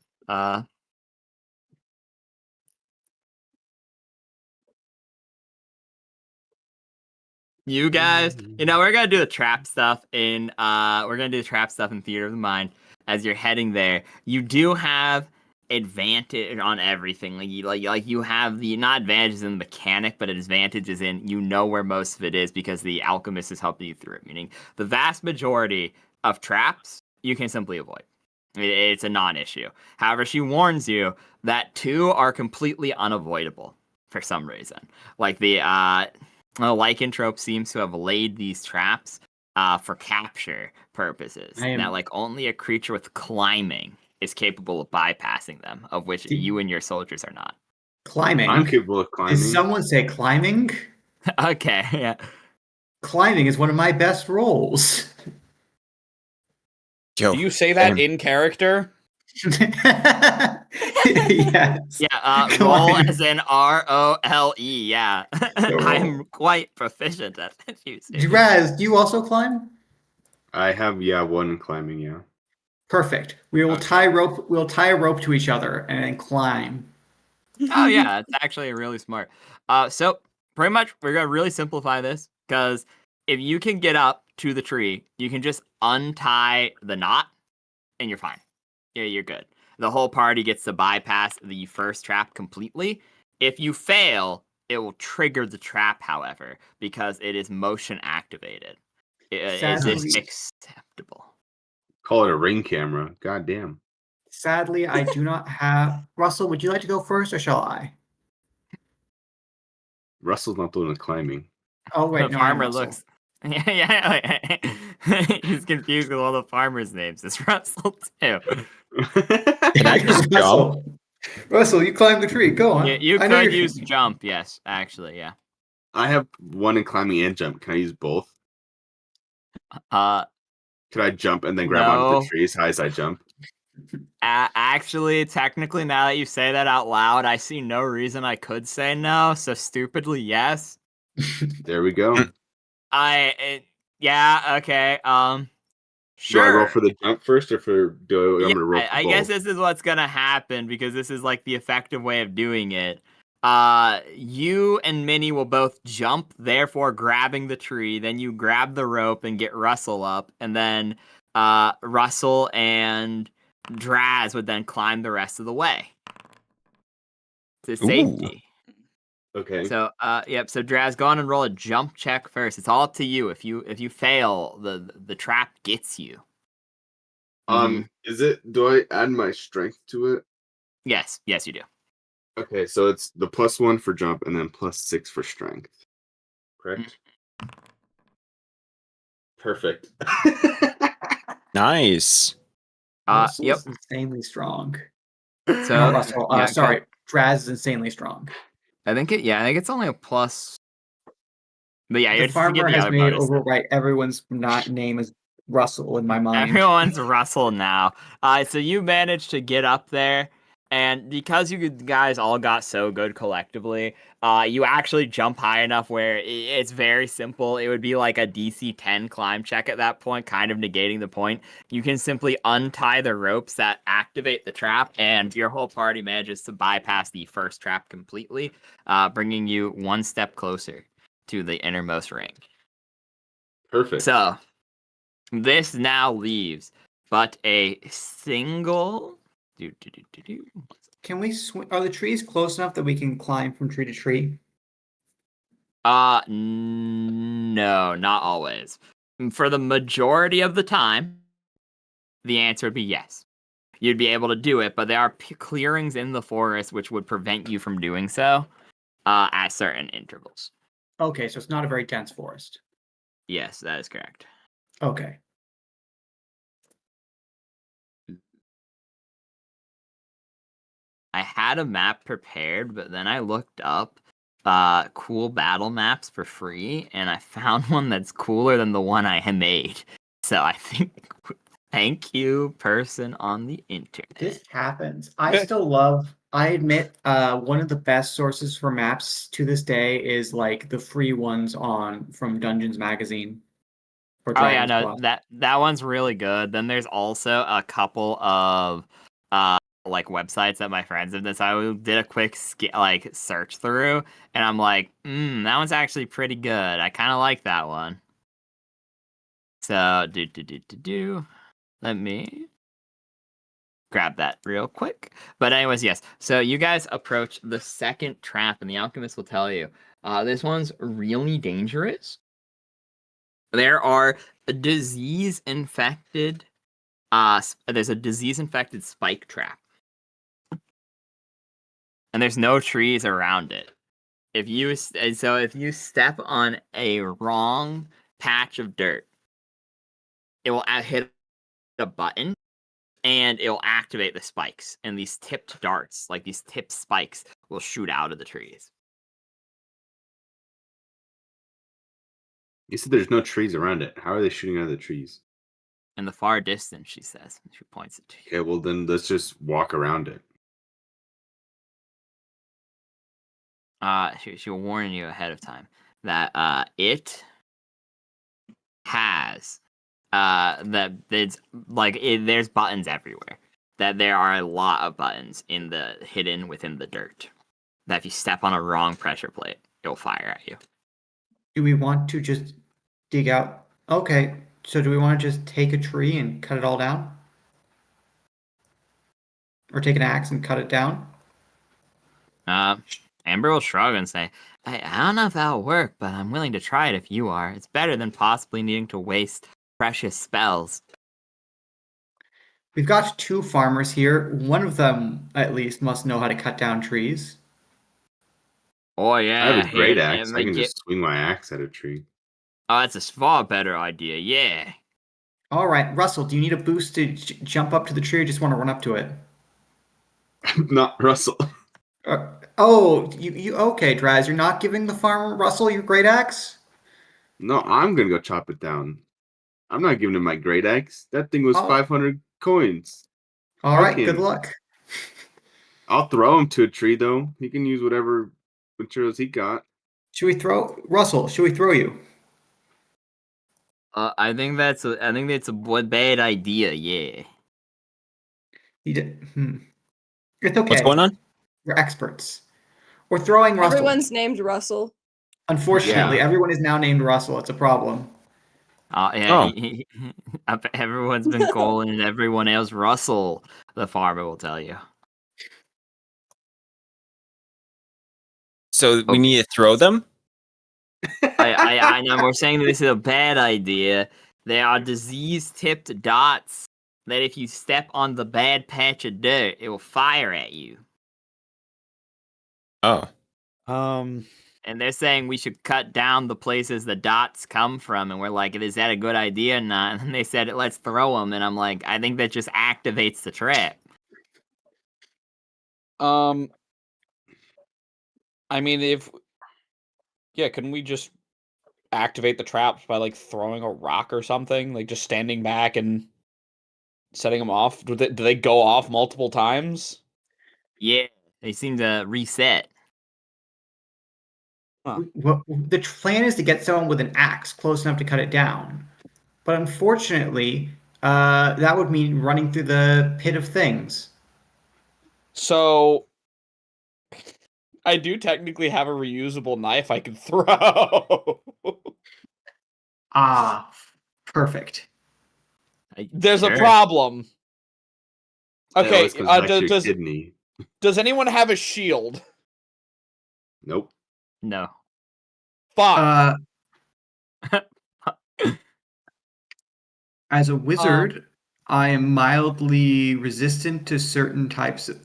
You guys, we're gonna do the trap stuff in Theater of the Mind. As you're heading there, you do have advantage on everything. Like you have the not advantages in the mechanic, but advantages in where most of it is because the alchemist is helping you through it. Meaning the vast majority of traps you can simply avoid. It's a non-issue. However, she warns you that 2 are completely unavoidable for some reason. Like the lycanthrope seems to have laid these traps for capture purposes. Now, like only a creature with climbing is capable of bypassing them, of which you and your soldiers are not. Climbing. I'm capable of climbing. Did someone say climbing? Okay, yeah. Climbing is one of my best rolls. Yo, Do you say that in character? Yes. Yeah, roll as in ROLE, yeah. I'm quite proficient at it. Raz, do you also climb? I have 1 climbing, yeah. Perfect. We will tie rope. We'll tie a rope to each other and then climb. Oh yeah, it's actually really smart. So pretty much we're gonna really simplify this because if you can get up to the tree, you can just untie the knot, and you're fine. Yeah, you're good. The whole party gets to bypass the first trap completely. If you fail, it will trigger the trap, however, because it is motion activated. Is this acceptable? Call it a ring camera. God damn. Sadly, I do not have... Russell, would you like to go first, or shall I? Russell's not doing the climbing. Oh, wait, The farmer looks... Yeah. He's confused with all the farmers' names. It's Russell, too. Can I just jump? Russell, you climb the tree. Go on. Yeah, you could use jump, yes, actually, yeah. I have 1 in climbing and jump. Can I use both? Could I jump and then grab onto the tree as high as I jump? Actually, technically, now that you say that out loud, I see no reason I could say no, so stupidly, yes. There we go. Yeah, okay, sure. Do I roll for the jump first, or I'm gonna roll for I both? guess this is what's gonna happen, because this is like the effective way of doing it. You and Minnie will both jump, therefore grabbing the tree, then you grab the rope and get Russell up, and then Russell and Draz would then climb the rest of the way to safety. Okay. So so Draz, go on and roll a jump check first. It's all up to you. If you fail, the trap gets you. Do I add my strength to it? Yes, you do. Okay, so it's the +1 for jump and then +6 for strength. Correct? Perfect. Russell's Yep. insanely strong. So Not Russell. yeah, Sorry, Draz is insanely strong. I think it's only a plus. But yeah, The you're to farmer get the has other made bonus. overwrite everyone's name as Russell in my mind. Everyone's Russell now. So you managed to get up there, and because you guys all got so good collectively, you actually jump high enough where it's very simple. It would be like a DC 10 climb check at that point, kind of negating the point. You can simply untie the ropes that activate the trap, and your whole party manages to bypass the first trap completely, bringing you one step closer to the innermost ring. Perfect. So this now leaves but a single. Can we swing? Are the trees close enough that we can climb from tree to tree? No, not always. For the majority of the time, the answer would be yes. You'd be able to do it, but there are clearings in the forest which would prevent you from doing so at certain intervals. Okay, so it's not a very dense forest. Yes, that is correct. Okay. I had a map prepared, but then I looked up cool battle maps for free, and I found one that's cooler than the one I had made. So I think, thank you, person on the internet. This happens. I still love. I admit, one of the best sources for maps to this day is like the free ones from Dungeons Magazine. Or Oh yeah, Dragon's no, Claw. that one's really good. Then there's also a couple of like websites that my friends have decided. I did a quick search through, and I'm like, that one's actually pretty good. I kind of like that one. So let me grab that real quick. But anyways, yes. So you guys approach the second trap, and the alchemist will tell you, this one's really dangerous. There are disease-infected. There's a disease-infected spike trap, and there's no trees around it. If you step on a wrong patch of dirt, it will hit a button, and it will activate the spikes. And these tipped darts, like these tipped spikes, will shoot out of the trees. You said there's no trees around it. How are they shooting out of the trees? In the far distance, she says. She points it to you. Okay, well then let's just walk around it. She'll warn you ahead of time that it has that it's like there's buttons everywhere. That there are a lot of buttons hidden within the dirt. That if you step on a wrong pressure plate, it'll fire at you. Do we want to just dig out? Okay, so do we want to just take a tree and cut it all down? Or take an axe and cut it down? Amber will shrug and say, I don't know if that'll work, but I'm willing to try it if you are. It's better than possibly needing to waste precious spells. We've got two farmers here. One of them, at least, must know how to cut down trees. Oh, yeah. I have a great axe. I can just swing my axe at a tree. Oh, that's a far better idea, yeah. All right, Russell, do you need a boost to jump up to the tree or just want to run up to it? Not Russell. You okay, Draz? You're not giving the farmer Russell your great axe? No, I'm gonna go chop it down. I'm not giving him my great axe. That thing was 500 coins. All right, good luck. I'll throw him to a tree though. He can use whatever materials he got. Should we throw Russell? Should we throw you? I think that's a bad idea. Yeah. It's okay. What's going on? We're experts. We're throwing Russell. Everyone's named Russell. Unfortunately, everyone is now named Russell. It's a problem. Everyone's been calling everyone else Russell. The farmer will tell you. So we need to throw them? I know we're saying that this is a bad idea. There are disease-tipped dots that if you step on the bad patch of dirt, it will fire at you. Oh. And they're saying we should cut down the places the dots come from, and we're like, is that a good idea or not? And they said, let's throw them, and I'm like, I think that just activates the trap. I mean, couldn't we just activate the traps by like throwing a rock or something? Like just standing back and setting them off? Do they go off multiple times? Yeah, they seem to reset. Huh. Well, the plan is to get someone with an axe close enough to cut it down. But unfortunately, that would mean running through the pit of things. So, I do technically have a reusable knife I can throw. Ah, perfect. There's a problem. Okay, does anyone have a shield? Nope. No. Fuck. As a wizard, I am mildly resistant to certain types of...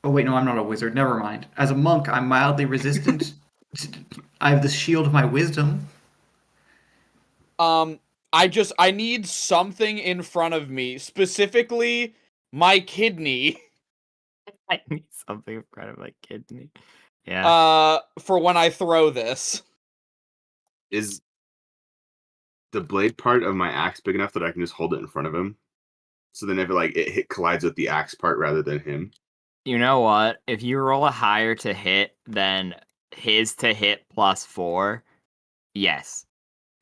Oh, wait, no, I'm not a wizard. Never mind. As a monk, I'm mildly resistant. I have the shield of my wisdom. I need something in front of me, specifically my kidney. I need something in front of my kidney. Yeah. For when I throw this. Is the blade part of my axe big enough that I can just hold it in front of him? So then if it collides with the axe part rather than him? You know what? If you roll a higher to hit than his to hit +4, yes.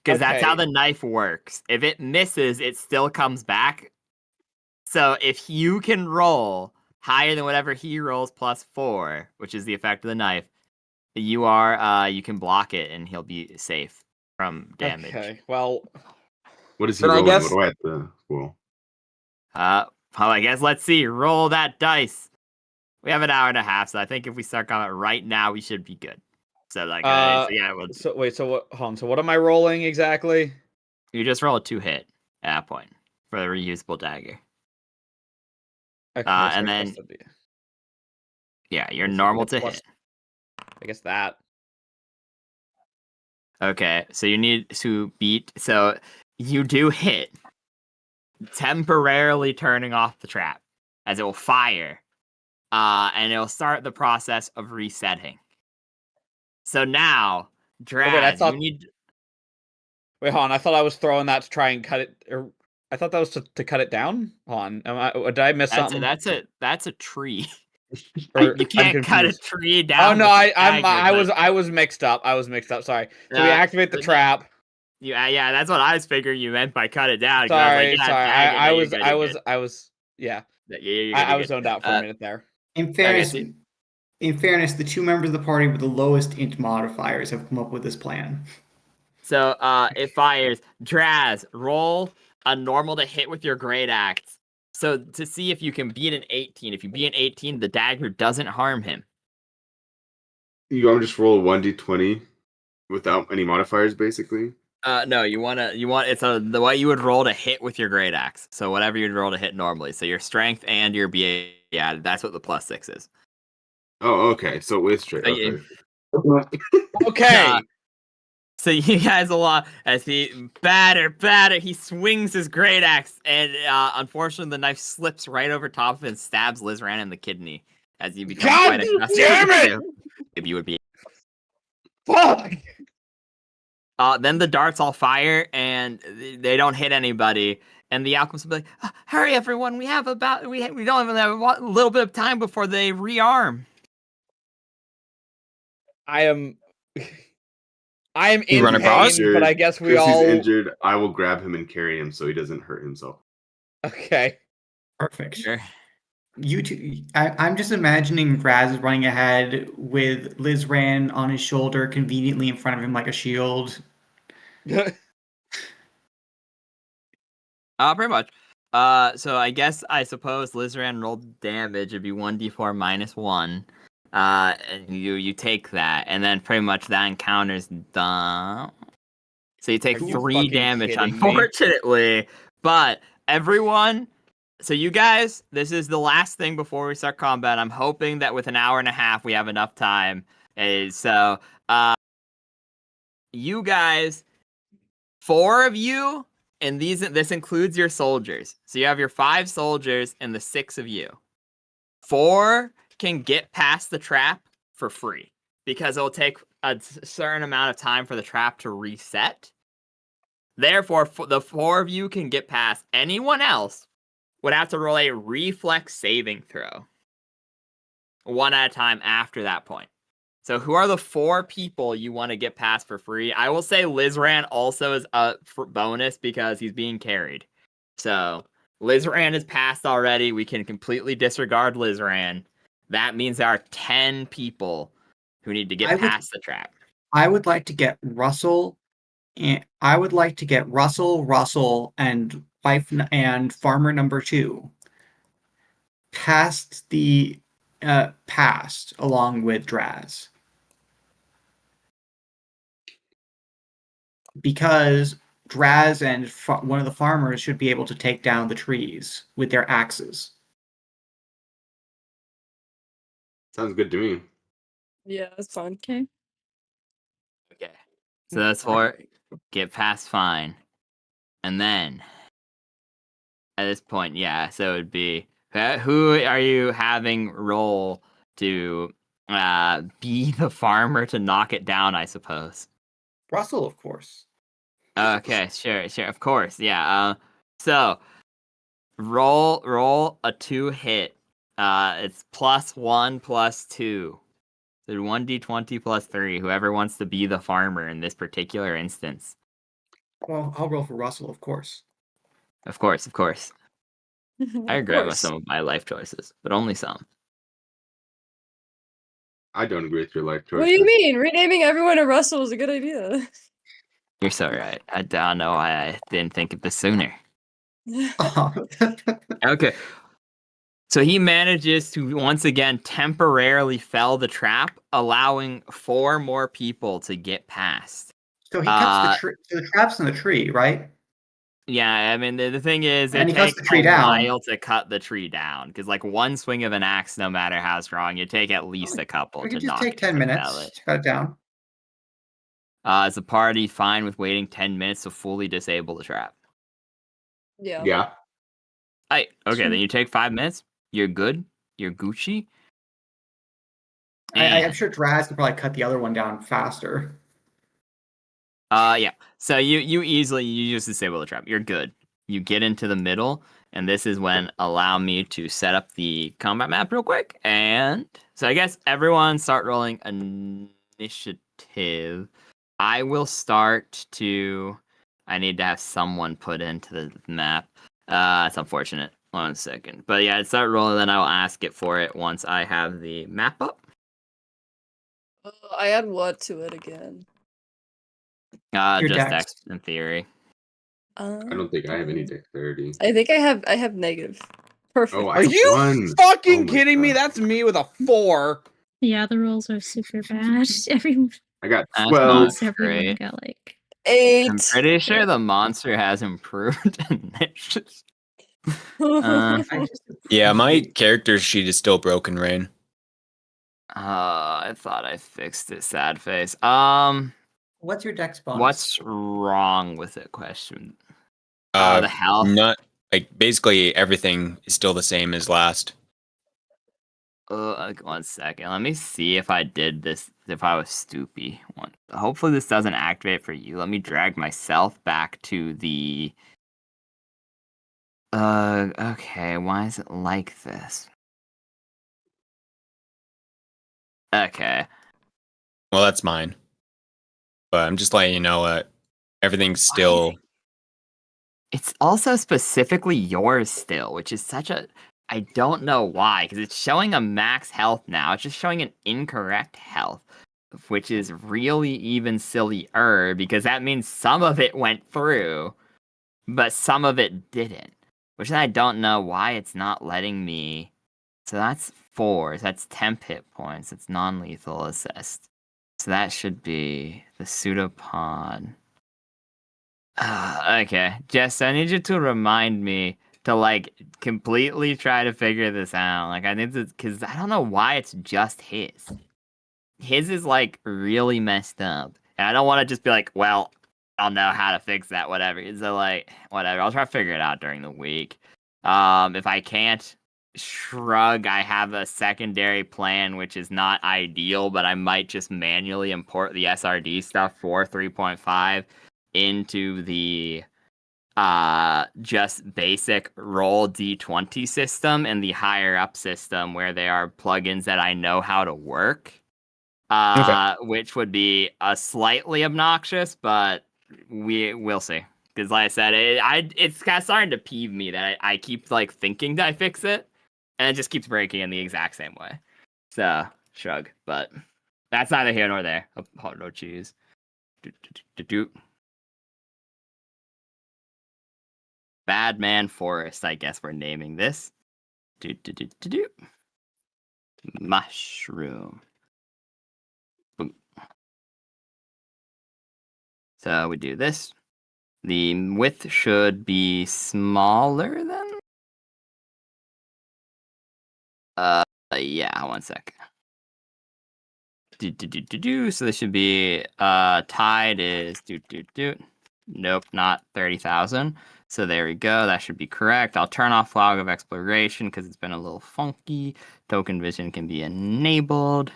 Because that's how the knife works. If it misses, it still comes back. So if you can roll higher than whatever he rolls +4, which is the effect of the knife, you can block it and he'll be safe from damage. Okay, well... What is he rolling? What do I have to roll? Well, I guess let's see. Roll that dice. We have an hour and a half, so I think if we start combat right now, we should be good. So So what am I rolling exactly? You just roll a 2-hit at that point for the reusable dagger. Okay, and then you're normal to hit. I guess that. Okay, so you need to beat. So you do hit, temporarily turning off the trap as it will fire, and it will start the process of resetting. So now, Draz, you need. Wait, hold on. I thought I was throwing that to try and cut it. Or I thought that was to cut it down. Hold on. Did I miss something? That's a tree. You can't cut a tree down. Oh no, I was mixed up. Sorry. So we activate the trap. Yeah, that's what I was figuring you meant by cut it down. Sorry. I was zoned out for a minute there. In fairness, the two members of the party with the lowest int modifiers have come up with this plan. So it fires. Draz, roll a normal to hit with your great axe. So to see if you can beat an 18. If you beat an 18, the dagger doesn't harm him. You want to just roll a 1d20 without any modifiers, basically? No, it's the way you would roll to hit with your great axe. So whatever you'd roll to hit normally. So your strength and your BA, that's what the +6 is. Oh, okay. So with strength. Okay. Okay. So you guys a lot as he batter, he swings his great axe, and unfortunately the knife slips right over top of it and stabs Lizran in the kidney as you become quite accustomed. Damn it! If you would be. Fuck. Then the darts all fire and they don't hit anybody, and the alchemist will be like, "Hurry, everyone! We don't even have a little bit of time before they rearm." I am in pain, but I guess we all. He's injured. I will grab him and carry him so he doesn't hurt himself. Okay. Perfect. Sure. You two, I'm just imagining Raz running ahead with Lizran on his shoulder, conveniently in front of him like a shield. Pretty much. So I suppose Lizran rolled damage. It'd be 1d4 -1. And you take that, and then pretty much that encounter's done. So you take 3 damage, unfortunately. But everyone, so you guys, this is the last thing before we start combat. I'm hoping that with an hour and a half we have enough time. So you guys, 4 of you, and this includes your soldiers. So you have your 5 soldiers and the 6 of you. 4 can get past the trap for free because it'll take a certain amount of time for the trap to reset. Therefore, the 4 of you can get past. Anyone else would have to roll a reflex saving throw. 1 at a time after that point. So who are the 4 people you want to get past for free? I will say Lizran also is up for bonus because he's being carried. So Lizran is passed already. We can completely disregard Lizran. That means there are 10 people who need to get past the trap. I would like to get Russell, and Russell, and wife and farmer number 2 past the past along with Draz. Because Draz and one of the farmers should be able to take down the trees with their axes. Sounds good to me. Yeah, that's fine. Okay. Okay. So that's 4. Get past fine. And then, at this point, yeah, so it would be, who are you having roll to be the farmer to knock it down, I suppose? Russell, of course. Okay, sure, of course, yeah. So, roll a 2 hit. It's +1 +2. So 1d20 +3, whoever wants to be the farmer in this particular instance. Well, I'll roll for Russell, of course. Of course. I regret course. some of my life choices, but only some. I don't agree with your life choices. What do you mean? Renaming everyone to Russell is a good idea. You're so right. I don't know why I didn't think of this sooner. Okay. So he manages to once again temporarily fell the trap, allowing 4 more people to get past. So he cuts the trap's in the tree, right? Yeah, I mean the thing is, And it he cuts takes the tree a down. while to cut the tree down because like one swing of an axe, no matter how strong, you take at least a couple We to could just knock take it 10 to minutes fell it. to cut it down. Is the party fine with waiting 10 minutes to fully disable the trap? Yeah. Yeah. Okay, Sure. then you take 5 minutes. You're good. You're Gucci. I'm sure Draz could probably cut the other one down faster. Yeah. So you just disable the trap. You're good. You get into the middle, and this is when allow me to set up the combat map real quick. And so I guess everyone start rolling initiative. I will start to. I need to have someone put into the map. It's unfortunate. 1 second. But yeah, start rolling, then I will ask it for it once I have the map up. I add what to it again? Your Just dex. Dex in theory. I don't think I have any dexterity. I think I have negative. Perfect. Oh, I Are have you 1. fucking Oh my kidding me? God. That's me with a 4. Yeah, the rolls are super bad. Everyone, I got That's 12. not almost everyone great. got like 8. I'm pretty sure the monster has improved. Yeah, my character sheet is still broken, Rain. I thought I fixed it. Sad face. What's your dex bonus? What's wrong with it? Question. The health. Not like basically everything is still the same as last. 1 second. Let me see if I did this. If I was stoopy. Hopefully this doesn't activate for you. Let me drag myself back to the. Okay. Why is it like this? Okay. Well, that's mine. But I'm just letting you know that everything's still. It's also specifically yours still, which is such a. I don't know why, because it's showing a max health now. It's just showing an incorrect health, which is really even sillier, because that means some of it went through, but some of it didn't. Which I don't know why it's not letting me. So that's 4. So that's temp hit points. It's non-lethal assist. So that should be the pseudopod. Okay, Jess, I need you to remind me to like completely try to figure this out. Like I need to, because I don't know why it's just his. His is like really messed up, And I don't want to just be like, well, I'll know how to fix that, whatever. So like, whatever. I'll try to figure it out during the week. If I can't, shrug. I have a secondary plan, which is not ideal, but I might just manually import the SRD stuff for 3.5 into the just basic roll D20 system and the higher up system where there are plugins that I know how to work. Which would be slightly obnoxious, but we'll see. Because like I said, it's kind of starting to peeve me that I keep like thinking that I fix it, and it just keeps breaking in the exact same way. So shrug, but that's neither here nor there. Oh no, cheese. Bad Man Forest, I guess we're naming this. Mushroom. Boom. So we do this. The width should be smaller than. Yeah, 1 sec. So this should be tide is Nope, not 30,000. So there we go. That should be correct. I'll turn off Log of Exploration because it's been a little funky. Token Vision can be enabled.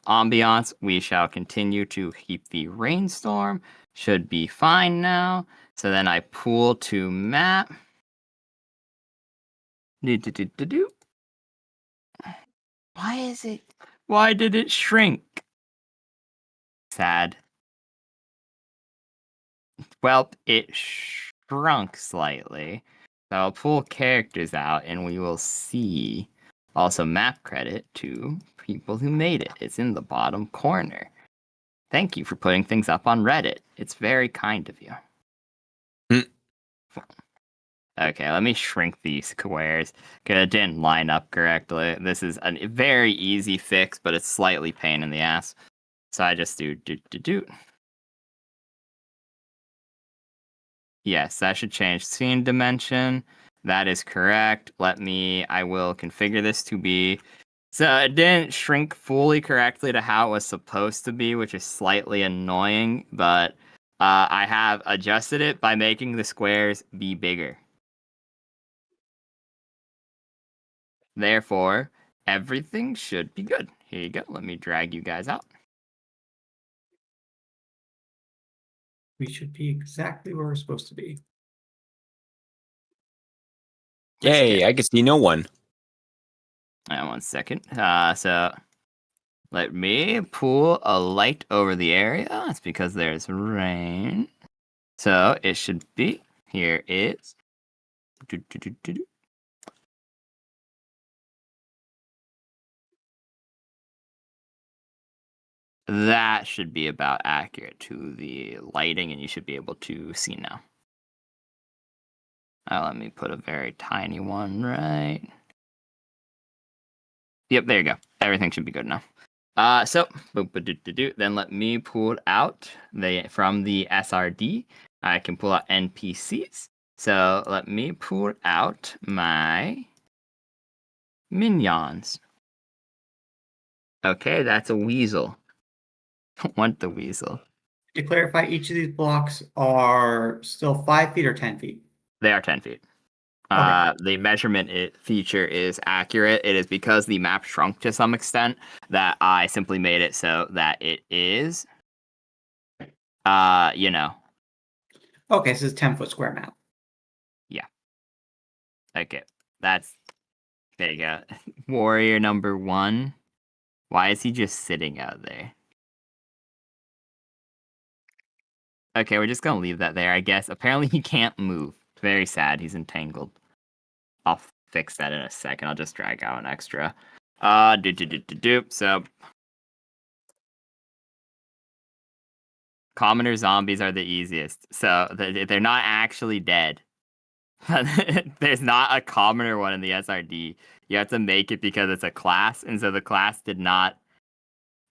Ambiance, we shall continue to keep the rainstorm. Should be fine now. So then I pool to map. Why is it? Why did it shrink? Sad. Well, it shrunk slightly. So I'll pull characters out and we will see. Also, map credit to people who made it. It's in the bottom corner. Thank you for putting things up on Reddit. It's very kind of you. Okay, let me shrink these squares because it didn't line up correctly. This is a very easy fix, but it's slightly pain in the ass. So I just do. Yes, that should change scene dimension. That is correct. I will configure this to be. So it didn't shrink fully correctly to how it was supposed to be, which is slightly annoying, but I have adjusted it by making the squares be bigger. Therefore, everything should be good. Here you go. Let me drag you guys out. We should be exactly where we're supposed to be. Yay, I can see no one. 1 second. So let me pull a light over the area. It's because there's rain. So it should be. Here is. That should be about accurate to the lighting, and you should be able to see now. Let me put a very tiny one right. Yep, there you go. Everything should be good now. So then let me pull out from the SRD. I can pull out NPCs. So let me pull out my minions. Okay, that's a weasel. Don't want the weasel. To clarify, each of these blocks are still 5 feet or 10 feet? They are 10 feet. Okay. The measurement feature is accurate. It is because the map shrunk to some extent that I simply made it so that it is, Okay, so it's a 10-foot square map. Yeah. Okay, there you go. Warrior number 1. Why is he just sitting out there? Okay, we're just gonna leave that there, I guess. Apparently he can't move. Very sad, he's entangled. I'll fix that in a second. I'll just drag out an extra. So commoner zombies are the easiest. So they're not actually dead. There's not a commoner one in the SRD. You have to make it because it's a class, and so the class did not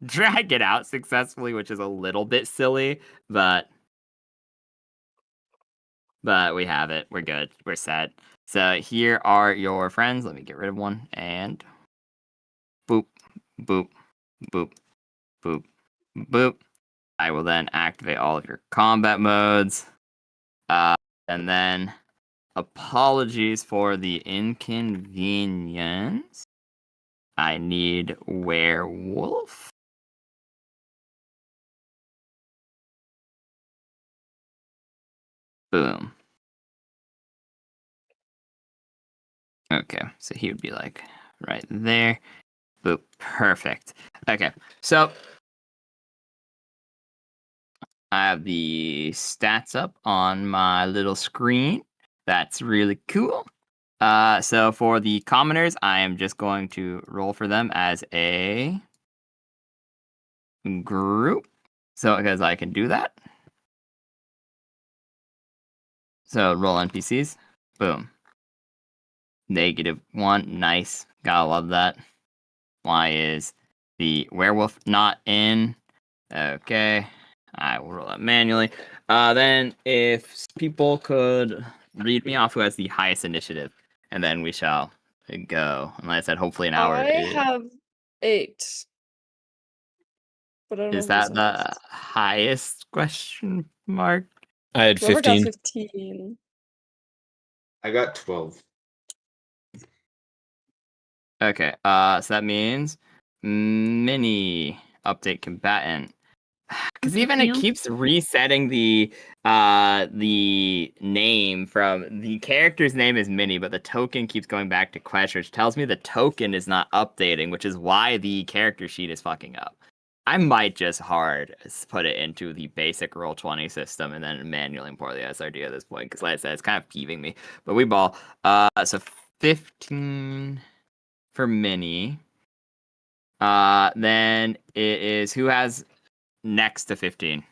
drag it out successfully, which is a little bit silly, but we have it. We're good. We're set. So here are your friends. Let me get rid of one. And boop, boop, boop, boop, boop. I will then activate all of your combat modes. And then apologies for the inconvenience. I need werewolf. Boom. Okay, so he would be like right there. Boop. Perfect. Okay, so I have the stats up on my little screen. That's really cool. So for the commoners, I am just going to roll for them as a group. So because I can do that. So roll NPCs. Boom. -1. Nice. Gotta love that. Why is the werewolf not in? Okay. I will roll that manually. Then if people could read me off who has the highest initiative, and then we shall go. And like I said, hopefully an hour. I have 8. But I don't know Is who's that the the highest question mark? I had Whoever got 15. 15. I got 12. Okay, so that means mini update combatant. Because Okay, even it Neil. keeps resetting the name from the character's name is Mini, but the token keeps going back to Quest, which tells me the token is not updating, which is why the character sheet is fucking up. I might just hard put it into the basic Roll20 system and then manually import the SRD at this point, because like I said, it's kind of peeving me. But we ball. So 15 for Mini. Then it is who has next to 15.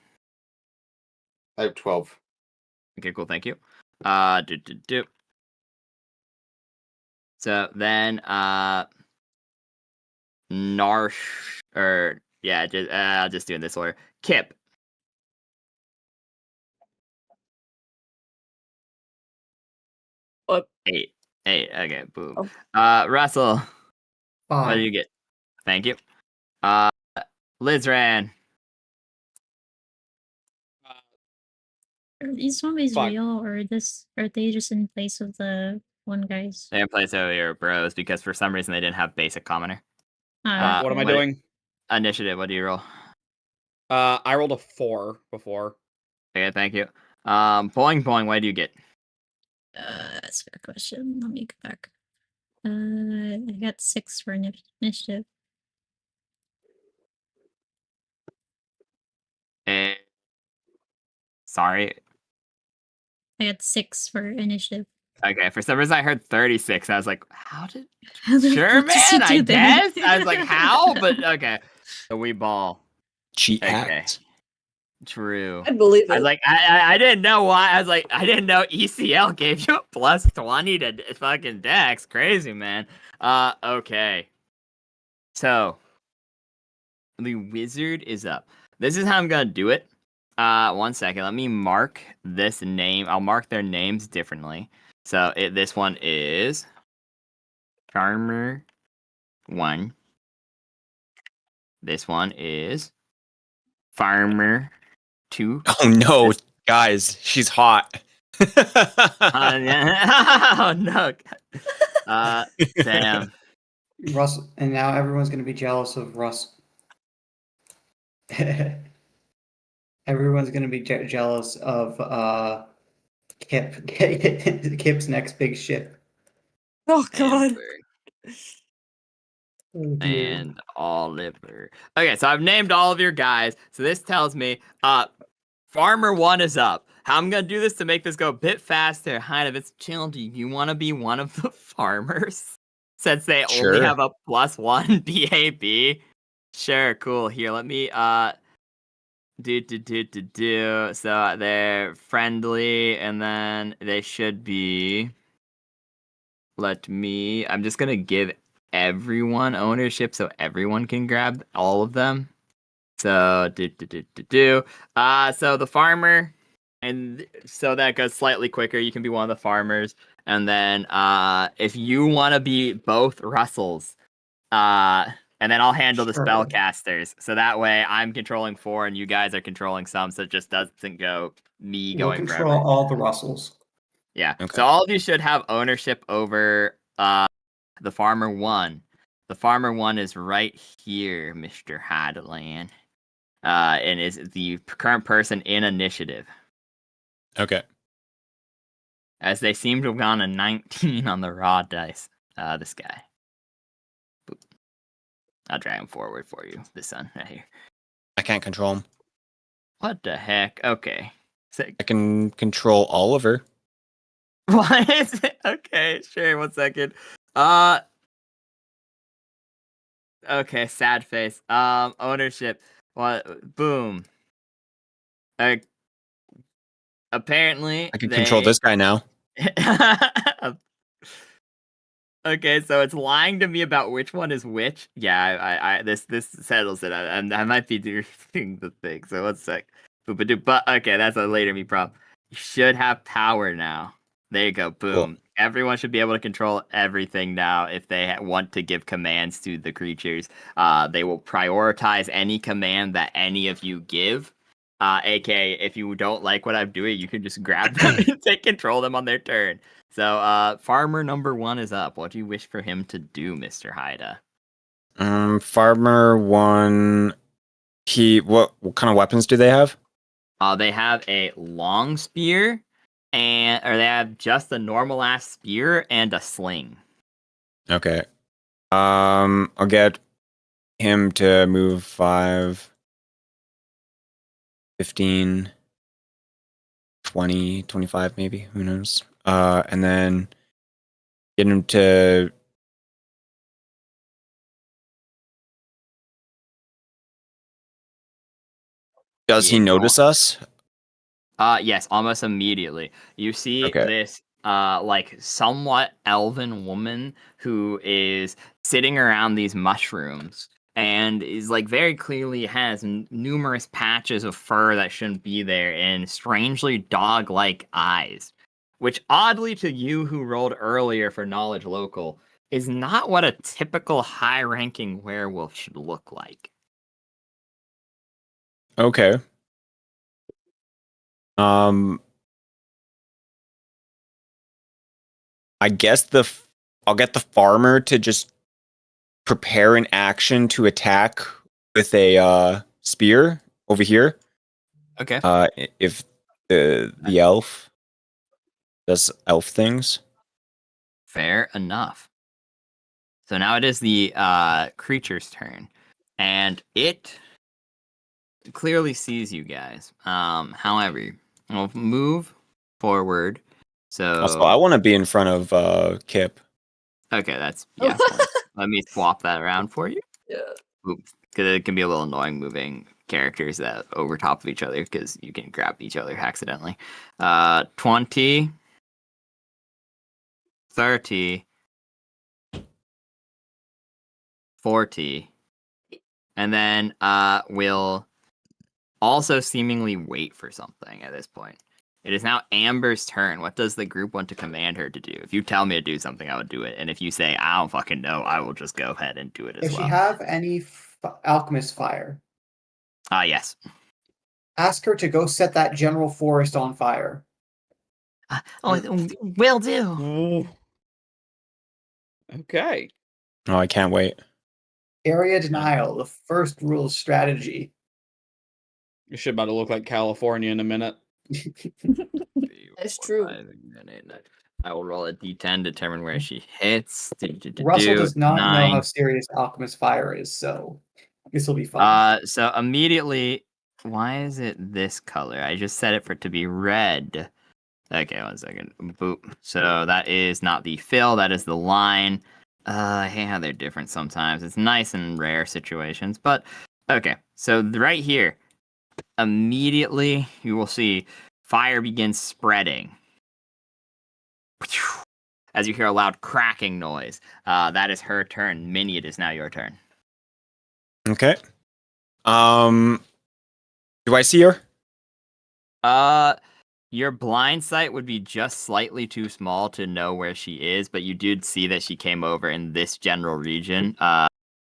I have 12. Okay, cool. Thank you. So then, Narsh, or yeah, I'll just do it in this order. Kip. What? 8. Okay, boom. Oh. Russell. What 5. do you get? Thank you. Lizran. Are these zombies 5. real, or are they just in place of the one guys? They play so your bros because for some reason they didn't have basic commoner. What am I Okay. doing? Initiative. What do you roll? I rolled a 4 before. Okay, thank you. Boing boing. What do you get? That's a good question. Let me go back. I got 6 for initiative. Sorry. I got 6 for initiative. Okay, for some reason I heard 36. I was like, how did... How the Sure, fuck did you man, I do that? guess. I was like, how? But okay. So we ball. Cheat Okay. hacked. True. I believe I it. was like, I didn't know why. I was like, I didn't know ECL gave you a plus 20 to fucking Dex. Crazy, man. Okay. So, the wizard is up. This is how I'm gonna do it. 1 second. Let me mark this name. I'll mark their names differently. So, this one is Charmer 1. This one is Farmer 2. Oh no, guys, she's hot. Oh no. Damn. Russ, and now everyone's going to be jealous of Russ. Everyone's going to be jealous of Kip. Kip's next big ship. Oh god. Oh, dear. And Oliver. Okay, so I've named all of your guys. So this tells me, Farmer 1 is up. How I'm gonna do this to make this go a bit faster, kind of, it's chill. Do you want to be one of the farmers? Since they only have a +1 BAB. Sure, cool. Here, let me do. So they're friendly, and then they should be. I'm just gonna give everyone ownership so everyone can grab all of them. So so the farmer, and so that goes slightly quicker. You can be one of the farmers, and then if you want to be both Russells, And then I'll handle the Sure. spellcasters. So that way I'm controlling 4 and you guys are controlling some, so it just doesn't go me We'll going control forever. all the Russells. Yeah. Okay. So all of you should have ownership over the Farmer 1. The Farmer 1 is right here, Mr. Hideland. And is the current person in initiative. Okay. As they seem to have gone a 19 on the raw dice. This guy. Boop. I'll drag him forward for you. This one right here. I can't control him. What the heck? Okay. I can control Oliver. What is it? Okay, sure. 1 second. Okay, sad face. Ownership. What? Boom. Apparently, I can control this guy now. Okay, so it's lying to me about which one is which. Yeah, this settles it. I might be doing the thing. So 1 sec. But okay, that's a later me problem. You should have power now. There you go. Boom. Cool. Everyone should be able to control everything now if they want to give commands to the creatures. They will prioritize any command that any of you give. AKA, if you don't like what I'm doing, you can just grab them and take control of them on their turn. So, Farmer number 1 is up. What do you wish for him to do, Mr. Haida? Farmer 1. What kind of weapons do they have? They have a long spear, or they have just a normal ass spear and a sling. Okay. I'll get him to move 5, 15, 20, 25 maybe. Who knows? And then get him to... Does he notice us? Yes, almost immediately. You see this like somewhat elven woman who is sitting around these mushrooms and is like very clearly has numerous patches of fur that shouldn't be there and strangely dog-like eyes, which oddly to you who rolled earlier for knowledge local is not what a typical high-ranking werewolf should look like. Okay. I guess I'll get the farmer to just prepare an action to attack with a spear over here. Okay. If the elf does elf things. Fair enough. So now it is the creature's turn, and it clearly sees you guys. However, we'll move forward. So Also, I want to be in front of Kip. Okay, that's yeah. Let me swap that around for you. Yeah. Because it can be a little annoying moving characters that over top of each other because you can grab each other accidentally. 20, 30, 40, and then we'll also seemingly wait for something at this point. It is now Amber's turn. What does the group want to command her to do? If you tell me to do something, I would do it. And if you say, I don't fucking know, I will just go ahead and do it as well. Does she have any alchemist fire? Yes. Ask her to go set that general forest on fire. Will do. Okay. Oh, I can't wait. Area denial, the first rule of strategy. Your shit about to look like California in a minute. That's true. I will roll a d10, determine where she hits. Russell does not know how serious alchemist fire is, so this will be fun. So immediately, why is it this color? I just set it for it to be red. Okay, 1 second. Boop. So that is not the fill, that is the line. I hate how they're different sometimes. It's nice in rare situations, but okay. So right here, immediately you will see fire begins spreading. As you hear a loud cracking noise. That is her turn. Minnie, it is now your turn. Okay. Do I see her? Your blind sight would be just slightly too small to know where she is, but you did see that she came over in this general region.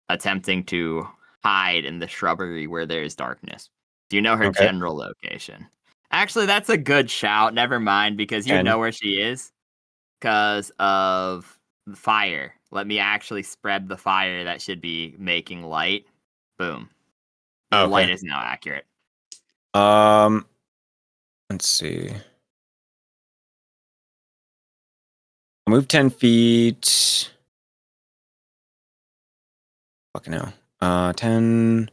attempting to hide in the shrubbery where there is darkness. Do you know her general location? Actually, that's a good shout. Never mind, because you know where she is because of the fire. Let me actually spread the fire that should be making light. Boom. The light is now accurate. Let's see. I'll move 10 feet. Fucking hell. 10,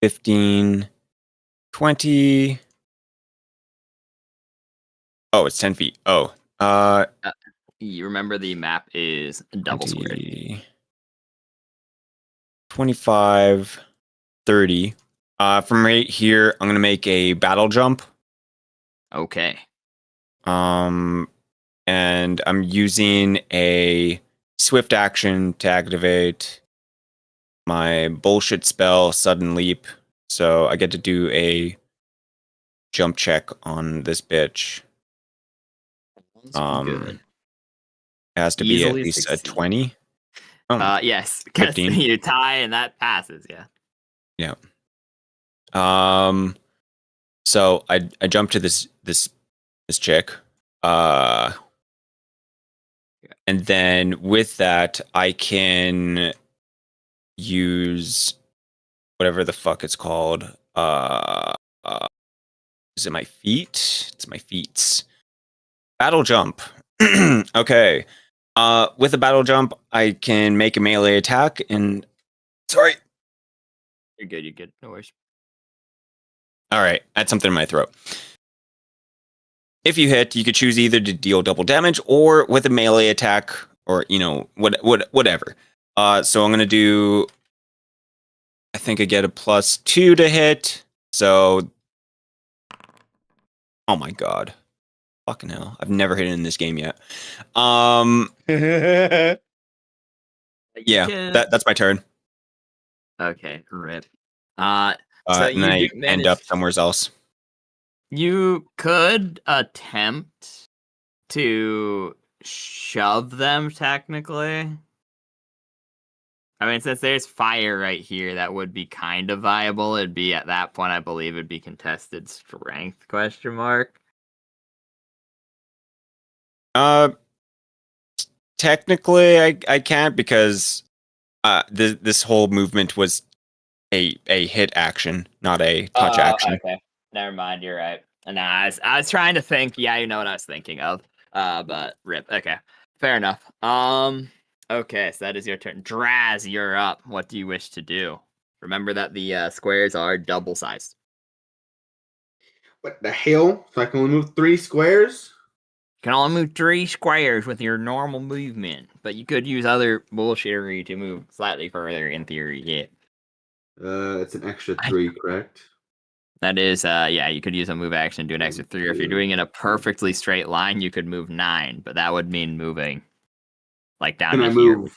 15, 20. Oh, it's 10 feet. Oh. You remember the map is double 20, squared. 25, 30. From right here, I'm gonna make a battle jump. Okay. And I'm using a swift action to activate my bullshit spell, Sudden Leap. So I get to do a jump check on this bitch. Good. It has to Easily be at least succeed. a 20. Yes, because 15. you tie and that passes, yeah. Yeah. So I jump to this chick. And then with that, I can use whatever the fuck it's called. Is it my feet? It's my feet. Battle jump. Okay. With a battle jump, I can make a melee attack and sorry. You're good, you're good. No worries. All right, I had something in my throat. If you hit, you could choose either to deal double damage or with a melee attack, or whatever. So I'm gonna do. I think I get a +2 to hit. So, oh my god, fucking hell! I've never hit in this game yet. Yeah, that's my turn. Okay, rip. So and you then I do end manage. up somewhere else. You could attempt to shove them, technically. I mean, since there's fire right here, that would be kind of viable. It'd be, at that point, I believe it'd be contested strength, question mark. Technically, I can't because this whole movement was a hit action, not a touch action. Okay, never mind. You're right. Nah, I was trying to think. Yeah, you know what I was thinking of. But rip. Okay, fair enough. Okay, so that is your turn. Draz, you're up. What do you wish to do? Remember that the squares are double sized. What the hell? So I can only move 3 squares? You can only move 3 squares with your normal movement, but you could use other bullshittery to move slightly further in theory, yeah. It's an extra 3, correct? That is, yeah, you could use a move action to do an extra 3, or if you're doing it in a perfectly straight line, you could move 9, but that would mean moving, like, down Can to I here. move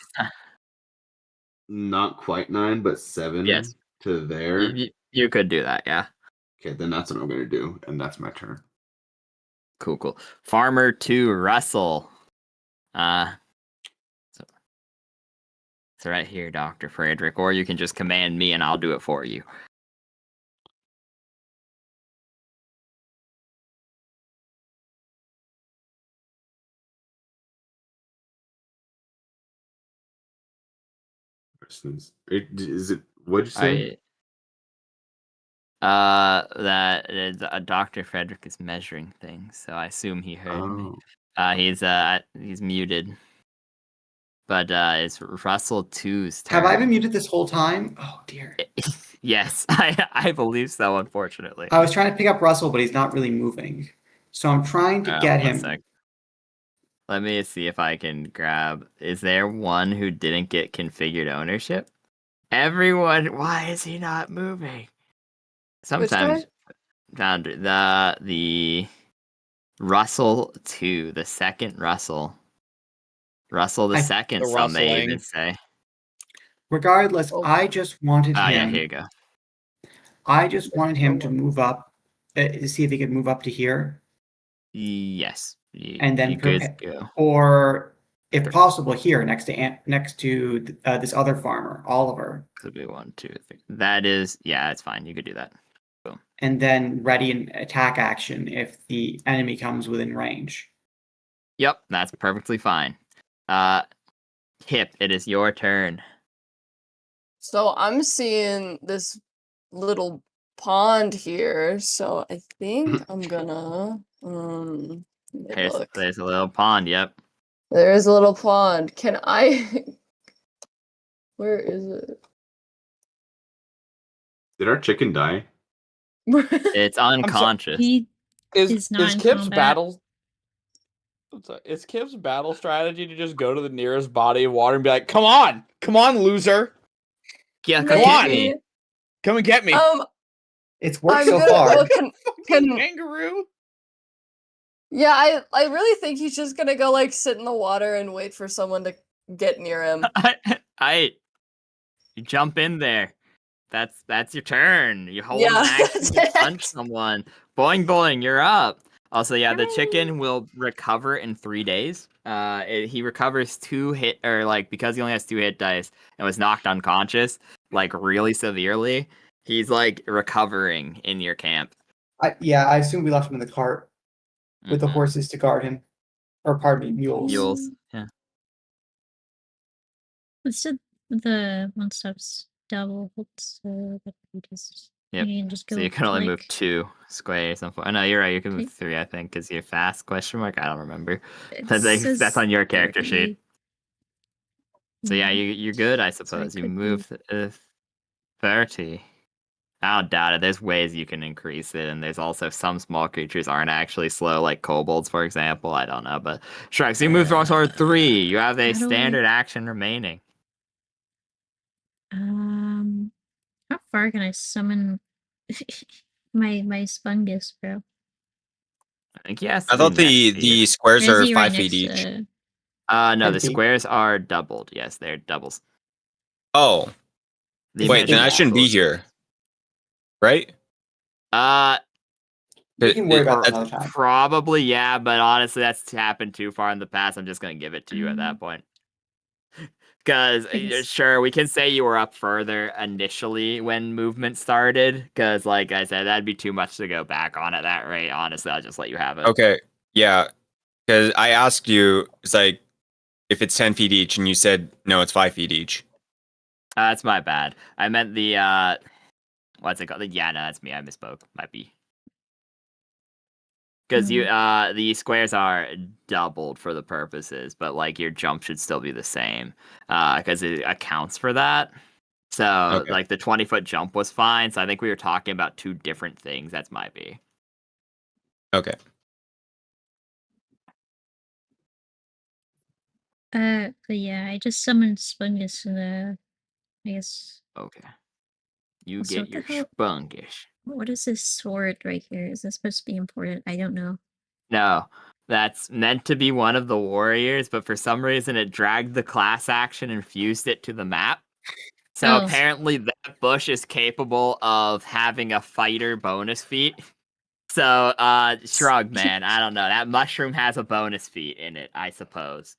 not quite 9, but 7 Yes. to there? You could do that, yeah. Okay, then that's what I'm going to do, and that's my turn. Cool. Farmer to Russell. So right here, Dr. Frederick, or you can just command me and I'll do it for you. Is it, what'd you say? That Dr. Frederick is measuring things, so I assume he heard me. He's muted. But it's Russell 2's turn. Have I been muted this whole time? Oh dear. Yes, I believe so, unfortunately. I was trying to pick up Russell, but he's not really moving. So I'm trying to get him. Sec. Let me see if I can grab. Is there one who didn't get configured ownership? Everyone, why is he not moving? Sometimes found the Russell 2, the second Russell. Russell the second, some may even say. Regardless, I just wanted him. Yeah, here you go. I just wanted him to move up, see if he could move up to here. Yes. And then you could go. Or if possible, here next to this other farmer, Oliver. Could be 1, 2, 3. That is, yeah, it's fine. You could do that. Boom. And then ready an attack action if the enemy comes within range. Yep, that's perfectly fine. Hip, it is your turn. So I'm seeing this little pond here, so I think I'm gonna look. There's a little pond, yep. There is a little pond. Can I where is it? Did our chicken die? It's unconscious. He Is is not in Kip's combat. battle? Is Kip's battle strategy to just go to the nearest body of water and be like, "Come on, loser, Yeah, come on, Maybe. come and get me, It's worked I'm so gonna far. well, can kangaroo." yeah, I really think he's just gonna go like sit in the water and wait for someone to get near him. You jump in there. That's your turn. You hold Yeah, an action to that's punch someone. Boing boing, you're up. Also, yeah, the chicken will recover in 3 days. He recovers 2 hit, or like because he only has 2 hit dice and was knocked unconscious, like really severely. He's like recovering in your camp. I assume we left him in the cart with the horses to guard him, or pardon me, mules. Mules. Yeah. Let's do the one stops double. So that we just Yep. you can just go. So you can only move like, 2 squares. Oh no, you're right. You can move Okay. 3, I think, because you're fast? Question mark. I don't remember. it I think says that's on your character 30. sheet. So yeah, you're good, I So it suppose. You could be- move 30. I don't doubt it. There's ways you can increase it, and there's also some small creatures aren't actually slow, like kobolds, for example. I don't know, but Shrek, so you move toward 3. You have a How do I- standard action remaining. How far can I summon my Spungus, bro? I think yes. I thought the squares Is are he 5 right feet next each. to- No, 10 the feet. squares are doubled. Yes, they're doubles. Oh, The wait, then I imaginary shouldn't be doubles. here, right? We can worry about it That's- another time. Probably, yeah, but honestly, that's happened too far in the past. I'm just gonna give it to you at that point. Because Yes. sure, we can say you were up further initially when movement started. Because, like I said, that'd be too much to go back on at that rate. Honestly, I'll just let you have it. Okay, yeah, because I asked you, it's like, if it's 10 feet each, and you said, no, it's 5 feet each. That's my bad. I meant the what's it called? Yeah, no, that's me. I misspoke. Might be. Because the squares are doubled for the purposes, but like your jump should still be the same, because it accounts for that. So Okay. like the 20-foot jump was fine. So I think we were talking about 2 different things. That's might be. Okay. But yeah, I just summoned Spungus and I guess. Okay. You Also, get what the your hell? spungish. What is this sword right here? Is this supposed to be important? I don't know. No, that's meant to be one of the warriors, but for some reason it dragged the class action and fused it to the map. So Oh. apparently that bush is capable of having a fighter bonus feat. So shrug, man. I don't know. That mushroom has a bonus feat in it, I suppose.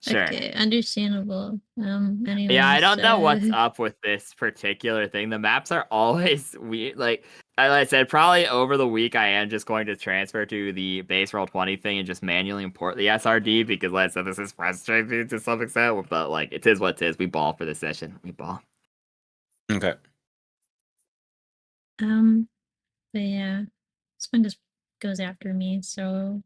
Sure. Okay, understandable. Anyways, Yeah, I don't know what's up with this particular thing. The maps are always weird. Like I said, probably over the week I am just going to transfer to the base roll 20 thing and just manually import the SRD because like I said, this is frustrating to some extent. But like it is what it is. We ball for this session. We ball. Okay. But yeah, Spungus goes after me, so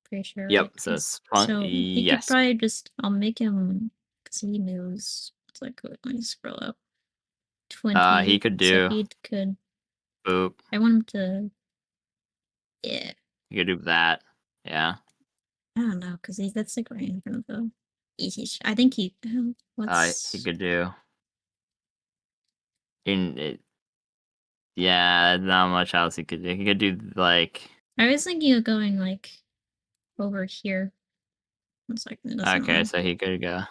pretty sure. Yep. Right? So 'Cause- Spunk, so he yes. could probably just. I'll make him because he moves. It's like let me scroll up. 20. He could So do. he could. Boop. I want him to. Yeah. You could do that. Yeah. I don't know because that's like right in front of the. I think he. What's He could do. Yeah, not much else he could do. He could do like. I was thinking of going like over here. It's like Okay, so he could go.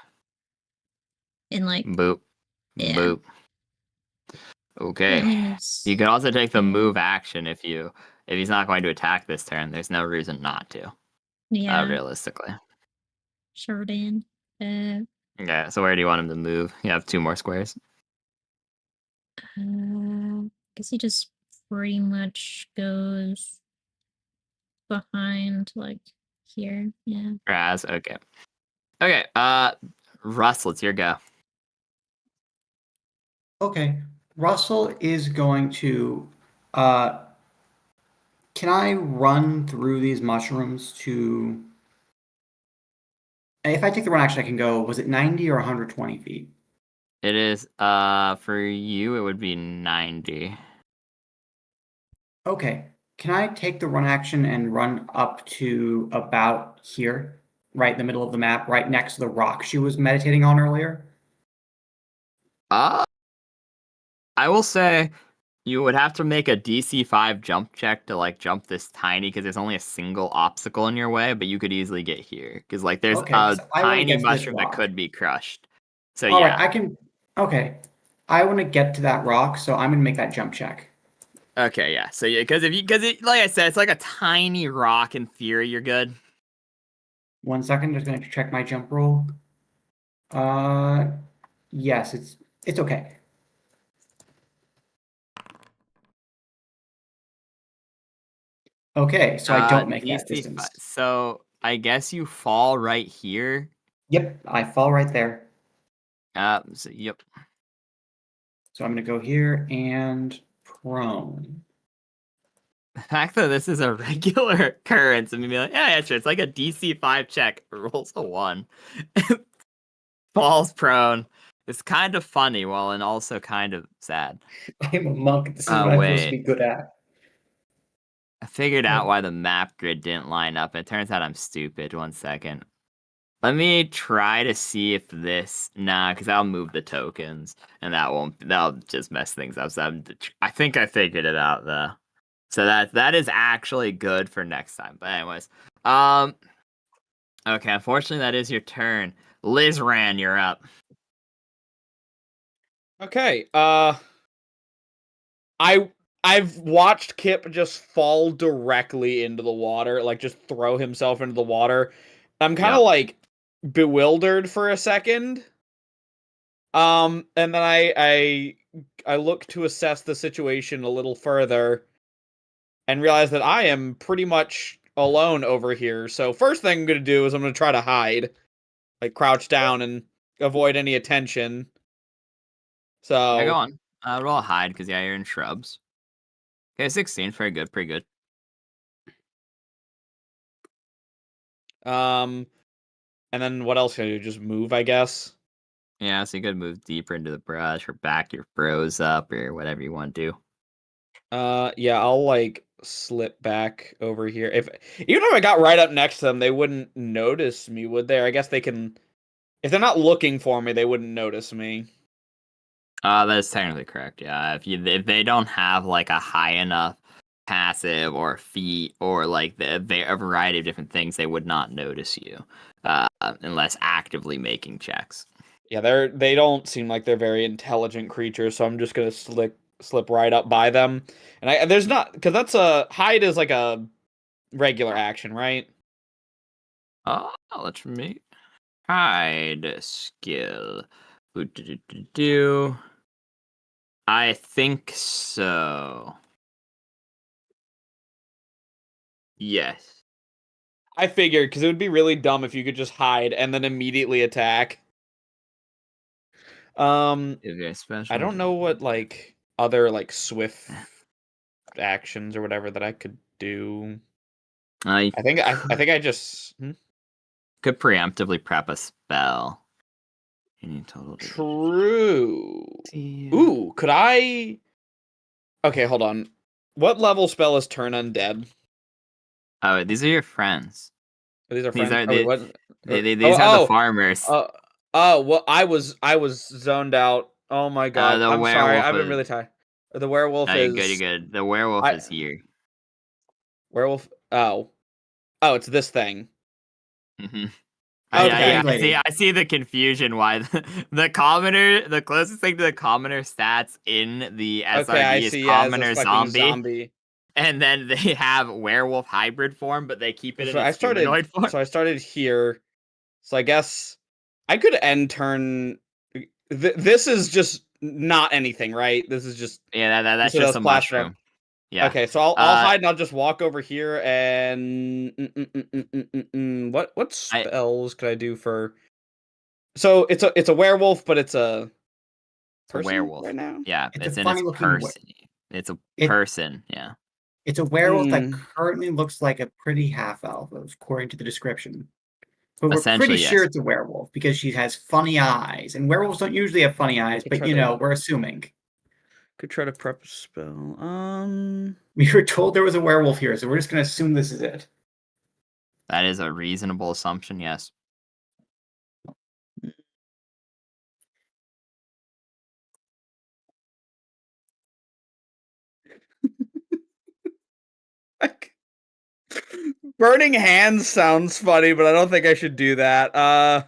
In like Boop. Yeah. Boop. Okay. You can also take the move action if he's not going to attack this turn. There's no reason not to. Yeah. Realistically. Shorten. Okay, so where do you want him to move? You have 2 more squares. Guess he just pretty much goes behind, like, here. Yeah. Raz, okay. Okay, Russell, it's your go. Okay. Russell is going to can I run through these mushrooms to if I take the run action I can go, was it 90 or 120 feet? It is for you it would be 90. Okay. Can I take the run action and run up to about here, right in the middle of the map, right next to the rock she was meditating on earlier? I will say you would have to make a DC 5 jump check to like jump this tiny because there's only a single obstacle in your way, but you could easily get here because like there's Okay, 'cause I wanna tiny get to this mushroom that rock. could be crushed. So All yeah. right, I can. Okay, I want to get to that rock, so I'm gonna make that jump check. Okay, yeah. So yeah, because like I said, it's like a tiny rock. In theory, you're good. 1 second, just gonna check my jump roll. Yes, it's okay. Okay, so I don't make that DC 5. distance. So I guess you fall right here. Yep, I fall right there. So, yep. So I'm gonna go here and prone. The fact that this is a regular occurrence, I mean, be like, yeah, sure. It's like a DC 5 check. Rolls a 1. Falls prone. It's kind of funny, while and also kind of sad. I'm a monk. This is what I'm supposed to be good at. I figured out why the map grid didn't line up. It turns out I'm stupid. 1 second. Let me try to see if this... Nah, because I'll move the tokens, and that'll just mess things up. So I think I figured it out, though. So that is actually good for next time. But anyways, okay. Unfortunately, that is your turn. Lizran, you're up. Okay. I've watched Kip just fall directly into the water, like just throw himself into the water. I'm kind of like bewildered for a second. And then I look to assess the situation a little further and realize that I am pretty much alone over here. So first thing I'm going to do is I'm going to try to hide. Like crouch down and avoid any attention. So Yeah, go on. Roll hide because yeah, you're in shrubs. Okay, 16, very good, pretty good. And then what else can I do? Just move, I guess. Yeah, so you could move deeper into the brush or back your froze up or whatever you want to do. Yeah, I'll like slip back over here. Even if I got right up next to them, they wouldn't notice me, would they? I guess they can. If they're not looking for me, they wouldn't notice me. That is technically correct. Yeah, if they don't have like a high enough passive or feat or like a variety of different things, they would not notice you unless actively making checks. Yeah, they don't seem like they're very intelligent creatures, so I'm just gonna slip right up by them. And there's not because that's a hide is like a regular action, right? Let's me hide skill. Do. I think so. Yes. I figured because it would be really dumb if you could just hide and then immediately attack. Special? I don't know what like other like swift actions or whatever that I could do. I think I just could preemptively prep a spell. You need total. True. Ooh, could I? Okay, hold on. What level spell is turn undead? Oh, these are your friends. These are friends. These are the farmers. Well, I was zoned out. Oh my god. I'm sorry. I've been really tired. The werewolf is. You're good. The werewolf is here. Werewolf. Oh, it's this thing. Mm-hmm. Okay. I see the confusion. Why the commoner, the closest thing to the commoner stats in the SRD is commoner zombie. And then they have werewolf hybrid form, but they keep it in its humanoid form. So I started here. So I guess I could end turn. This is just not anything, right? This is just that's just a mushroom. Yeah. Okay, so I'll hide and I'll just walk over here and what spells could I do for? So it's a werewolf, but it's a werewolf right now. Yeah, it's in funny its looking person. It's a person. Yeah. It's a werewolf that currently looks like a pretty half-elf, according to the description. But we're pretty sure it's a werewolf because she has funny eyes, and werewolves don't usually have funny eyes. But we're assuming. Could try to prep a spell. We were told there was a werewolf here, so we're just gonna assume this is it. That is a reasonable assumption. Yes. Burning hands sounds funny, but I don't think I should do that. I'm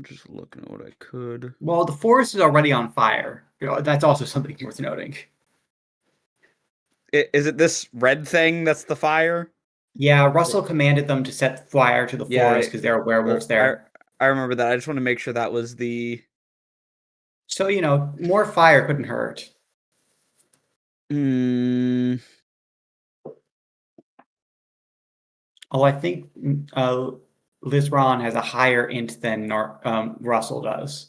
just looking at what I could. Well, the forest is already on fire. That's also something worth noting. Is it this red thing that's the fire? Yeah, Russell commanded them to set fire to the forest because there are werewolves there. I remember that. I just want to make sure that was the... So, more fire couldn't hurt. Oh, I think Lizron has a higher int than Russell does.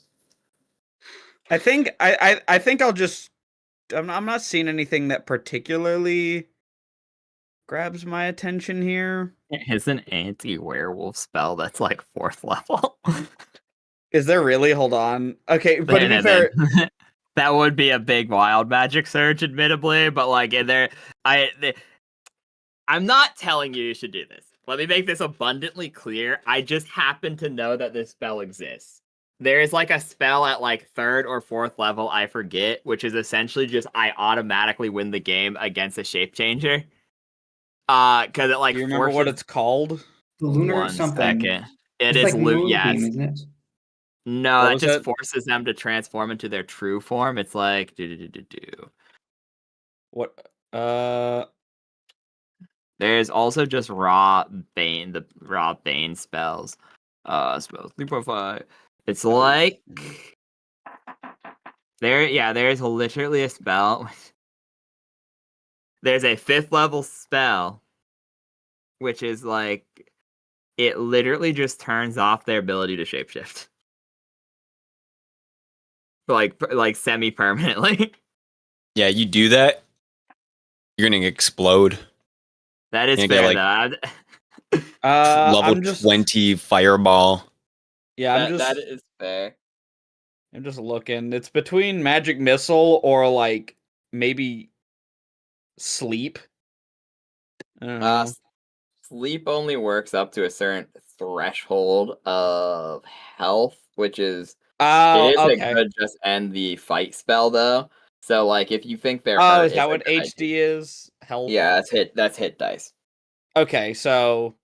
I think I'll just... I'm not seeing anything that particularly grabs my attention here. It's an anti-werewolf spell that's like 4th level. Is there really? Hold on. Okay, but to be fair... that would be a big wild magic surge, admittedly, but like I'm not telling you should do this. Let me make this abundantly clear. I just happen to know that this spell exists. There is like a spell at like 3rd or 4th level, I forget, which is essentially just I automatically win the game against a shape changer. Because it like do you remember what it's called? The lunar something. Second. It is like yes. Isn't it? No, that just forces them to transform into their true form. It's like What? There's also just raw bane, the raw bane spells. Spells 3.5. It's like there's literally a spell. There's a 5th level spell, which is like it literally just turns off their ability to shapeshift. Like semi-permanently. Yeah, you do that, you're gonna explode. That is fair. Level 20 fireball. Yeah, that is fair. I'm just looking. It's between magic missile or like maybe sleep. I don't know. Sleep only works up to a certain threshold of health, which is it is a good just end the fight spell though. So like if you think they're hurt, is that what HD is? Health? Yeah, that's hit dice. Okay, so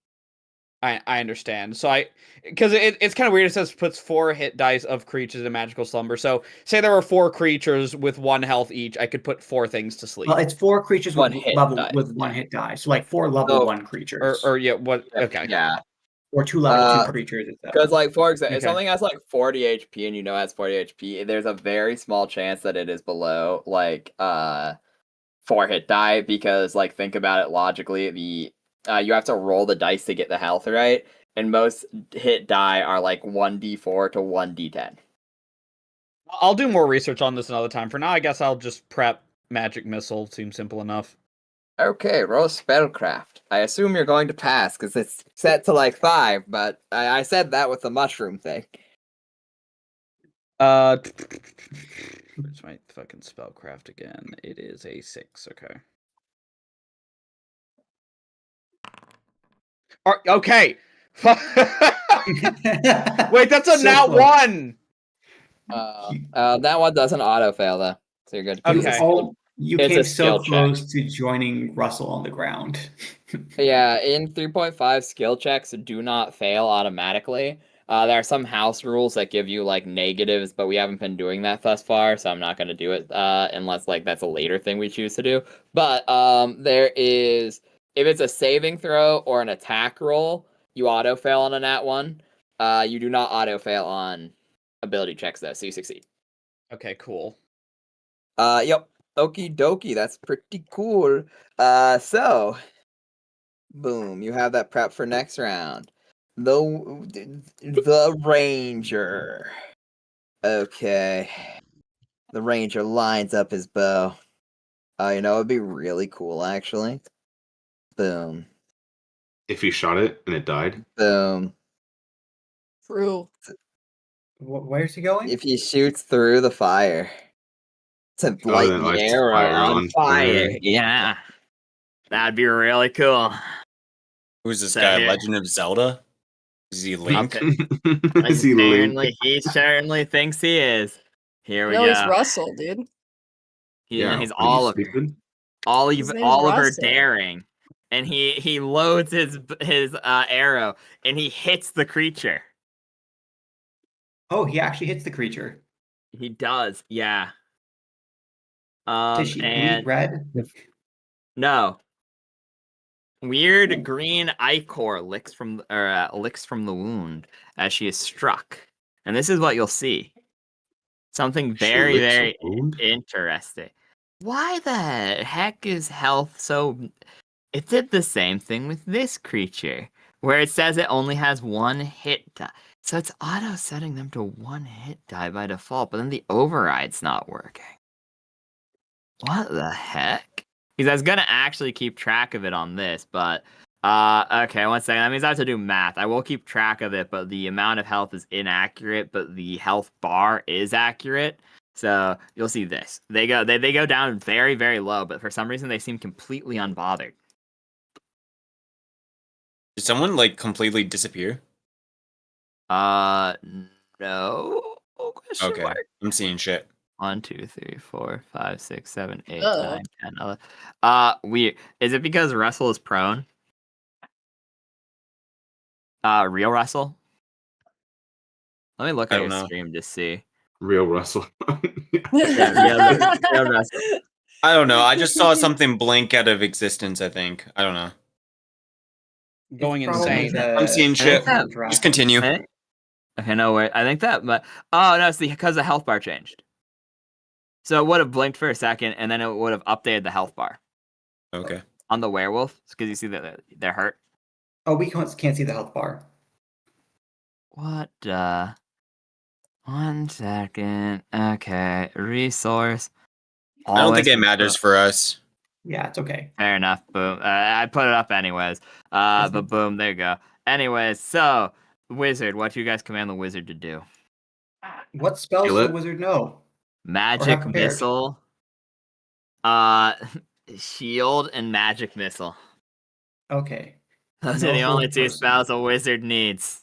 I understand. So because it's kind of weird. It says puts 4 hit dice of creatures in magical slumber. So say there were 4 creatures with 1 health each. I could put 4 things to sleep. Well, it's 4 creatures with 1 hit die. So like 4 level 1 creatures. Or what? Okay. Yeah. Or 2 level 2 creatures. Because like for example, if something has like 40 HP and has 40 HP, there's a very small chance that it is below like 4 hit die because like think about it logically, you have to roll the dice to get the health right, and most hit die are like 1d4 to 1d10. I'll do more research on this another time. For now, I guess I'll just prep magic missile. Seems simple enough. Okay, roll spellcraft. I assume you're going to pass because it's set to like 5, but I said that with the mushroom thing. Where's my fucking spellcraft again? It is a 6. Okay. Okay. Wait, that's a nat 1. That one doesn't auto fail though, so you're good. Okay. You came so close to joining Russell on the ground. Yeah, in 3.5, skill checks do not fail automatically. There are some house rules that give you like negatives, but we haven't been doing that thus far, so I'm not going to do it unless like that's a later thing we choose to do. But there is, if it's a saving throw or an attack roll, you auto fail on a nat 1. You do not auto fail on ability checks though, so you succeed. Okay, cool. Yep. Okie dokie, that's pretty cool. So boom, you have that prep for next round. The Ranger. Okay. The Ranger lines up his bow. You know, it'd be really cool, actually. Boom. If he shot it and it died? Boom. True. Where's he going? If he shoots through the fire. To light then the lights the arrow fire on on fire. fire. Yeah. That'd be really cool. Who's this So guy? here- Legend of Zelda? Is he Link? Is he Link? He certainly thinks he is. Here we No, go. he's Russell, dude. He's are you stupid? His name's Oliver Russell. Daring, and he loads his arrow and he hits the creature. Oh, he actually hits the creature. He does, yeah. Does she bleed red? No. Weird green ichor licks from the wound as she is struck, and this is what you'll see. Something very, licks a very wound? interesting. Why the heck is health so... It did the same thing with this creature, where it says it only has 1 hit die. So it's auto-setting them to 1 hit die by default, but then the override's not working. What the heck? Because I was going to actually keep track of it on this, but... okay, 1 second. That means I have to do math. I will keep track of it, but the amount of health is inaccurate, but the health bar is accurate. So you'll see this. They go down very, very low, but for some reason they seem completely unbothered. Did someone like completely disappear? No. Question Okay, mark. I'm seeing shit. 1, 2, 3, 4, 5, 6, 7, 8, Uh-oh. 9, 10, 11. Weird. Is it because Russell is prone? Real Russell? Let me look I at don't your know. stream to see. Real Russell. Real Russell. I don't know. I just saw something blink out of existence, I think. I don't know. Going Probably insane. the- I'm seeing shit. that- Just continue. Okay, no, wait. I think that, but... Oh, no, it's because the health bar changed. So it would have blinked for a second, and then it would have updated the health bar. Okay. On the werewolf, because you see that they're hurt. Oh, we can't see the health bar. What, 1 second. Okay, resource. I don't think Always it matters for us. Yeah, it's okay. Fair enough. Boom. I put it up anyways. But boom, there you go. Anyways, so wizard, what do you guys command the wizard to do? What spells Kill does it. the wizard know? Magic prepared? missile. Shield and magic missile. Okay. Those No are the only holy 2 person. spells a wizard needs.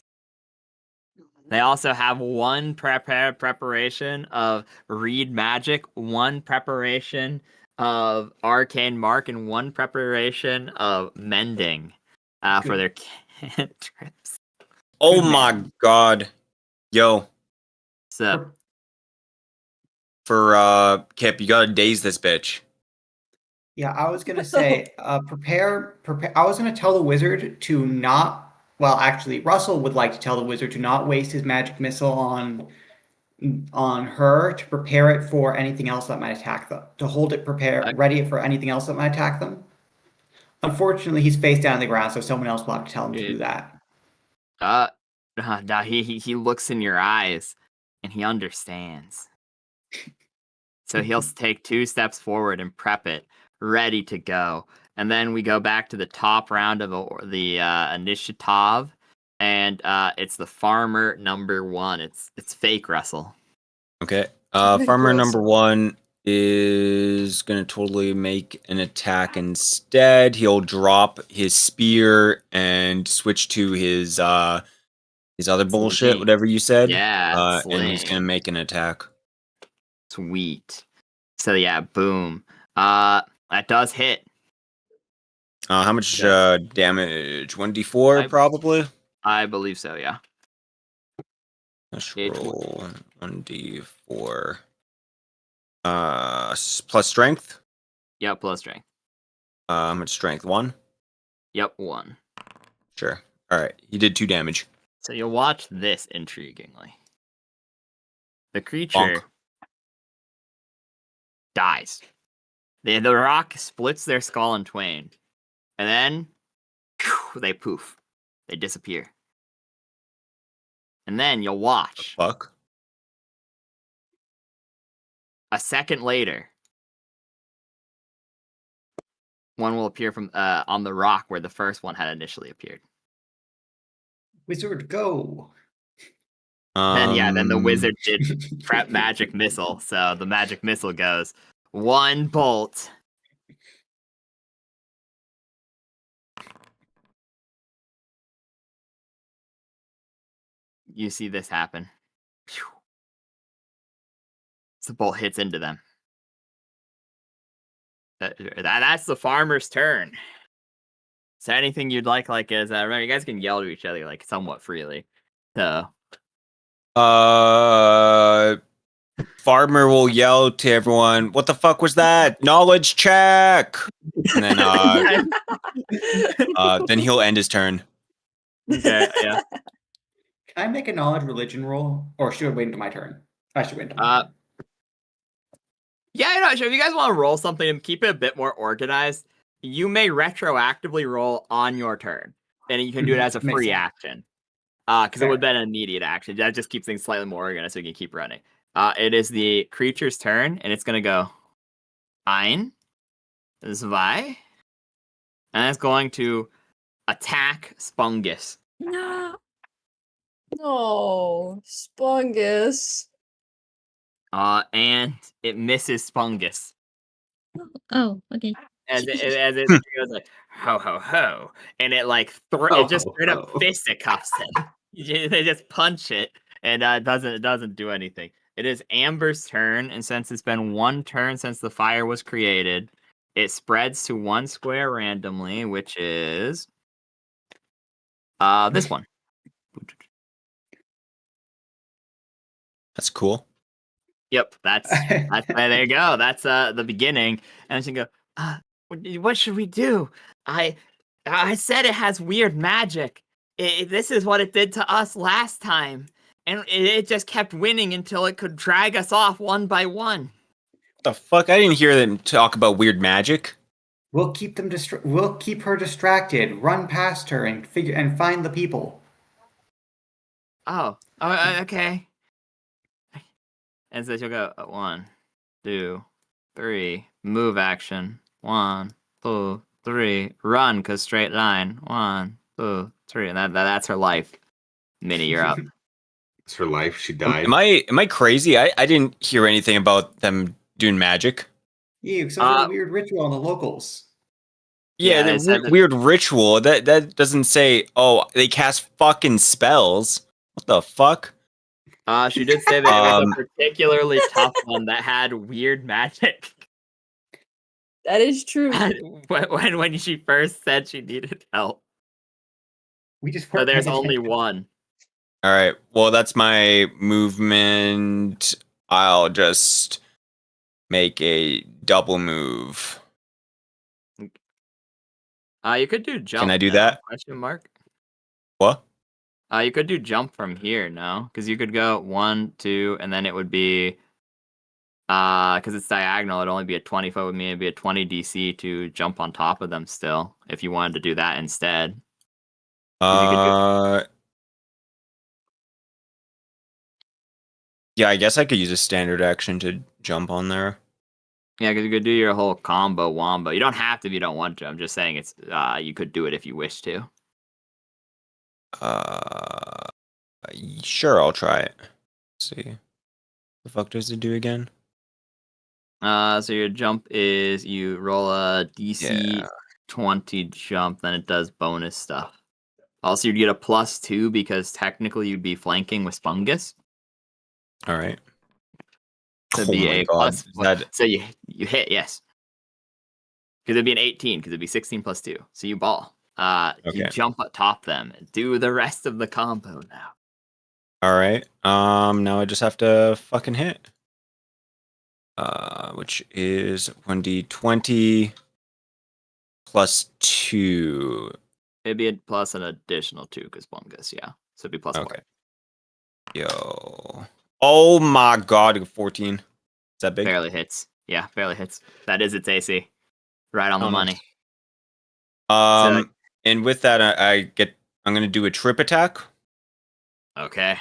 They also have 1 preparation of read magic, 1 preparation of arcane mark, and 1 preparation of mending for their cantrips. Oh Good my man. god. Yo, So for Kip, you gotta daze this bitch. Yeah, I was gonna say, prepare. I was gonna tell the wizard to not. Well, actually, Russell would like to tell the wizard to not waste his magic missile on her, to prepare it for anything else that might attack them. To hold it ready for anything else that might attack them. Unfortunately, he's face down on the ground, so someone else will have to tell him to do that. No, he looks in your eyes and he understands. So he'll take 2 steps forward and prep it, ready to go. And then we go back to the top round of the initiative, and it's the farmer number 1. It's fake Russell. Okay. Farmer number 1 is gonna totally make an attack instead. He'll drop his spear and switch to his other bullshit, Sling. whatever you said. Yeah, and he's sling. gonna make an attack. Sweet. So yeah, boom. That does hit. How much damage? 1d4 probably. I believe so, yeah. Let's It's roll 1d4. Plus strength. Yeah, plus strength. It's strength 1. Yep, 1. Sure. All right. He did 2 damage. So you'll watch this intriguingly. The creature Bonk. dies. The rock splits their skull in twain, and then they poof. They disappear. And then you'll watch. Fuck. A second later, one will appear from on the rock where the first one had initially appeared. Wizard, go. Then the wizard did prep magic missile, so the magic missile goes 1 bolt. You see this happen. Phew. So the bolt hits into them. That's the farmer's turn. Is there anything you'd like is remember, you guys can yell to each other like somewhat freely. So Farmer will yell to everyone, "What the fuck was that? Knowledge check!" And then then he'll end his turn. okay, yeah. Can I make a knowledge religion roll? Or should I wait until my turn? I should wait until my turn. Yeah, I'm not sure. If you guys want to roll something and keep it a bit more organized, you may retroactively roll on your turn. And you can do it as a Makes free sense. action. Because it would have been an immediate action. That just keeps things slightly more organized so you can keep running. It is the creature's turn, and it's going to go Ein, Zwei, and it's going to attack Spungus. No. No, Spungus. And it misses Spungus. Oh, okay. As it goes like, ho, ho, ho. And it like, it just straight up fisticuffs him. They just punch it, and it doesn't do anything. It is Amber's turn, and since it's been 1 turn since the fire was created, it spreads to 1 square randomly, which is this one. That's cool. Yep, that's there you go. That's the beginning, and she can go. What should we do? I said it has weird magic. This is what it did to us last time, and it just kept winning until it could drag us off one by one. What the fuck? I didn't hear them talk about weird magic. We'll keep them we'll keep her distracted. Run past her and find the people. Oh, okay. And so she'll go 1, 2, 3. Move action. 1, 2, 3. Run, because straight line. 1, 2, 3. And that's her life. Minnie, you're up. It's her life. She died. Am I crazy? I didn't hear anything about them doing magic. Yeah, some sort of weird ritual on the locals. Yeah, the weird ritual. That doesn't say, oh, they cast fucking spells. What the fuck? She did say that it was a particularly tough one that had weird magic. That is true. When she first said she needed help. So there's only 1. All right. Well, that's my movement. I'll just make a double move. You could do jump. Can I do now, that? Question mark. What? You could do jump from here, no? Because you could go 1, 2, and then it would be because it's diagonal, it'd only be a 20 foot with me, it'd be a 20 DC to jump on top of them still, if you wanted to do that instead. Yeah, I guess I could use a standard action to jump on there. Yeah, because you could do your whole combo wombo. You don't have to if you don't want to. I'm just saying it's you could do it if you wish to. Sure, I'll try it. Let's see. The fuck does it do again? So your jump is you roll a DC 20 jump, then it does bonus stuff. Also, you'd get a +2 because technically you'd be flanking with Spungus. All right. So Oh my God. So you hit, yes. Because it'd be an 18, because it'd be 16 + 2. So you ball. You jump atop them. Do the rest of the combo now. All right. Now I just have to fucking hit. Which is 1d20 plus 2. It'd be a plus an additional 2 because Bungus, yeah. So it'd be plus 4. Okay. Yo. Oh my god, 14. Is that big? Barely hits. Yeah, barely hits. That is its AC. Right on the money. And with that, I'm gonna do a trip attack. Okay.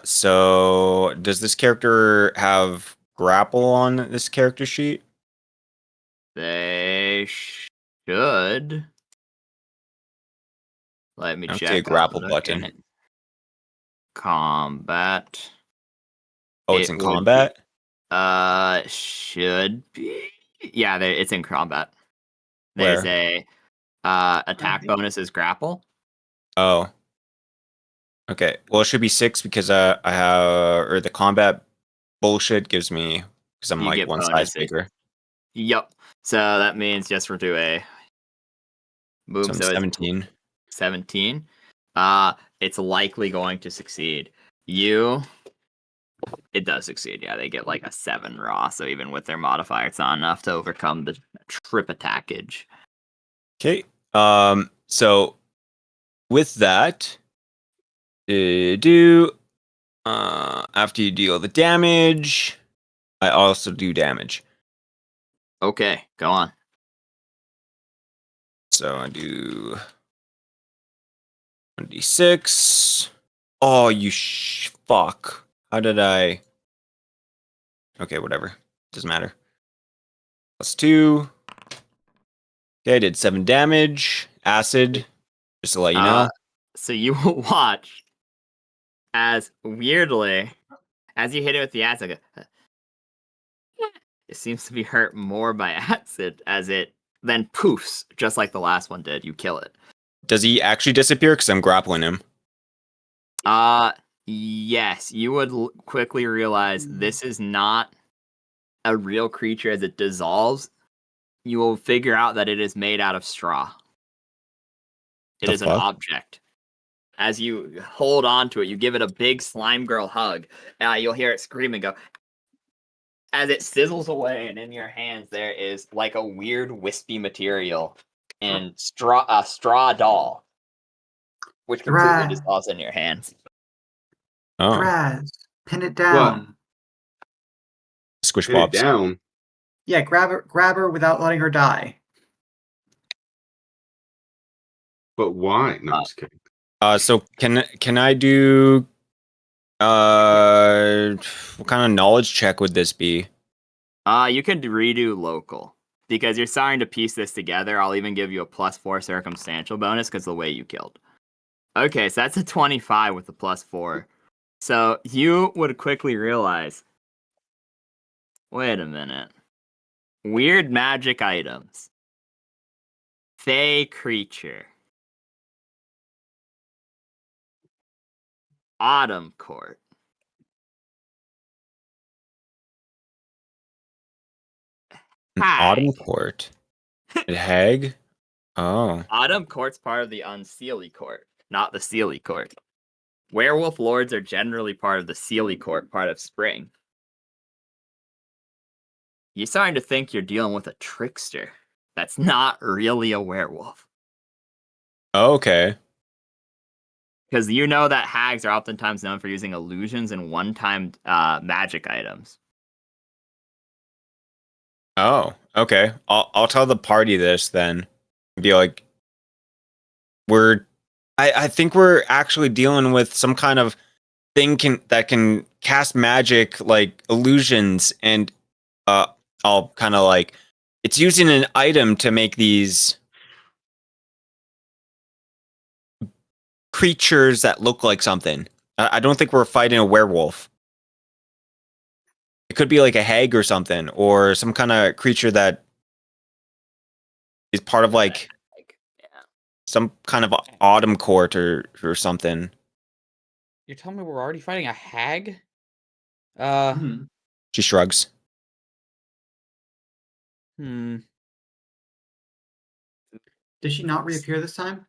So does this character have grapple on this character sheet? They should. Let me I don't check. see a grapple I'm button. looking. Combat. Oh, it's in combat? Should be. Yeah, it's in combat. Where? There's a attack bonus is grapple. Oh. Okay. Well, it should be 6 because I have, or the combat bullshit gives me, because I'm You like get one size bonuses. bigger. Yep. So that means just for do a boom. So I'm So 17. 17. It's likely going to succeed. It does succeed. Yeah, they get like a 7 raw. So even with their modifier, it's not enough to overcome the trip attackage. Okay. So with that, after you deal the damage, I also do damage. Okay, go on. So I do 1d6. Oh, you fuck. How did I? Okay, whatever. Doesn't matter. Plus 2. Okay, I did 7 damage. Acid. Just to let you know. So you will watch as weirdly, as you hit it with the acid, it seems to be hurt more by acid as it then poofs, just like the last one did. You kill it. Does he actually disappear? Because I'm grappling him. Yes. You would quickly realize this is not a real creature as it dissolves. You will figure out that it is made out of straw. It is an object. As you hold on to it, you give it a big slime girl hug. You'll hear it scream and go. As it sizzles away, and in your hands there is like a weird wispy material and a straw doll, which completely dissolves in your hands. Oh. Draz, pin it down. Squish Pin it pops. down. Yeah, grab her without letting her die. But why? No, I'm just kidding. So can I do what kind of knowledge check would this be? You can redo local because you're starting to piece this together. I'll even give you a +4 circumstantial bonus because the way you killed. Okay, so that's a 25 with the +4. So you would quickly realize. Wait a minute. Weird magic items. Fey creature. Autumn court. Autumn court. Hag? Oh. Autumn court's part of the unseelie court, not the seelie court. Werewolf lords are generally part of the seelie court, part of spring. You're starting to think you're dealing with a trickster. That's not really a werewolf. Okay. Because you know that hags are oftentimes known for using illusions and one-time magic items. Oh, okay. I'll tell the party this then. Be like, I think we're actually dealing with some kind of thing that can cast magic like illusions, and I'll kind of like it's using an item to make these creatures that look like something. I don't think we're fighting a werewolf. It could be like a hag or something, or some kind of creature that is part of like some kind of autumn court or something. You're telling me we're already fighting a hag? She shrugs. Does she not reappear this time?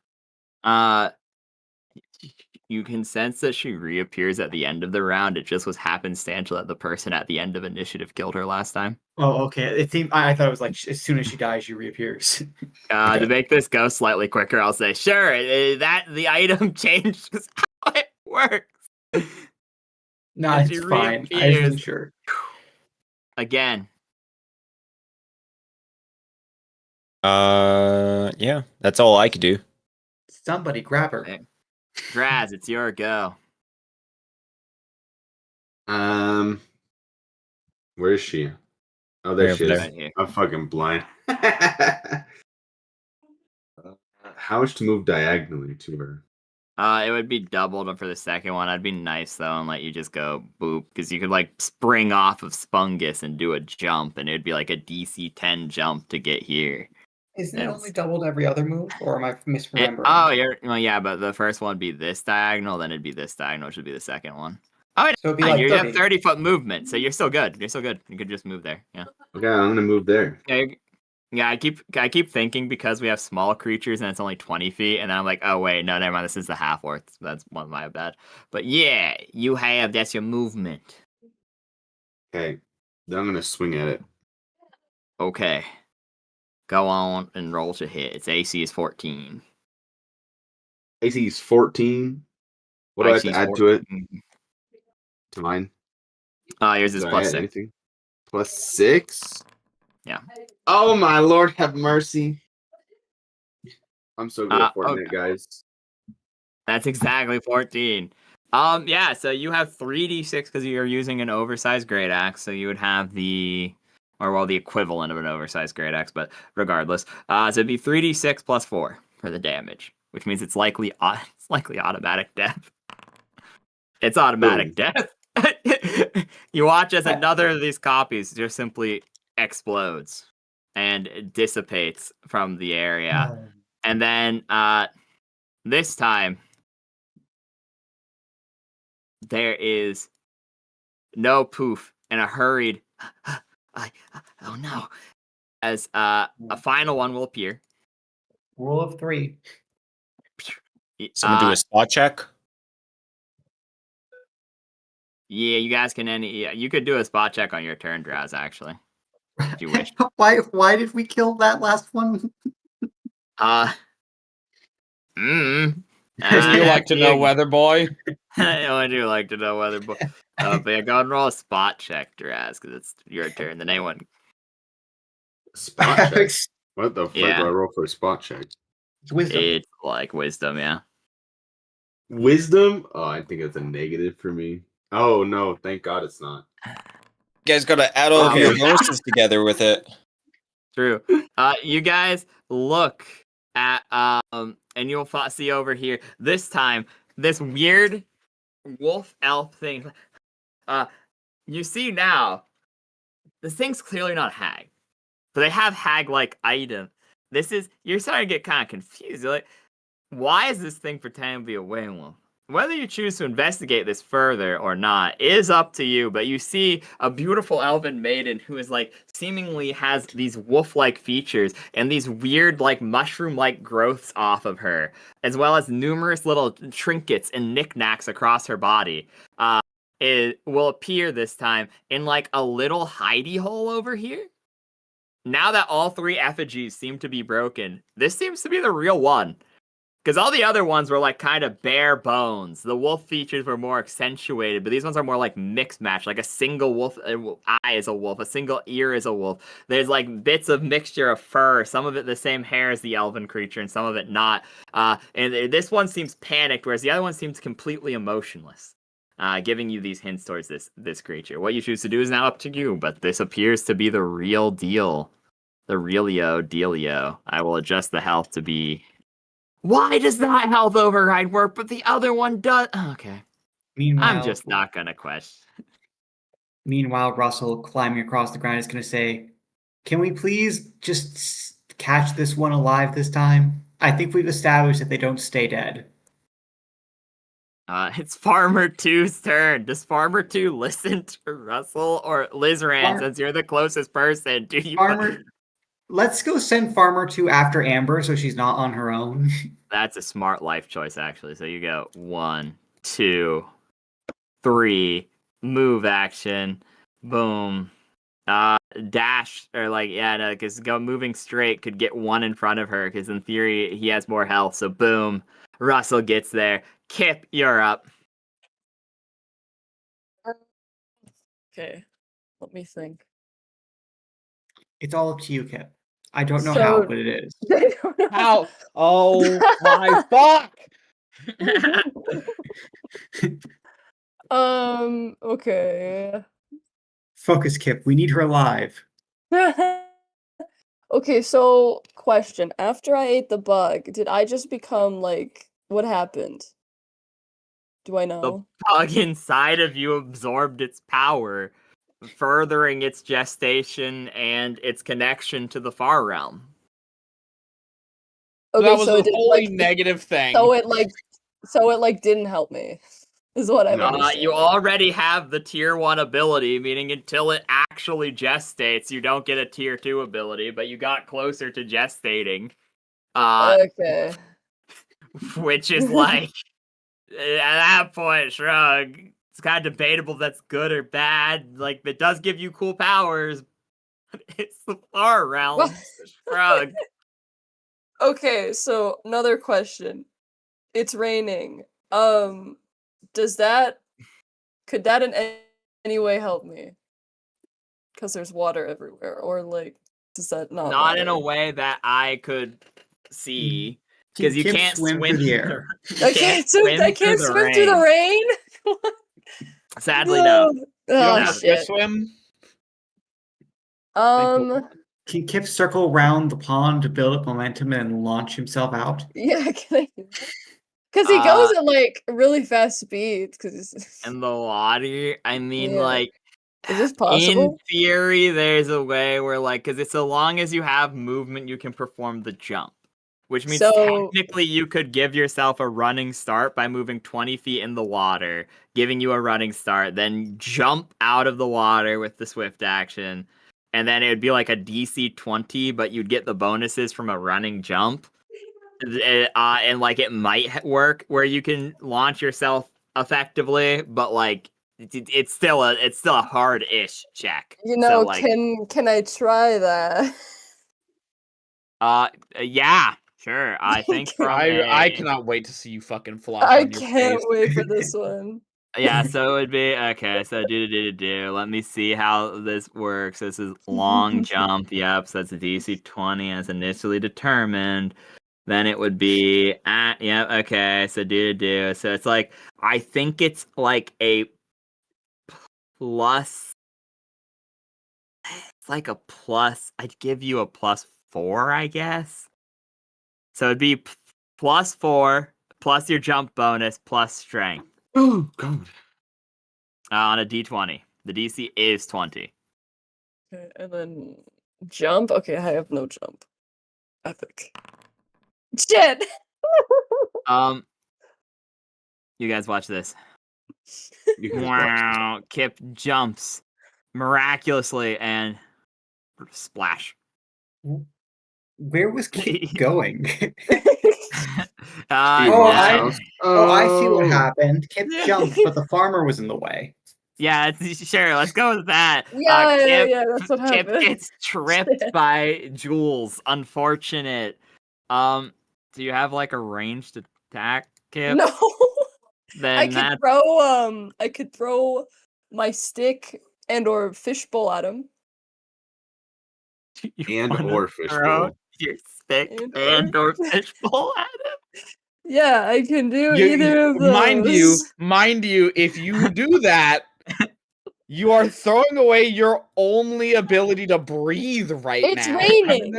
you can sense that she reappears at the end of the round. It just was happenstantial that the person at the end of initiative killed her last time. Oh, okay. It seemed I thought it was like as soon as she dies, she reappears. To make this go slightly quicker, I'll say, sure, that the item changed is how it works. No, And it's she fine. I reappears. wasn't sure. Again. Yeah, that's all I could do. Somebody grab her. Draz, it's your go. Where is she? Oh, there Right she over is. there. Right here. I'm fucking blind. How much to move diagonally to her? It would be doubled for the second one. I'd be nice though and let you just go boop, because you could like spring off of Spungus and do a jump, and it'd be like a DC 10 jump to get here. Isn't it Yes. only doubled every other move, or am I misremembering? Well, yeah, but the first one would be this diagonal, then it'd be this diagonal, which would be the second one. Oh, So it'd be yeah, like you have 30. 30-foot movement, so you're still good. You're still good. You could just move there. Yeah. Okay, I'm gonna move there. Yeah, I keep thinking because we have small creatures and it's only 20 feet, and I'm like, oh wait, no, never mind. This is the half orc. That's one of my bad. But yeah, that's your movement. Okay, then I'm gonna swing at it. Okay, go on and roll to hit. Its AC is 14. AC is 14. What do I have to add to it? To mine? Yours is Do I plus add 6. anything? Plus 6? Yeah. Oh my lord, have mercy. I'm so good at Fortnite, okay. guys. That's exactly 14. Yeah, so you have 3d6 because you're using an oversized great axe, so you would have the equivalent of an oversized great axe, but regardless. So it'd be 3d6 plus 4 for the damage, which means it's likely automatic death. It's automatic death. You watch as another of these copies just simply explodes and dissipates from the area. And then this time there is no poof and a hurried oh no, as a final one will appear. Rule of 3. Someone do a spot check. Yeah, you guys can you could do a spot check on your turn, Draz, actually. If you wish. Why did we kill that last one? Because you like to know, weather boy. I do like to know, weather boy. But yeah, go and roll a spot check, Draz, because it's your turn. Then anyone. Spot check? What the fuck do I roll for a spot check? It's wisdom. It's like wisdom, yeah. Wisdom? Oh, I think it's a negative for me. Oh no, thank God it's not. You guys gotta add all of your bonuses together with it. True. You guys look at and you'll see over here this time this weird wolf elf thing. You see now this thing's clearly not hag, but they have hag-like item. You're starting to get kind of confused. You're like, why is this thing pretending to be a werewolf? Whether you choose to investigate this further or not is up to you, but you see a beautiful elven maiden who is like seemingly has these wolf-like features and these weird like mushroom-like growths off of her, as well as numerous little trinkets and knickknacks across her body. It will appear this time in like a little hidey hole over here. Now that all 3 effigies seem to be broken, this seems to be the real one. Because all the other ones were like kind of bare bones. The wolf features were more accentuated, but these ones are more like mixed match. Like a single wolf eye is a wolf, a single ear is a wolf. There's like bits of mixture of fur, some of it the same hair as the elven creature, and some of it not. And this one seems panicked, whereas the other one seems completely emotionless. Giving you these hints towards this creature. What you choose to do is now up to you, but this appears to be the real deal. The realio dealio. I will adjust the health to be... Why does that health override work, but the other one does? Okay. Meanwhile, I'm just not gonna question. Meanwhile, Russell, climbing across the ground, is going to say, can we please just catch this one alive this time? I think we've established that they don't stay dead. It's Farmer 2's turn. Does Farmer 2 listen to Russell or Lizran, since you're the closest person? Do you... Farmer, let's go send Farmer 2 after Amber so she's not on her own. That's a smart life choice, actually. So you go 1, 2, 3, move action, boom. Dash or like no, because moving straight could get one in front of her because in theory he has more health. So boom, Russell gets there. Kip, you're up. Okay, let me think. It's all up to you, Kip. I don't know how, but it is. How? Oh my fuck! Okay. Focus, Kip. We need her alive. Okay, so question. After I ate the bug, did I just become like what happened? Do I know? The bug inside of you absorbed its power, furthering its gestation and its connection to the far realm. Okay, that was so a it did, wholly like, negative thing. so it didn't help me. Is what I'm understanding. You already have the tier 1 ability, meaning until it actually gestates, you don't get a tier 2 ability, but you got closer to gestating. Okay. Which is like, at that point, shrug. It's kind of debatable if that's good or bad. Like, it does give you cool powers, but it's the far realm. Shrug. Okay, so another question. It's raining. Could that in any way help me? Because there's water everywhere, or like, does that not Not matter? in a way that I could see. Because you Kip can't swim through the air. I can't swim through the rain. Sadly, no. You don't Oh have shit. to swim. Can Kip circle around the pond to build up momentum and launch himself out? Yeah, can I do that? Because he goes at like really fast speeds. And the water, I mean, Yeah. like, is this possible? in theory, there's a way where, like, because it's so long as you have movement, you can perform the jump. Which means technically you could give yourself a running start by moving 20 feet in the water, giving you a running start, then jump out of the water with the swift action. And then it would be like a DC 20, but you'd get the bonuses from a running jump. And like it might work where you can launch yourself effectively, but like it's still a hard-ish check. You know, so, like, can I try that? Yeah, sure. I think I cannot wait to see you fucking flop I on your can't face. wait for this one. Yeah, so it would be okay. So do. Let me see how this works. This is long jump. Yep. So that's a DC 20 as initially determined. Then it would be yep. Okay. So do. So it's like I think it's like a plus. It's like a plus. I'd give you a +4, I guess. So it'd be +4 plus your jump bonus plus strength. Oh god. On a D20. The DC is 20. Okay, and then jump? Okay, I have no jump. Epic. Shit! You guys watch this. You can just watch Wow. Kip jumps miraculously and splash. Where was Kip going? I see what happened. Kip jumped, but the farmer was in the way. Yeah, sure. Let's go with that. Yeah, that's what Kip happened. gets tripped by Jules. Unfortunate. Do you have like a ranged attack, Kip? No. Then I could throw my stick and or fishbowl at him. or fishbowl. Your stick and or fishbowl at him. Yeah, I can do either of those. Mind you, if you do that, you are throwing away your only ability to breathe right It's now. raining.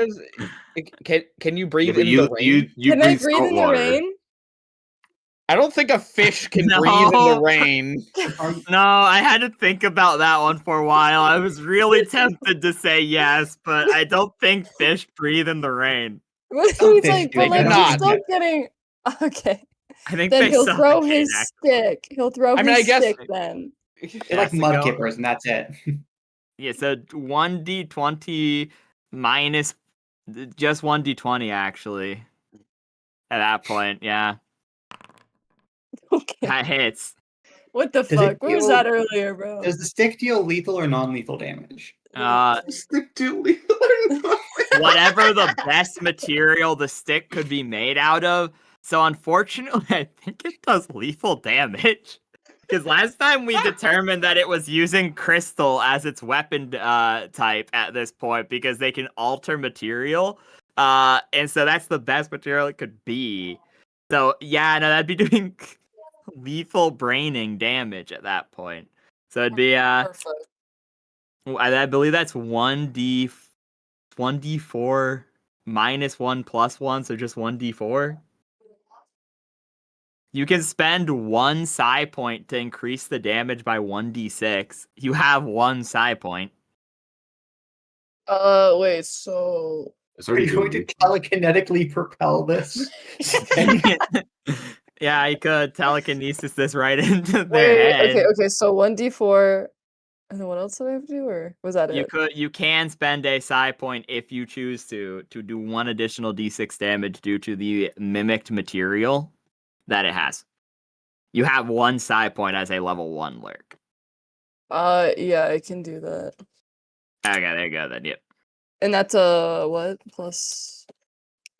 Can you breathe Yeah, in the rain? Can I breathe in the rain? I don't think a fish can breathe in the rain. No, I had to think about that one for a while. I was really tempted to say yes, but I don't think fish breathe in the rain. He's like, but like, he's still getting. Okay. I think then they he'll throw suffocate, his stick. He'll throw his stick then. They're like mudkippers, and that's it. Yeah, so 1d20 minus just 1d20 actually. At that point, yeah. Okay. That hits. What the Does it fuck? Where was that deal- earlier, bro? Does the stick deal lethal or non-lethal damage? Stick to lethal or not? Whatever the best material the stick could be made out of. So unfortunately, I think it does lethal damage. Because last time we determined that it was using crystal as its weapon type at this point because they can alter material. And so that's the best material it could be. So yeah, no, that'd be doing lethal braining damage at that point. So it'd be Perfect. I believe that's 1d4 minus 1 plus 1, so just 1d4. You can spend 1 psi point to increase the damage by 1d6. You have 1 psi point. Wait, so It's Are already you going to doing telekinetically propel this? Yeah, I could telekinesis this right into their wait, head. okay, so 1d4, and then what else do I have to do, or was that it? You can spend a psi point if you choose to do 1 additional d6 damage due to the mimicked material that it has. You have 1 psi point as a level 1 lurk. Yeah, I can do that. Okay, there you go then, yep. And that's a what? Plus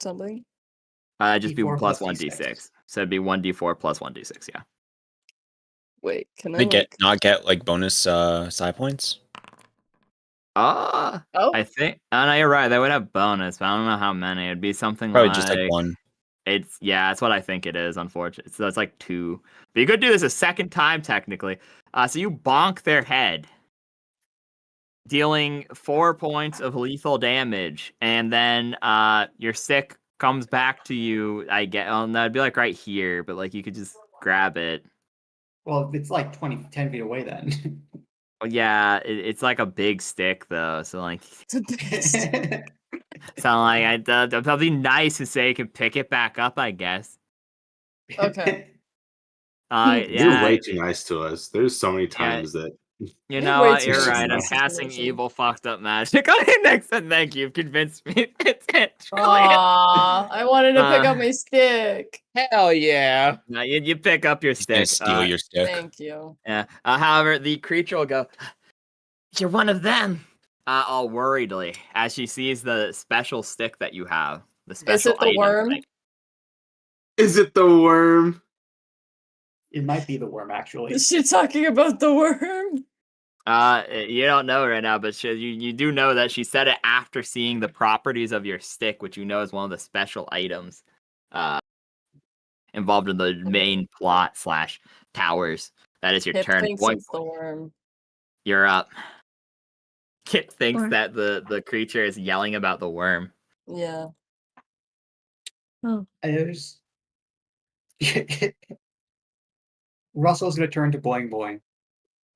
something? Just be D4 plus plus 1d6. So it'd be 1d4 plus 1d6, yeah. Wait, can I They like... get like bonus psi points? Oh, I think. Oh no, you're right. They would have bonus, but I don't know how many. It'd be something Probably like just like 1. yeah, that's what I think it is, unfortunately. So it's like 2. But you could do this a second time technically. So you bonk their head, dealing 4 points of lethal damage, and then your stick comes back to you. I get that'd be like right here, but like you could just grab it. Well, it's like 10 feet away then. Well, yeah, it's like a big stick though, so like it's a beast. so like that'd be nice to say you can pick it back up, I guess. Okay. You're Yeah, way too nice to us. There's so many times that you You're know way what? too You're nice right. in I'm this casting situation. evil, fucked up magic on you next, and thank you. You've convinced me. Aw, I wanted to pick up my stick. Hell yeah. No, you pick up your He's gonna stick. steal your stick. Thank you. Yeah. However, the creature will go. You're one of them. All worriedly as she sees the special stick that you have. The special Is it the item, worm? like- is it the worm? It might be the worm, actually. Is she talking about the worm? You don't know right now, but you do know that she said it after seeing the properties of your stick, which you know is one of the special items involved in the main plot / towers. That is your Kip turn. thinks it's the worm. You're up. Kip thinks Or- that the creature is yelling about the worm. Yeah. Oh, There's... Russell's gonna turn to Boing Boing.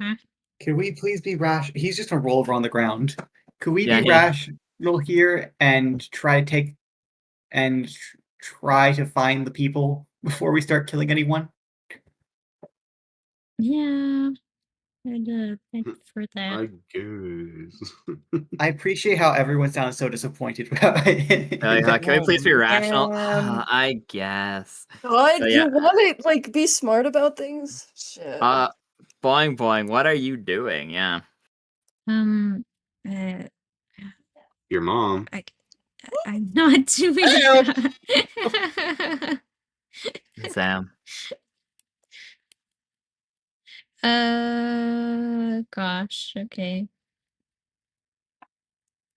Huh? Could we please be rash? He's just gonna roll over on the ground. Could we Yeah, be yeah. rational here and try to find the people before we start killing anyone? yeah. I'd prefer that. I guess. I appreciate how everyone sounds so disappointed about it. Can we please be rational? Damn. I guess. What? So, yeah. You want to like be smart about things? Shit. Boing Boing, what are you doing? Yeah. Uh, Your mom. I'm not doing that. Sam. Gosh, okay.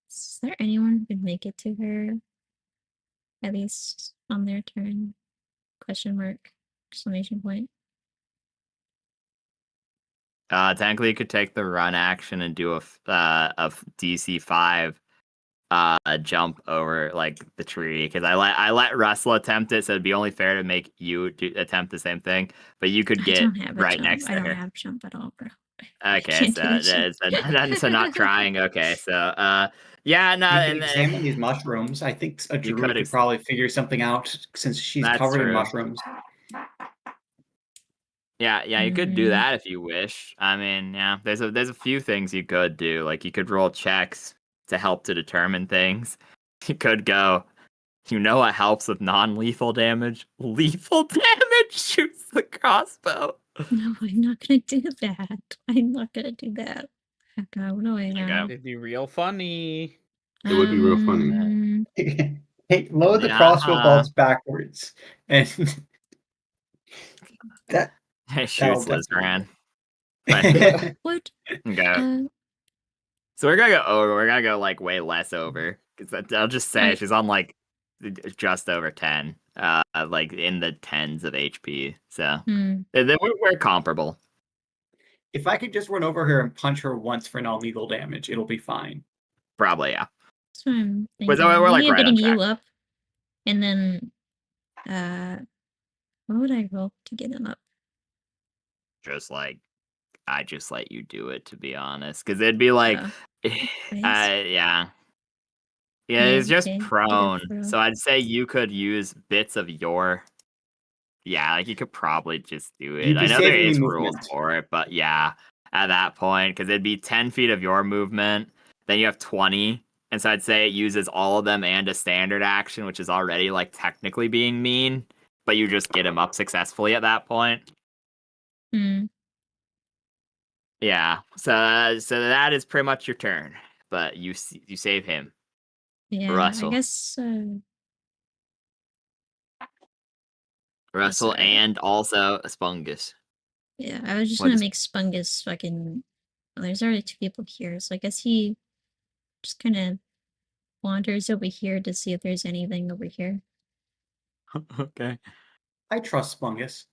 Is there anyone who could make it to her? At least on their turn? Question mark. Exclamation point. Technically, you could take the run action and do a DC 5 jump over like the tree because I let Russell attempt it, so it'd be only fair to make you attempt the same thing. But you could I get don't have a right jump. next to I don't her. have jump at all, bro. Okay, can't do a jump. so not trying. Okay, so yeah, no, You can and examine these mushrooms. I think a You druid could could probably figure something out since she's That's covered in true. mushrooms. yeah, you could do Mm. that if you wish. I mean, yeah, there's a few things you could do. Like you could roll checks to help to determine things. You could go You know what helps with non-lethal damage? Lethal damage shoots the crossbow. No, I'm not gonna do that. I'm not gonna do that. Oh God, what do I have? It'd be real funny. It would be real funny. Hey, load the crossbow bolts backwards, and that It shoots that'll Lizran. What? Okay. So we're gonna go over. We're gonna go like way less over. Cause I'll just say she's on like just over 10, like in the tens of HP. So we're comparable. If I could just run over her and punch her once for non-lethal damage, it'll be fine. Probably, yeah. That's what I'm thinking. We're like Maybe I'm right on getting track. you up, and then what would I roll to get him up? Just like I just let you do it, to be honest, because it'd be like, yeah, it's just okay. prone. So I'd say you could use bits of your, like you could probably just do it. I know there is rules for it, but yeah, at that point, because it'd be 10 feet of your movement, then you have 20, and so I'd say it uses all of them and a standard action, which is already like technically being mean, but you just get him up successfully at that point. Yeah, so that is pretty much your turn, but you save him. Yeah, Russell. I guess. Russell and also Spungus. Yeah, I was just gonna make Spungus fucking. Well, there's already 2 people here, so I guess he just kind of wanders over here to see if there's anything over here. Okay. I trust Spungus.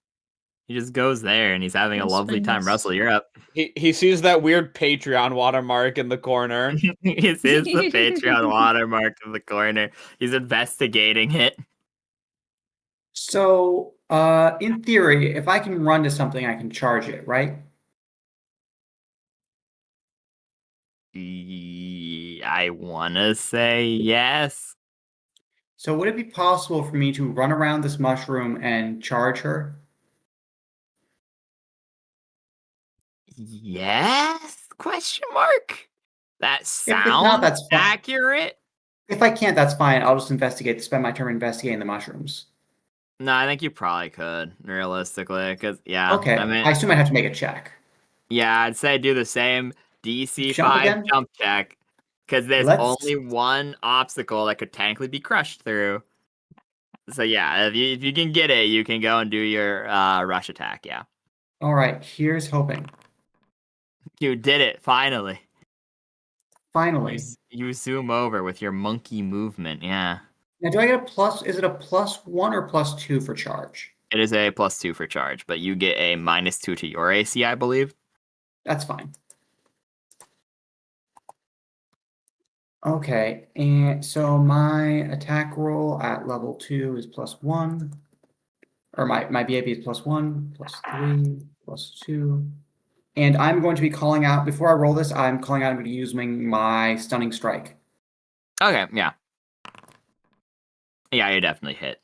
He just goes there and he's having a lovely time. Russell, you're up. He sees that weird Patreon watermark in the corner. He sees the Patreon watermark in the corner. He's investigating it. So, in theory, if I can run to something, I can charge it, right? I want to say yes. So would it be possible for me to run around this mushroom and charge her? Yes? Question mark? That sounds that's fine. accurate. If I can't, that's fine. I'll just spend my turn investigating the mushrooms. No, I think you probably could, realistically, because, yeah. Okay, I assume I'd have to make a check. Yeah, I'd say do the same DC 5 jump check, because there's only one obstacle that could technically be crushed through. So yeah, if you can get it, you can go and do your rush attack, yeah. All right, here's hoping. You did it, finally. Finally. You zoom over with your monkey movement, yeah. Now, do I get a plus? Is it a +1 or +2 for charge? It is a +2 for charge, but you get a -2 to your AC, I believe. That's fine. Okay, and so my attack roll at level 2 is +1. Or my BAB is +1, +3, +2. And I'm going to be calling out, before I roll this, I'm calling out, I'm going to be using my Stunning Strike. Okay, yeah. Yeah, you definitely hit.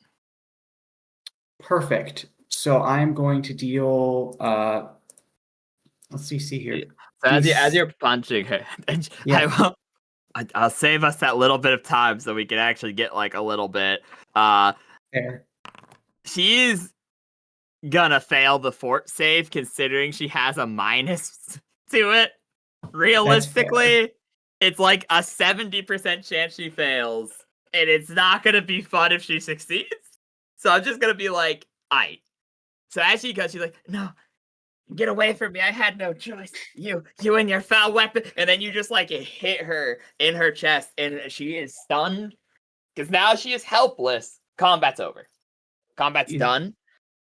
Perfect. So I'm going to deal, let's see here. So as you're punching her, I'll save us that little bit of time so we can actually get like a little bit. Fair. She's gonna fail the fort save considering she has a minus to it. Realistically, it's like a 70% chance she fails, and it's not gonna be fun if she succeeds. So I'm just gonna be like, aight. So as she goes, she's like, no, get away from me. I had no choice. You and your foul weapon. And then you just like hit her in her chest, and she is stunned. Because now she is helpless. Combat's over. Combat's done.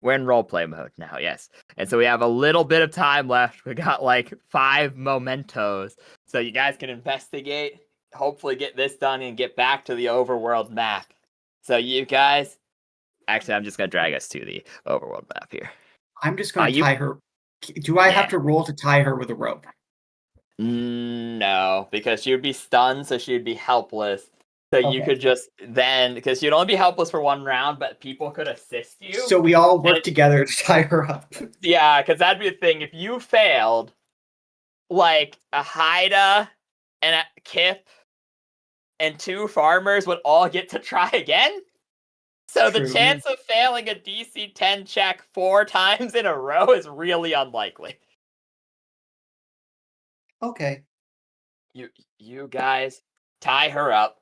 We're in roleplay mode now, yes. And so we have a little bit of time left. We got like 5 mementos. So you guys can investigate, hopefully get this done, and get back to the overworld map. So you guys... Actually, I'm just going to drag us to the overworld map here. I'm just going to tie her. Do I have to roll to tie her with a rope? No, because she would be stunned, so she would be helpless. So you could just then, because you'd only be helpless for 1 round, but people could assist you. So we all work together to tie her up. Yeah, because that'd be the thing. If you failed, like a Haida and a Kip and 2 farmers would all get to try again. So the True. chance of failing a DC 10 check 4 times in a row is really unlikely. Okay. You guys tie her up,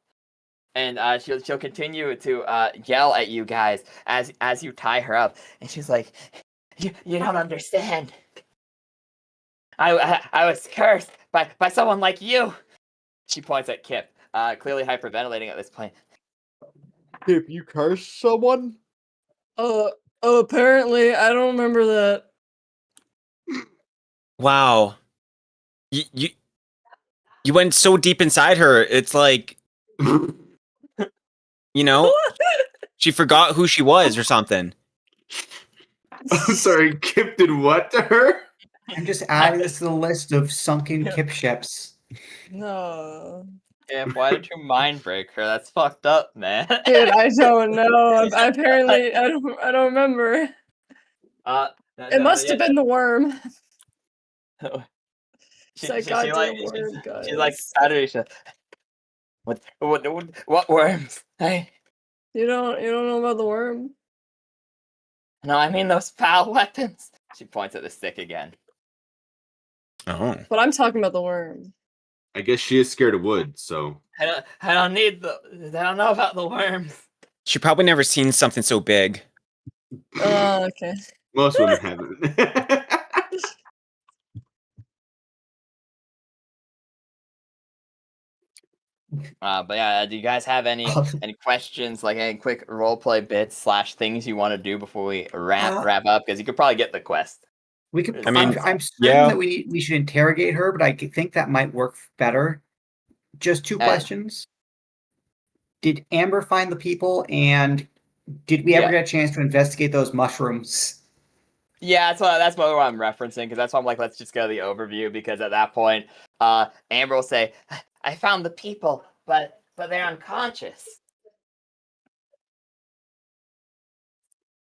and she'll continue to yell at you guys as you tie her up, and she's like, "You don't understand. I was cursed by someone like you." She points at Kip, clearly hyperventilating at this point. Kip, you cursed someone? Apparently, I don't remember that. Wow. You went so deep inside her. It's like, you know, she forgot who she was or something. I'm sorry, Kip did what to her? I'm just adding this to the list of sunken Kip ships. No. Kip, why did you mind break her? That's fucked up, man. Dude, I don't know. Apparently, I don't remember. It must have been the worm. She's Like, goddamn worm, guys. she's like, what worms? Hey, You don't know about the worm? no, I mean those foul weapons. She points at the stick again. Oh. But I'm talking about the worm. I guess she is scared of wood, so. I don't know about the worms. She probably never seen something so big. Okay. Most women haven't. But yeah, do you guys have any questions, like any quick roleplay bits / things you want to do before we wrap up? Because you could probably get the quest. We could. I mean, I'm certain yeah. that we should interrogate her, but I think that might work better. Just 2 questions. Did Amber find the people, and did we ever get a chance to investigate those mushrooms? Yeah, that's what I'm referencing, because that's why I'm like, let's just go to the overview, because at that point, Amber will say, "I found the people, but they're unconscious."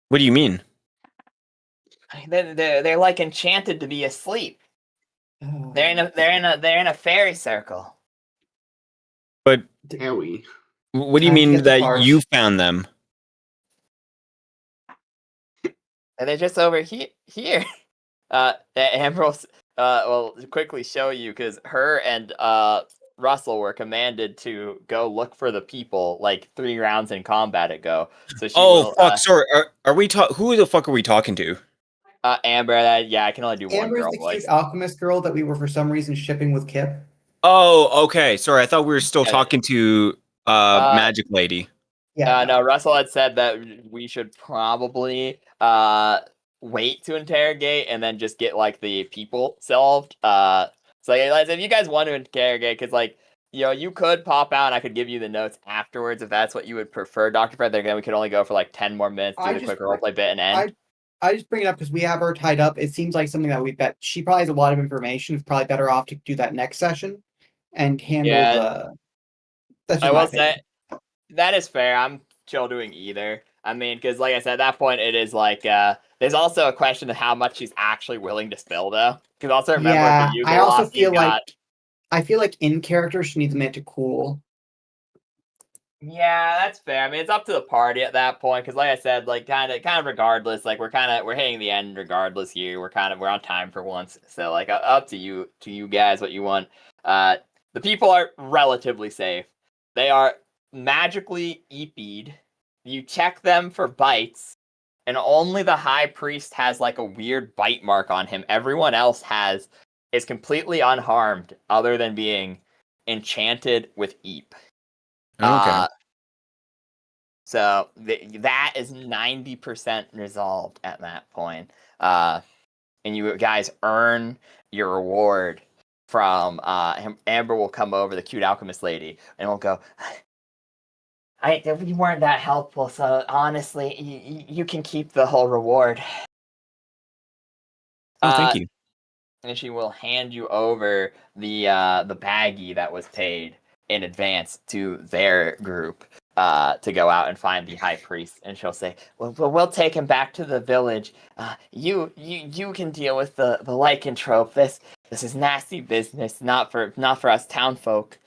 What do you mean? They're like enchanted to be asleep. They're in a fairy circle. But Howie. what do you Time to mean get the that cars. you found them? And they're just over here. Amber will quickly show you, because her and Russell were commanded to go look for the people like 3 rounds in combat ago. So she will, fuck! Sorry, are we who the fuck are we talking to? Amber. I can only do one Amber's girl the voice. cute alchemist girl that we were for some reason shipping with Kip. Oh, okay. Sorry, I thought we were still Yeah. talking to Magic Lady. Yeah. No, Russell had said that we should probably wait to interrogate and then just get like the people solved. So if you guys want to interrogate, because like, you could pop out and I could give you the notes afterwards if that's what you would prefer, Dr. Fred. Then we could only go for like 10 more minutes, do the quick roleplay bit and end. I just bring it up because we have her tied up. It seems like something that we bet she probably has a lot of information. It's probably better off to do that next session and handle the. That's I just my will say opinion. that is fair. I'm chill doing either. I mean, because like I said, at that point it is like there's also a question of how much she's actually willing to spill, though. Because also remember, Yeah, the I also velocity I feel like in character she needs a minute to cool. Yeah, that's fair. I mean, it's up to the party at that point, because like I said, like kind of regardless, like we're hitting the end regardless here. We're on time for once, so like up to you guys what you want. The people are relatively safe. They are magically EP'd. You check them for bites, and only the high priest has like a weird bite mark on him. Everyone else is completely unharmed, other than being enchanted with EEP. Okay. So that is 90% resolved at that point. And you guys earn your reward from Amber will come over, the cute alchemist lady, and will go, we weren't that helpful, so honestly, you can keep the whole reward. Oh, thank you. And she will hand you over the baggie that was paid in advance to their group to go out and find the high priest. And she'll say, "Well, we'll take him back to the village. You can deal with the lycanthrope. This is nasty business, not for us townfolk."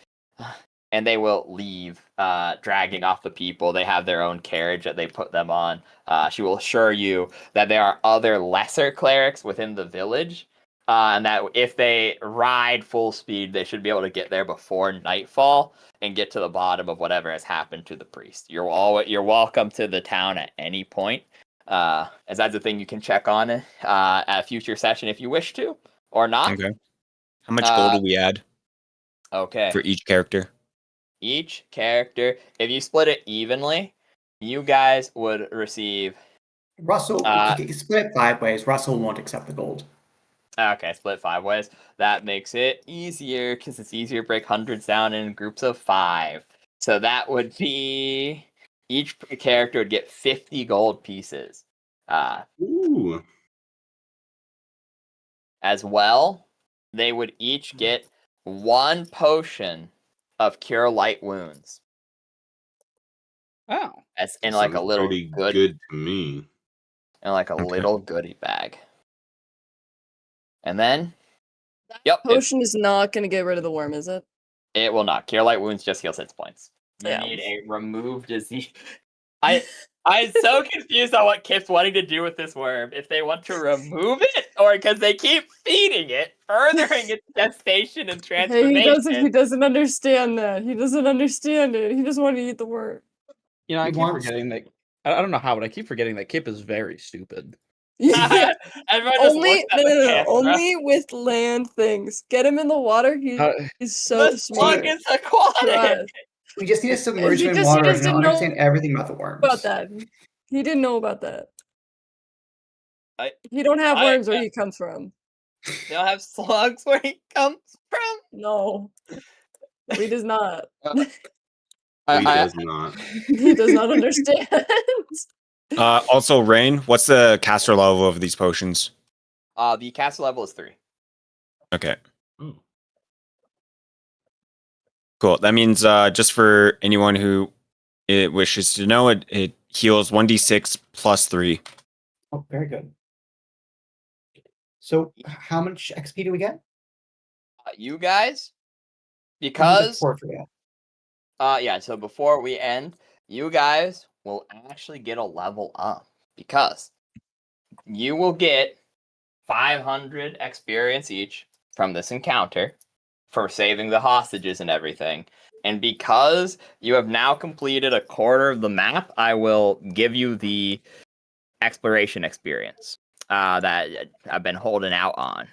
and they will leave, dragging off the people. They have their own carriage that they put them on. She will assure you that there are other lesser clerics within the village, and that if they ride full speed, they should be able to get there before nightfall and get to the bottom of whatever has happened to the priest. You're welcome to the town at any point, as that's a thing you can check on at a future session if you wish to, or not. Okay. How much gold do we add? Okay. For each character? Each character, if you split it evenly, you guys would receive... Russell, split it 5 ways. Russell won't accept the gold. Okay, split 5 ways. That makes it easier, because it's easier to break hundreds down in groups of 5. So that would be... Each character would get 50 gold pieces. Ooh. As well, they would each get 1 potion of Cure Light Wounds. Oh. That's in like a little good to me. In like a little goodie bag. And then, Potion is not going to get rid of the worm, is it? It will not. Cure Light Wounds just heals its points. You Yeah. need a remove disease. I'm so confused on what Kip's wanting to do with this worm. If they want to remove it, or because they keep feeding it, furthering its gestation and transformation. He doesn't understand that. He doesn't understand it. He doesn't want to eat the worm. You know, I keep forgetting that. I don't know how, but I keep forgetting that Kip is very stupid. Yeah. Everyone just Only looks at the camera. only with land things. Get him in the water. He's so The smart. slug is aquatic. We just need to submerge him in He water just and didn't know understand everything about the worms. About that. He didn't know about that. He don't have worms where he comes from. They don't have slugs where he comes from? No. He does not. He does not. He does not understand. Also, Rain, what's the caster level of these potions? The caster level is 3. Okay. Cool. That means just for anyone who wishes to know, it heals 1d6 plus 3. Oh, very good. So, how much XP do we get? You guys, because yeah. So before we end, you guys will actually get a level up because you will get 500 experience each from this encounter for saving the hostages and everything. And because you have now completed a quarter of the map, I will give you the exploration experience that I've been holding out on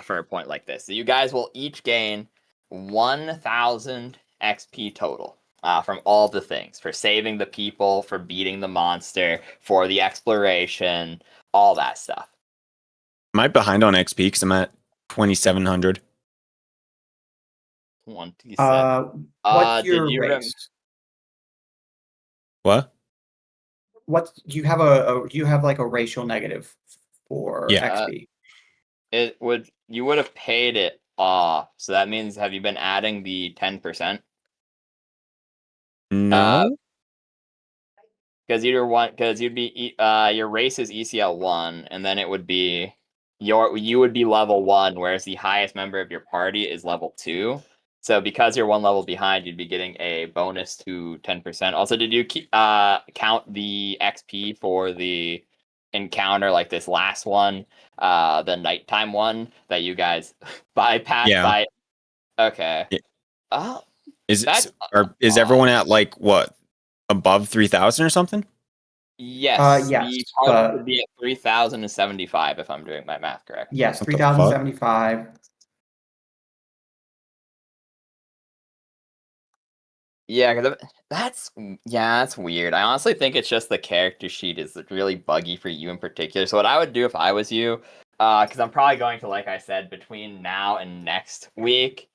for a point like this. So you guys will each gain 1,000 XP total from all the things, for saving the people, for beating the monster, for the exploration, all that stuff. Am I behind on XP because I'm at 2,700? 27. What's your race? What? What do you have do you have like a racial negative for XP? You would have paid it off. So that means, have you been adding the 10%? No. Because you'd be your race is ECL 1, and then it would be you would be level 1, whereas the highest member of your party is level 2. So because you're 1 level behind, you'd be getting a bonus to 10%. Also, did you count the XP for the encounter, like this last one, the nighttime one that you guys bypassed? Yeah. Okay. Yeah. Is everyone at like what, above 3,000 or something? Yes. Yes. The party would be at 3,075 if I'm doing my math correct. Yes, 3,075. Yeah, that's weird. I honestly think it's just the character sheet is really buggy for you in particular. So what I would do if I was you, because I'm probably going to, like I said, between now and next week,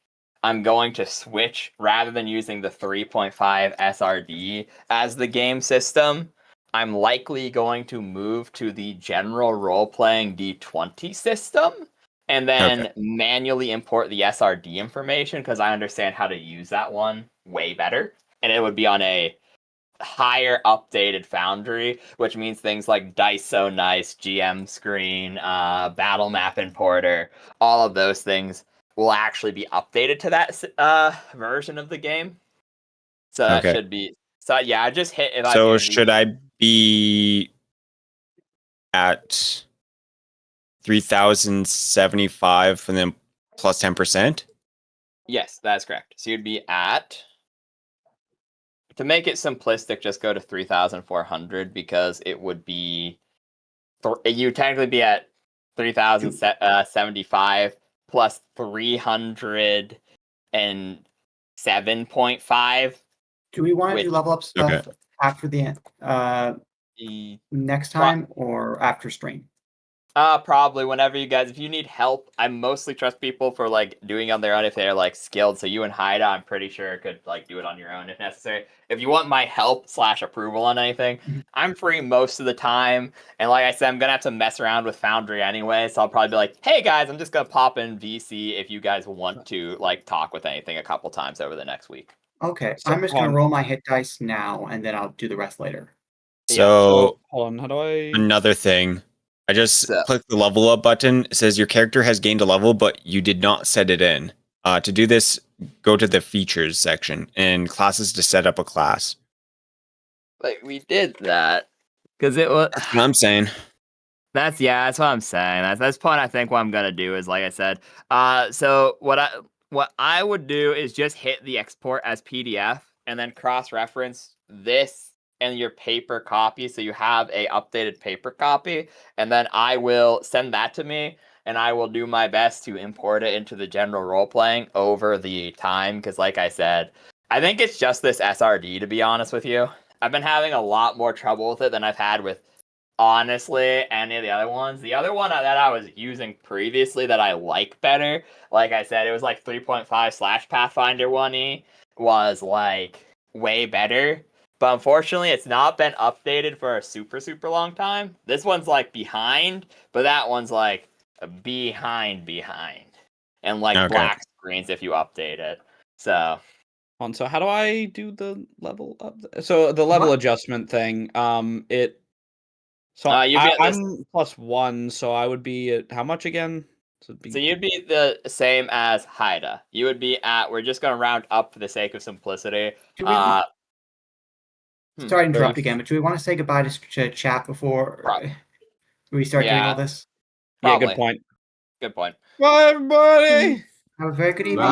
I'm going to switch, rather than using the 3.5 SRD as the game system, I'm likely going to move to the general role-playing D20 system, and then manually import the SRD information, because I understand how to use that one way better. And it would be on a higher updated Foundry, which means things like Dice So Nice, GM Screen, Battle Map Importer, all of those things will actually be updated to that version of the game. So that Okay. should be. So yeah, I just hit. If I So do should I be at 3,075 and then plus 10%? Yes, that's correct. So you'd be at. To make it simplistic, just go to 3,400 because it would be. You technically be at 3,075 plus 307.5. Do we want to do level up stuff after the next time or after stream? Probably whenever you guys. If you need help, I mostly trust people for like doing it on their own if they're like skilled. So you and Haida, I'm pretty sure could like do it on your own if necessary. If you want my help / approval on anything, I'm free most of the time. And like I said, I'm gonna have to mess around with Foundry anyway. So I'll probably be like, hey guys, I'm just gonna pop in VC if you guys want to like talk with anything a couple times over the next week. Okay, so I'm just gonna roll my hit dice now, and then I'll do the rest later. So hold on, how do I? Another thing. I just clicked the level up button. It says your character has gained a level, but you did not set it in. To do this, go to the features section and classes to set up a class. Like we did that because it was. That's what I'm saying. That's what I'm saying. That's this point. I think what I'm gonna do is like I said. So what I would do is just hit the export as PDF and then cross-reference this and your paper copy, so you have a updated paper copy, and then I will send that to me, and I will do my best to import it into the general role-playing over the time, because like I said, I think it's just this SRD, to be honest with you. I've been having a lot more trouble with it than I've had with, honestly, any of the other ones. The other one that I was using previously that I like better, like I said, it was like 3.5 / Pathfinder 1E, was like way better. But unfortunately, it's not been updated for a super, super long time. This one's like behind, but that one's like behind. And like black screens if you update it. So how do I do the level up? So the level adjustment thing, I'm +1, so I would be at how much again? So you'd be the same as Haida. You would be at, we're just going to round up for the sake of simplicity. Sorry to interrupt again, but do we want to say goodbye to chat before we start doing all this? Yeah, good point. Good point. Bye, everybody! Have a very good evening.